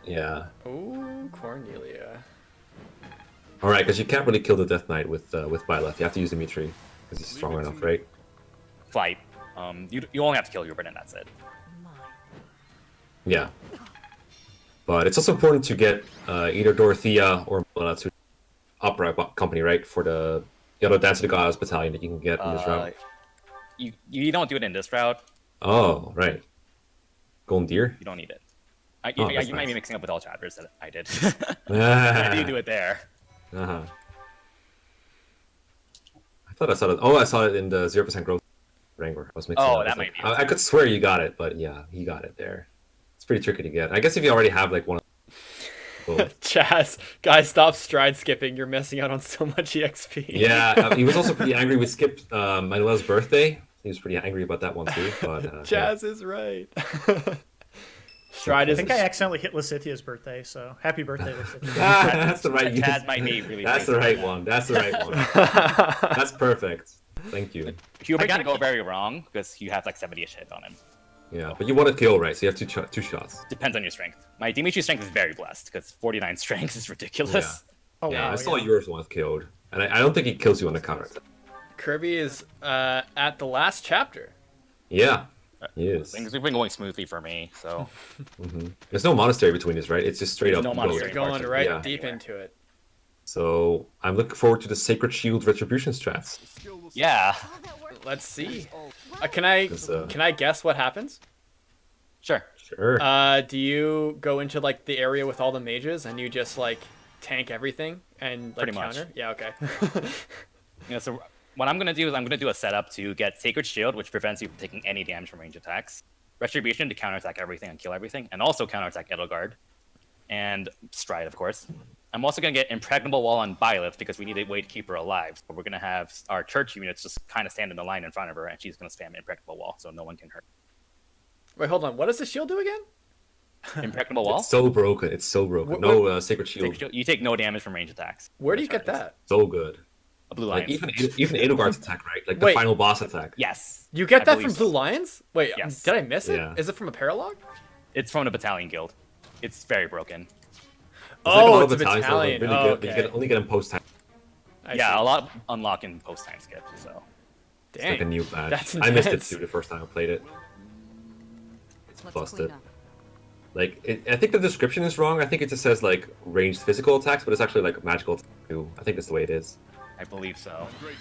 Yeah. Ooh, Cornelia. All right, because you can't really kill the Death Knight with Byleth. You have to use Dimitri because he's strong enough, right? Flight. You only have to kill Hubert and that's it. Yeah. But it's also important to get either Dorothea or Manuela to Opera Company, right? For the other Dance of the Gods battalion that you can get in this route. You don't do it in this route. Oh, right. Golden Deer? You don't need it. Oh, you that's might be nice. mixing up with all chapters that I did. Ah. I do do it there. Uh-huh. I thought I saw it. Oh, I saw it in the 0% growth Wrangler. I was mixing Oh, up. that I was might like, be it. I could swear you got it, but yeah, he got it there. It's pretty tricky to get. I guess if you already have like one of both. Chaz, guys, stop stride skipping. You're missing out on so much EXP. Yeah, he was also pretty angry. We skipped Manuela's birthday. He was pretty angry about that one too. But Chaz is right. Stride I is. think I accidentally hit Lysithia's birthday, so happy birthday, Lysithia. that's the right. Chaz might be really. That's the crazy. right one. That's the right one. That's perfect. Thank you. Hubert can go very wrong because you have like 70-ish hit on him. Yeah, but you want to kill, right? So you have two shots. Depends on your strength. My Dimitri strength is very blessed because 49 strength is ridiculous. Oh Yeah, wow! I saw yeah. yours once killed, and I don't think he kills you on the counter. Kirby is at the last chapter. Yeah, he is. Things have been going smoothly for me, so There's no monastery between us, right? It's just straight There's up. no monastery. You're going right Yeah. deep into it. So I'm looking forward to the Sacred Shield Retribution strats. yeah, Let's see. Can I guess what happens? sure. Sure. Do you go into like the area with all the mages and you just like tank everything and like Pretty much. counter? Yeah, okay. So what I'm gonna do is I'm gonna do a setup to get Sacred Shield, which prevents you from taking any damage from range attacks. Retribution to counterattack everything and kill everything, and also counterattack Edelgard. And Stride, of course. I'm also gonna get Impregnable Wall on Byleth because we need a way to keep her alive. So we're gonna have our church units just kind of stand in the line in front of her, and she's gonna spam Impregnable Wall so no one can hurt. Wait, hold on. What does the shield do again? Impregnable Wall? It's so broken. It's so broken. No Sacred Shield. Sacred Shield. You take no damage from range attacks. Where do you get that? So good. A blue lion. Like even Edelgard's attack, right? Like the Wait. final boss attack. Yes. You get I that from believe Blue so. Lions? Wait, Yes. did I miss it? Yeah. Is it from a paralog? It's from the Battalion Guild. It's very broken. There's like Oh, lot it's a of battalions that are, like, battalion. really Oh, good, but okay. you can only get them post time. I Yeah, see. a lot unlock in post time skip. So It's like a Dang. new badge. That's I missed it intense. too the first time I played it. It's Let's busted. clean up. Like I think the description is wrong. I think it just says like ranged physical attacks, but it's actually like magical attacks too. I think that's the way it is. I believe so. Great.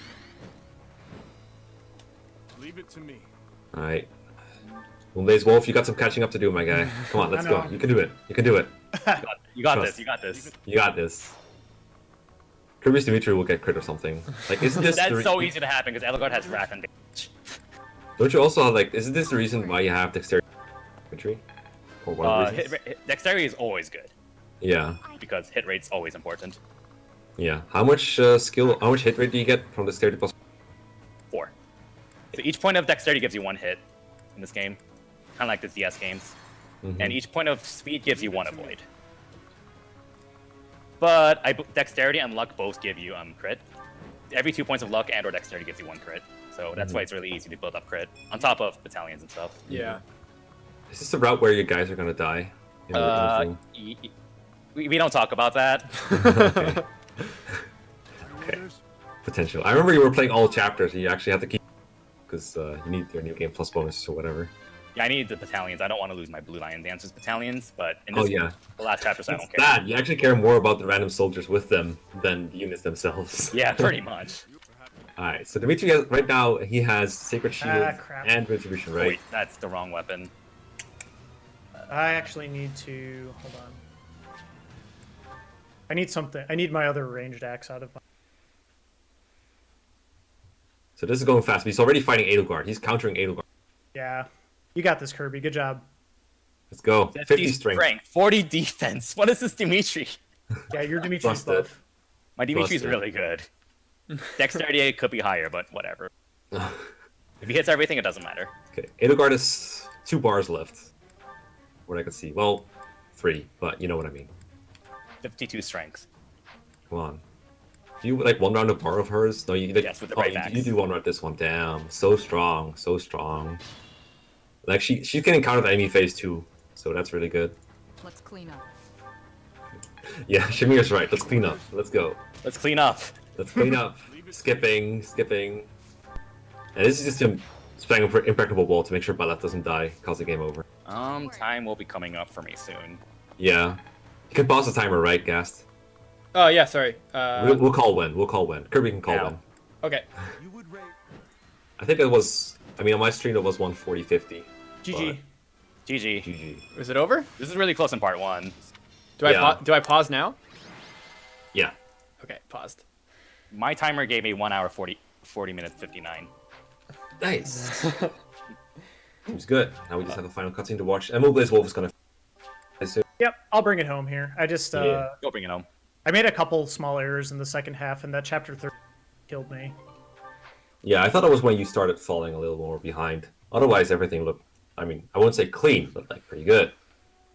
Leave it to me. All right. Moonblazewolf, you got some catching up to do, my guy. Come on, let's I go. know. You can do it. You can do it. You got Trust. this. You got this. You got this. Kirby's Dimitri will get crit or something. Like, isn't this That's the so easy to happen because Edelgard has wrath and damage. Don't you also have, like, isn't this the reason why you have dexterity Dimitri? Or one of the reasons? Dexterity is always good Yeah, because hit rate's always important. yeah. How much how much hit rate do you get from dexterity plus? 4. So each point of dexterity gives you 1 hit in this game, kind of like the DS games, and each point of speed gives you 1 avoid. But dexterity and luck both give you crit. Every 2 points of luck and or dexterity gives you 1 crit. So that's why it's really easy to build up crit on top of battalions and stuff. Yeah. Is this the route where you guys are gonna die? In the film? We don't talk about that. Okay. Okay. Potential. I remember you were playing all chapters and you actually had to keep because you need your new game plus bonus or whatever. Yeah, I need the battalions. I don't want to lose my Blue Lion Dancers battalions, but in Oh this yeah. the last chapters, I It's don't care. bad. You actually care more about the random soldiers with them than the units themselves. Yeah, pretty much. Alright, so Dimitri has, right now he has Sacred Shield crap. and Retribution, Oh, right? wait, that's the wrong weapon. I actually need to hold on. I need something. I need my other ranged axe out of my. So this is going fast. But he's already fighting Edelgard. He's countering Edelgard. Yeah, you got this, Kirby. Good job. Let's go. 50 50 strength. 40 defense. What is this Dimitri? Yeah, you're Dimitri's Busted. buff. My Dimitri's Busted. really good. Dexterity could be higher, but whatever. If he hits everything, it doesn't matter. Okay, Edelgard has 2 bars left. What I can see. Well, 3, but you know what I mean. 52 strength. Come on. Do you like 1 round of bar of hers? No, you like, Yes, with the right you, axe. you do 1 round this one. Damn, so strong, so strong. Like she's getting countered enemy phase too, so that's really good. Let's clean up. Yeah, Shamir's right. Let's clean up. Let's go. Let's clean up. Let's clean up. Skipping. And this is just him spamming for impregnable wall to make sure Balat doesn't die, cause the game over. Time will be coming up for me soon. Yeah. You can pause the timer, right, Gast? Oh yeah, sorry. We'll call when. We'll call when. Kirby can call Now. when. Okay. You would rate. I think it was. I mean, on my stream it was 140.50. GG. GG. GG. Is it over? This is really close in part 1. Do Yeah. I do I pause now? Yeah. Okay, paused. My timer gave me 1 hour 40 minutes 59. Nice. Seems good. Now we just have a final cutscene to watch. And Moonblazewolf is gonna. Yep, I'll bring it home here. I just Yeah. Go bring it home. I made a couple small errors in the second half, and that chapter 30 killed me. Yeah, I thought it was when you started falling a little more behind. Otherwise, everything looked. I mean, I won't say clean, but like pretty good.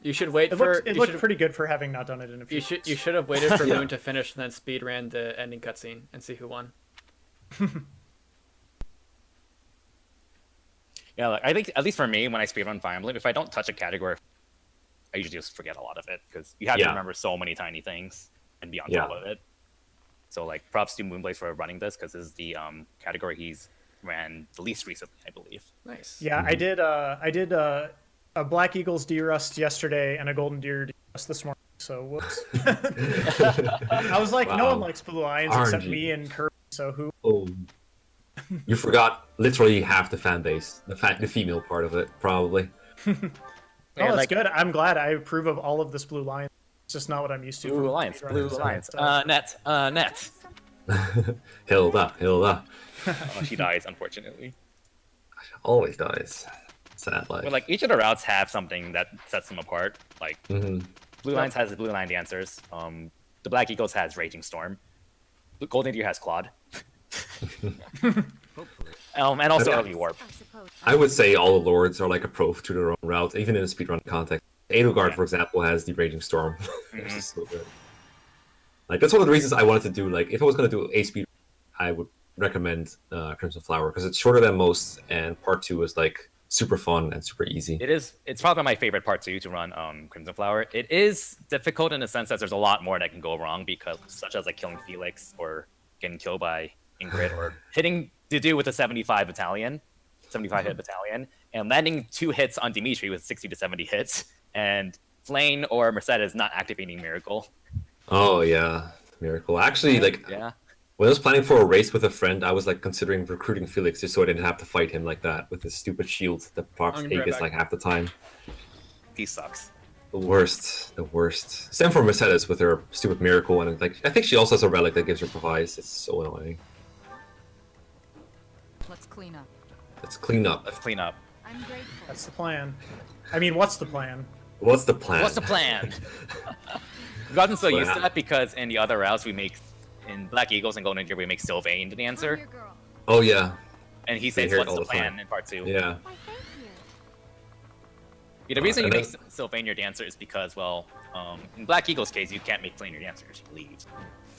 You should wait It for. looked, it you looked should- pretty good for having not done it in a few. You should have waited for Yeah. Moon to finish and then speed ran the ending cutscene and see who won. Yeah, like, I think at least for me, when I speedrun Fire Emblem, if I don't touch a category, I usually just forget a lot of it because you have to Yeah. remember so many tiny things and be on Yeah. top of it. So like props to Moonblaze for running this because this is the category he's ran the least recently, I believe. Nice. Yeah, I did a Black Eagles D-Rust yesterday and a Golden Deer D-Rust this morning. So whoops. I was like, no one likes Blue Lions except RNG. me and Kirby. So who? Oh, you forgot literally half the fan base, the female part of it, probably. Oh, that's like, good. I'm glad. I approve of all of this Blue Lion. It's just not what I'm used to. Blue from Alliance, speedrunners, Blue so Alliance. it's, Net. Hilda. Oh, she dies, unfortunately. Always dies. Sad life. But like each of the routes have something that sets them apart. Like Blue Lions has the Blue Line Dancers. The Black Eagles has Raging Storm. The Golden Deer has Claude. And also Early Warp. I would say all the lords are like a pro to their own route, even in a speedrun context. Edelgard, for example, has the Raging Storm, which is so good. Like that's one of the reasons I wanted to do. Like, if I was going to do a speed, I would recommend Crimson Flower because it's shorter than most, and part 2 is like super fun and super easy. It's probably my favorite part 2 to run Crimson Flower. It is difficult in the sense that there's a lot more that can go wrong because such as like killing Felix or getting killed by Ingrid or hitting Dudu with a 75 hit battalion, and landing 2 hits on Dimitri with 60 to 70 hits, and Flame or Mercedes not activating Miracle. Oh yeah, Miracle. Actually, like Yeah. when I was planning for a race with a friend, I was like considering recruiting Felix just so I didn't have to fight him like that with his stupid shield that procs I'm gonna be right Aegis back. like half the time. He sucks. The worst. Same for Mercedes with her stupid Miracle, and like I think she also has a relic that gives her provides. It's so annoying. Let's clean up. Let's clean up. Let's clean up. I'm grateful. That's the plan. I mean, what's the plan? What's the plan? What's the plan? We've gotten so Well, used to that because in the other routes we make, in Black Eagles and Golden Deer, we make Sylvain the I'm answer. your girl. Oh yeah, And he We says, hear it what's all the the time. plan in part 2? yeah. Why, thank you. Yeah, the reason you and make then- Sylvain your dancer is because, well, in Black Eagle's case, you can't make Flame your dancer. She leaves.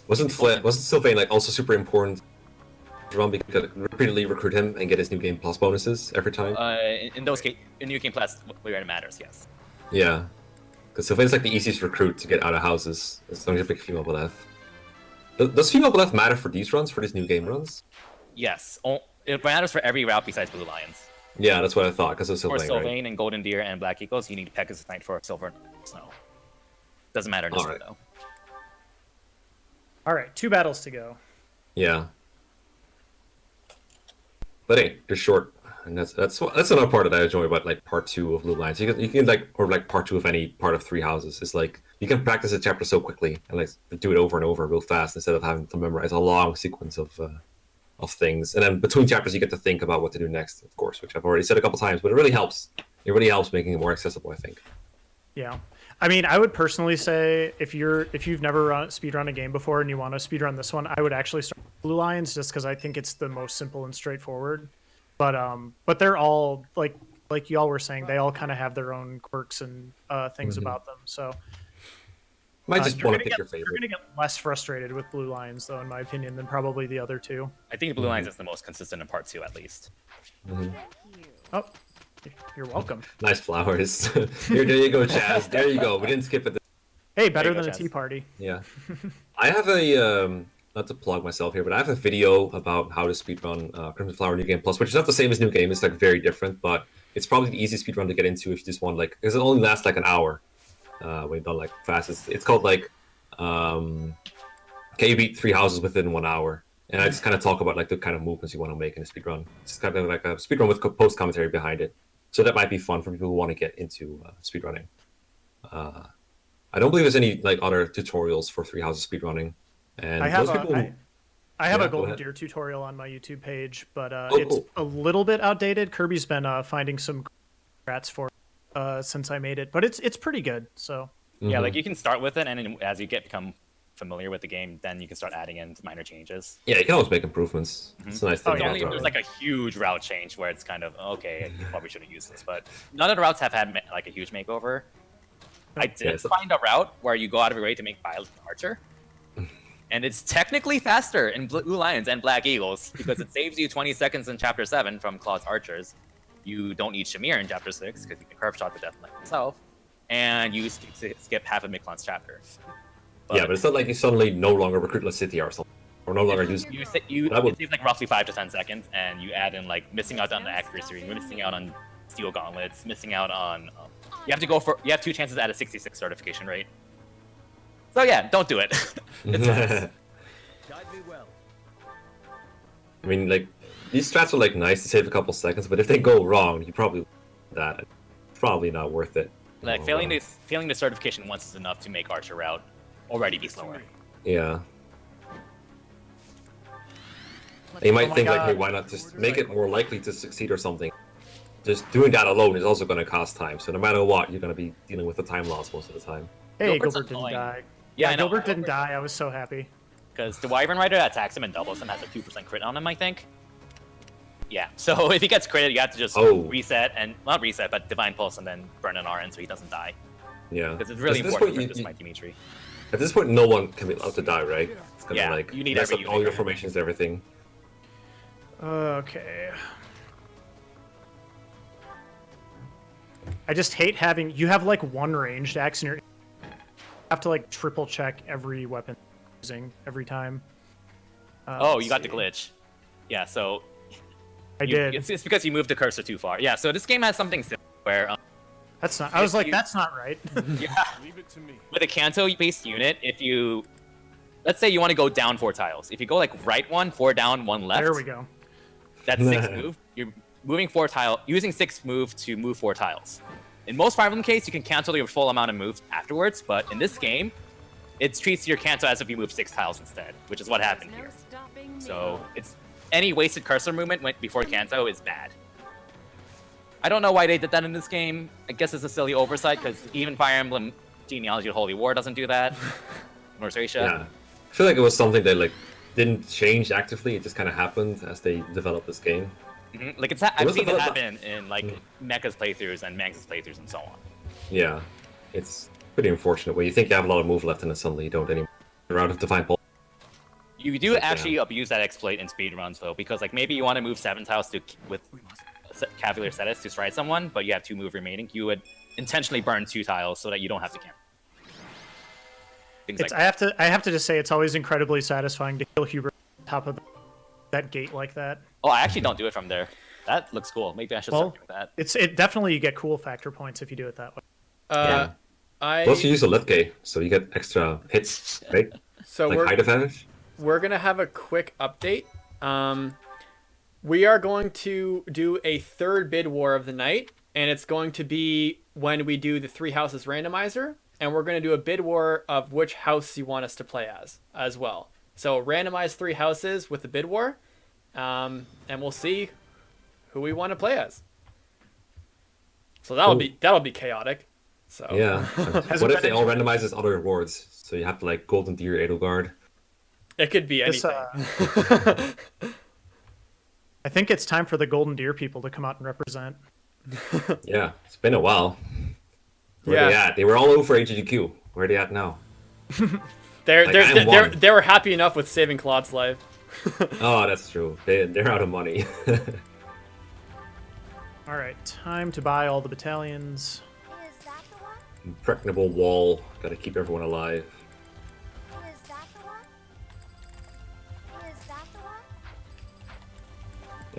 Wasn't Sylvain like also super important to run because you could repeatedly recruit him and get his new game plus bonuses every time? In those cases, in New Game Plus, where it matters, yes. Yeah, because Sylvain's like the easiest recruit to get out of houses as long as you pick female Beleth. Does female Beleth matter for these runs, for these new game runs? Yes. It matters for every route besides Blue Lions. Yeah, that's what I thought because of For Sylvain, Sylvain right? and Golden Deer and Black Eagles, you need Pegasus Knight for Silver and Snow. Doesn't matter in this one, Alright. though. All right, 2 battles to go. Yeah. But hey, they're short, and that's another part that I enjoy about like part 2 of Blue Lions. You can like or like part 2 of any part of Three Houses. It's like you can practice a chapter so quickly and like do it over and over real fast instead of having to memorize a long sequence of things. And then between chapters, you get to think about what to do next, of course, which I've already said a couple times. But it really helps. It really helps making it more accessible, I think. Yeah. I mean, I would personally say if you've never speedrun a game before and you want to speedrun this one, I would actually start with Blue Lions just because I think it's the most simple and straightforward. But they're all like y'all were saying, they all kind of have their own quirks and things about them. So Might just you're want to gonna pick your get- You're favorite. going to get less frustrated with Blue Lions, though, in my opinion, than probably the other 2. I think Blue Lions is the most consistent in part 2, at least. Thank you. Oh, you're welcome. Nice flowers. Here, there you go, Chaz. There you go. We didn't skip it. Hey, better you go, than a Chaz. tea party. Yeah. I have a not to plug myself here, but I have a video about how to speedrun Crimson Flower New Game Plus, which is not the same as New Game. It's like very different, but it's probably the easiest speedrun to get into if you just want like because it only lasts like an hour when you've done like fast. It's called like can you beat 3 houses within 1 hour? And I just kind of talk about like the kind of movements you want to make in a speedrun. It's kind of like a speedrun with post commentary behind it. So that might be fun for people who want to get into speedrunning. I don't believe there's any like other tutorials for 3 houses speedrunning. And I have most people I have Yeah, a go Golden ahead. Deer tutorial on my YouTube page, but Oh, it's cool. a little bit outdated. Kirby's been finding some rats for since I made it, but it's pretty good. So Yeah, like you can start with it, and then as you become familiar with the game, then you can start adding in minor changes. Yeah, you can always make improvements. It's a nice thing. Oh, It's yeah, only if about there's it. like a huge route change where it's kind of okay, you probably shouldn't use this, but none of the routes have had like a huge makeover. I did Yeah, so- find a route where you go out of your way to make Violet an archer, and it's technically faster in Blue Lions and Black Eagles because it saves you 20 seconds in Chapter 7 from Claude's archers. You don't need Shamir in Chapter 6 because you can curve shot to death like himself, and you skip half of Miklan's chapter. Yeah, but it's not like you suddenly no longer recruit La City or something. It's just like, Yeah, but it's still faster. it's faster. Yeah, but it's not like you suddenly no longer recruit La City or something. It's just like you suddenly no longer recruit La City or something. Yeah, but it's not like you suddenly no longer recruit La City or something. or no longer use. That would- It takes like roughly 5 to 10 seconds, and you add in like missing out on the accuracy, you're missing out on steel gauntlets, missing out on. You have 2 chances at a 66 certification rate. So yeah, don't do it. It's nice. Guide me well. I mean, like these strats are like nice to save a couple seconds, but if they go wrong, you probably that. It's probably not worth it. Like failing the certification once is enough to make Archer route already be slower. Yeah. You might my think like, God. hey, why not just make it more likely to succeed or something? Just doing that alone is also going to cost time. So no matter what, you're going to be dealing with the time loss most of the time. Hey, Gilbert's Gilbert didn't annoying. die. Yeah, I know. Gilbert didn't die. I was so happy. Because the Wyvern Rider that attacks him and doubles him has a 2% crit on him, I think. Yeah, so if he gets critted, you have to just reset, and not reset, but Divine Pulse and then burn an RN so he doesn't die. Yeah. Because it's really At this important point, for this fight, Dimitri. At this point, no one can be allowed to die, right? It's gonna Yeah, like you need mess every up all your unit. formations, everything. Okay. I just hate having you have like one ranged axe and you have to like triple check every weapon using every time. Oh, Let's you got the see. glitch. Yeah, so I did. It's because you moved the cursor too far. Yeah, so this game has something similar where That's not. I was if like, you- that's not right. yeah, Leave it to me. with a Kanto-based unit, if you let's say you want to go down 4 tiles, if you go like right 1, 4 down, 1 left, There we go. that's 6 move. You're moving 4 tile, using 6 move to move 4 tiles. In most Fire Emblem case, you can cancel your full amount of moves afterwards, but in this game, it treats your cancel as if you move 6 tiles instead, which is what happened here. So it's any wasted cursor movement before Kanto is bad. I don't know why they did that in this game. I guess it's a silly oversight because even Fire Emblem Genealogy of Holy War doesn't do that. Nova Scotia. Yeah. I feel like it was something that like didn't change actively. It just kind of happened as they developed this game. Like I've was seen it developed by- happen in like Mekkah's playthroughs and Manx's playthroughs and so on. Yeah, it's pretty unfortunate where you think you have a lot of move left and then suddenly you don't anymore. You're out of Divine Pulse. You do Like, actually abuse that exploit in speedruns though, because like maybe you want to move 7 tiles with Cavalier status to stride someone, but you have 2 move remaining. You would intentionally burn 2 tiles so that you don't have to cancel. Things It's, like I have to just say it's always incredibly satisfying to kill Hubert on top of that gate like that. Oh, I actually don't do it from there. That looks cool. Maybe I should Well, start doing that. It definitely you get cool factor points if you do it that way. Yeah. I Plus you use a Letke, so you get extra hits, right? so Like we're height advantage. we're gonna have a quick update. We are going to do a third bid war of the night, and it's going to be when we do the 3 houses randomizer, and we're going to do a bid war of which house you want us to play as well. So randomize 3 houses with the bid war, and we'll see who we want to play as. So that'll be chaotic. So Yeah. Has What it if they been all randomize as other rewards? So you have to like Golden Deer, Edelgard. it could be This, anything. I think it's time for the Golden Deer people to come out and represent. Yeah, it's been a while. Where Yeah. they at? They were all over HGQ. Where are they at now? They were happy enough with saving Claude's life. Oh, that's true. They're out of money. All right, time to buy all the battalions. Is that the one? Impregnable wall. Gotta keep everyone alive. Is that the one? Is that the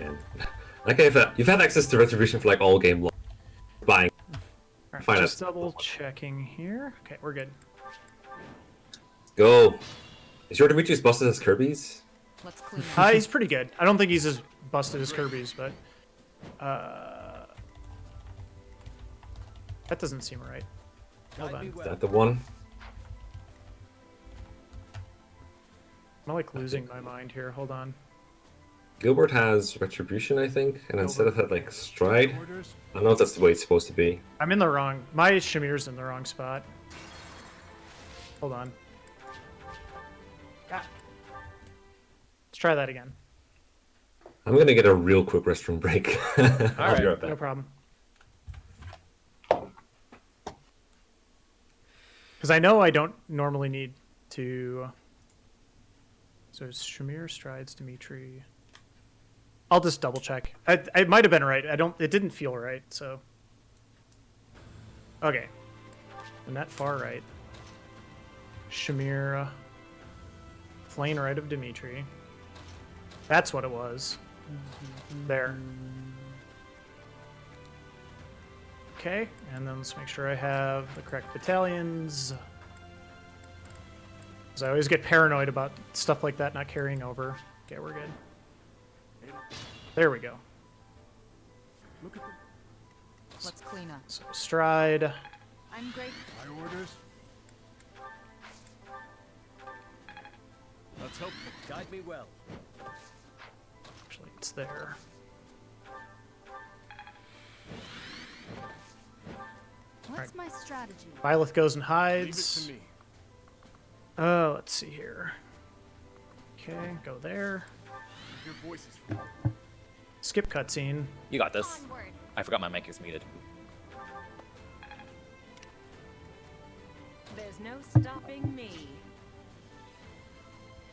one? And like you've had access to retribution for like all game long. Buying. All right, Fine, just that's- double checking here. Okay, we're good. Go. Is your Demetrius busted as Kirby's? Let's clean up. He's pretty good. I don't think he's as busted as Kirby's, but that doesn't seem right. Hold Guide me on. Is that the one? I'm like losing my mind here. Hold on. Gilbert has retribution, I think, and instead of that like stride. Orders. I don't know if that's the way it's supposed to be. I'm in the wrong. My Shamir's in the wrong spot. Hold on. Ah. Let's try that again. I'm gonna get a real quick restroom break. I'll be right No back. problem. Because I know I don't normally need to. So it's Shamir, strides, Dimitri. I'll just double check. I might have been right. I don't. It didn't feel right. So. Okay. And that far right. Shamir. Flame Right of Dimitri. That's what it was. There. Okay, and then let's make sure I have the correct battalions. Because I always get paranoid about stuff like that not carrying over. Okay, we're good. There we go. Look at them. Let's clean up. So stride. I'm grateful. My orders. Let's hope. Guide me well. Actually, it's there. What's my strategy? Byleth goes and Leave it hides. to me. Oh, let's see here. Okay, go there. Your voices. Skip cutscene. You got this. Onward. I forgot my mic is muted. There's no stopping me.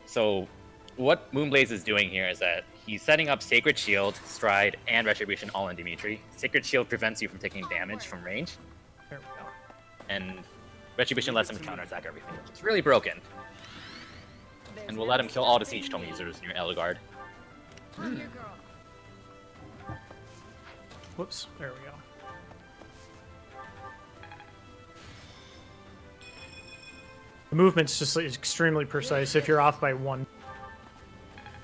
So, what Moonblaze is doing here is that he's setting up Sacred Shield, Stride, and Retribution all in Dimitri. Sacred Shield prevents you from taking damage from range, There we go. and Retribution lets him counterattack everything, which is really broken. And we'll let him kill all the Siege Tome users near Eligard. I'm your girl. Whoops, there we go. The movement's just like, extremely precise if you're off by one.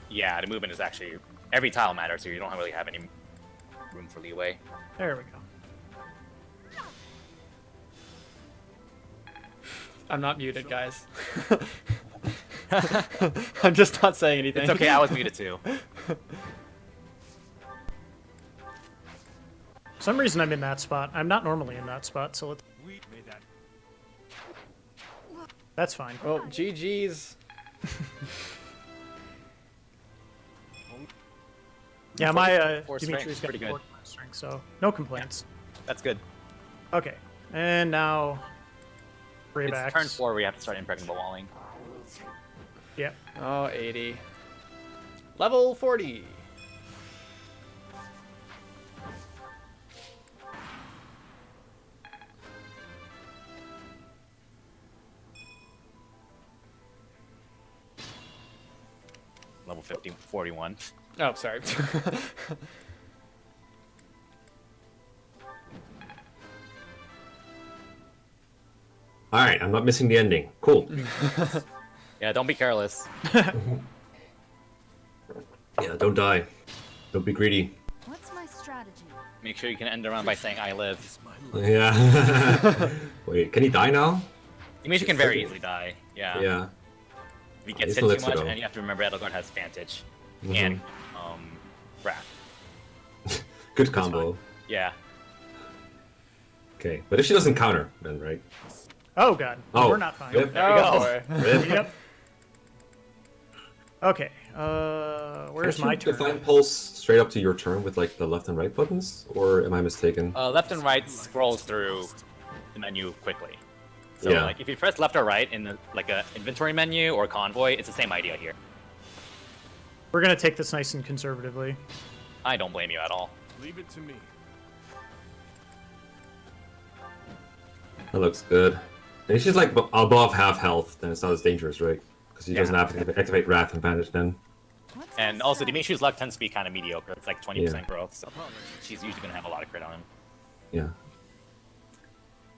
Yeah, the movement is actually... Every tile matters here, you don't really have any room for leeway. There we go. I'm not muted, guys. I'm just not saying anything. It's okay, I was muted too. For some reason I'm in that spot. I'm not normally in that spot, so let's... We made that. That's fine. Well, GG's. Yeah, my Four Dimitri's strength, got pretty good. 4 strength, so no complaints. That's good. Okay, and now It's Raybacks. turn 4 where you have to start impregnable walling. Yep. Oh, 80. Level 40. Level 50, 41. Oh, sorry. All right, I'm not missing the ending. Cool. Yeah, don't be careless. Yeah, don't die. Don't be greedy. What's my strategy? Make sure you can end the round by saying I live. Yeah. Wait, can he die now? It means you can very easily die. Yeah. Yeah. If he gets He's hit too lets it much, go. and you have to remember Edelgard has Vantage. Mhm. And, Wrath. Good combo. Yeah. Okay, but if she doesn't counter, then right? Oh god, Oh, we're not fine. yep. There we Oh, go. boy. Rip. Yep. Okay, where's Can't my you turn? define pulse straight up to your turn with like the left and right buttons, or am I mistaken? Left and right scrolls through the menu quickly. So, Yeah. like, if you press left or right in the, like a inventory menu or convoy, it's the same idea here. We're gonna take this nice and conservatively. I don't blame you at all. Leave it to me. That looks good. And if she's like above half health, then it's not as dangerous, right? Because she Yeah. doesn't have to activate Wrath and Vantage then. What's my And also, strategy? Dimitri's luck tends to be kind of mediocre. It's like 20% Yeah. growth, so she's usually going to have a lot of crit on him. Yeah.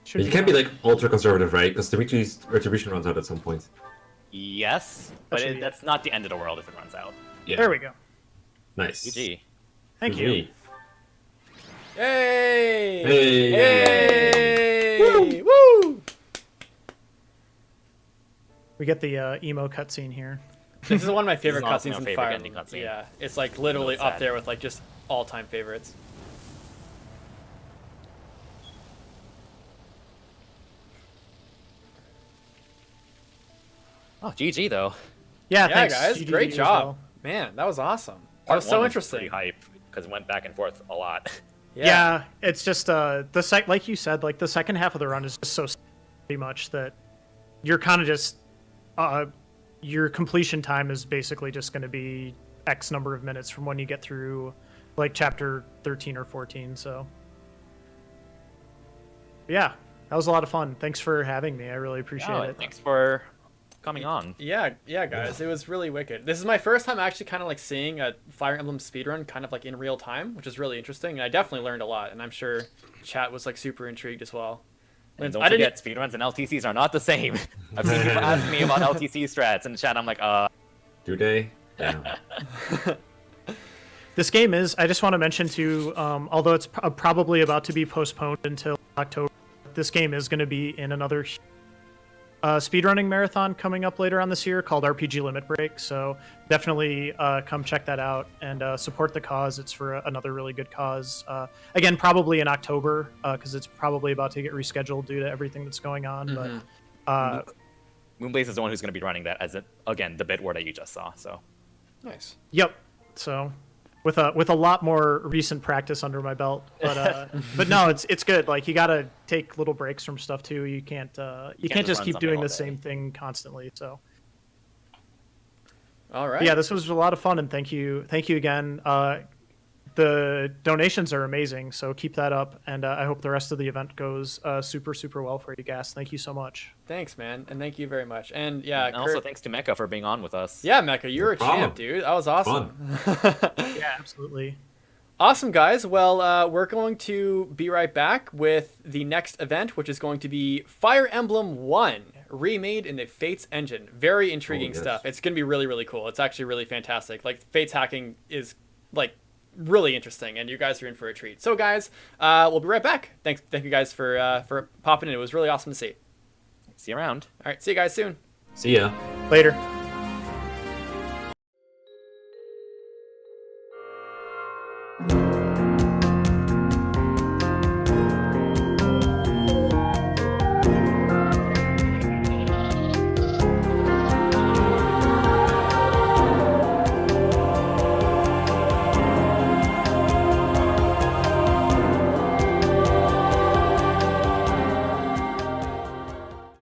Should But you can't be like ultra conservative, right? Because Dimitri's retribution runs out at some point. Yes, but should be it. that's not the end of the world if it runs out. Yeah. There we go. Nice. GG. Thank you. GG. Yay! Hey! Yay! Woo! We get the emo cutscene here. This is one of my favorite This is honestly cutscenes my in favorite Fire ending Emblem. cutscene. Yeah, it's like literally Really up sad. there with like just all-time favorites. Oh, GG though. Yeah, Yeah, thanks. guys, GG great as job. well. Man, that was awesome. That Part was one so Pretty interesting. hype because it went back and forth a lot. Yeah, it's just like you said, like the second half of the run is just so pretty much that you're kind of just your completion time is basically just going to be X number of minutes from when you get through like chapter 13 or 14. So yeah, that was a lot of fun. Thanks for having me. I really appreciate Oh, it. thanks for coming on. Yeah, guys, it was really wicked. This is my first time actually kind of like seeing a Fire Emblem speedrun kind of like in real time, which is really interesting, and I definitely learned a lot, and I'm sure chat was like super intrigued as well. And don't forget, speedruns and LTCs are not the same. I've seen people ask me about LTC strats in the chat. I'm like, Do they? Yeah. This game is, I just want to mention too, although it's probably about to be postponed until October, this game is going to be in another speedrunning marathon coming up later on this year called RPG Limit Break. So definitely come check that out and support the cause. It's for another really good cause. Again, probably in October because it's probably about to get rescheduled due to everything that's going on. But Moonblaze is the one who's going to be running that as, again, the bit war that you just saw. So Nice. Yep. So with a lot more recent practice under my belt, but no, it's good. Like you got to take little breaks from stuff too. You can't just keep doing the same thing constantly. So All right. yeah, this was a lot of fun, and thank you again. The donations are amazing, so keep that up, and I hope the rest of the event goes super well for you guys. Thank you so much. Thanks, man, and thank you very much. And yeah, and also thanks to Mekkah for being on with us. Yeah, Mekkah, you're a problem. champ, dude. That was awesome. Yeah, absolutely. Awesome, guys. Well, we're going to be right back with the next event, which is going to be Fire Emblem 1, remade in the Fates engine. Very intriguing stuff. It's going to be really cool. It's actually really fantastic. Like, Fates hacking is, like, really interesting, and you guys are in for a treat. So, guys, we'll be right back. Thank you guys for popping in. It was really awesome to see. See you around. All right, see you guys soon. See ya. Later.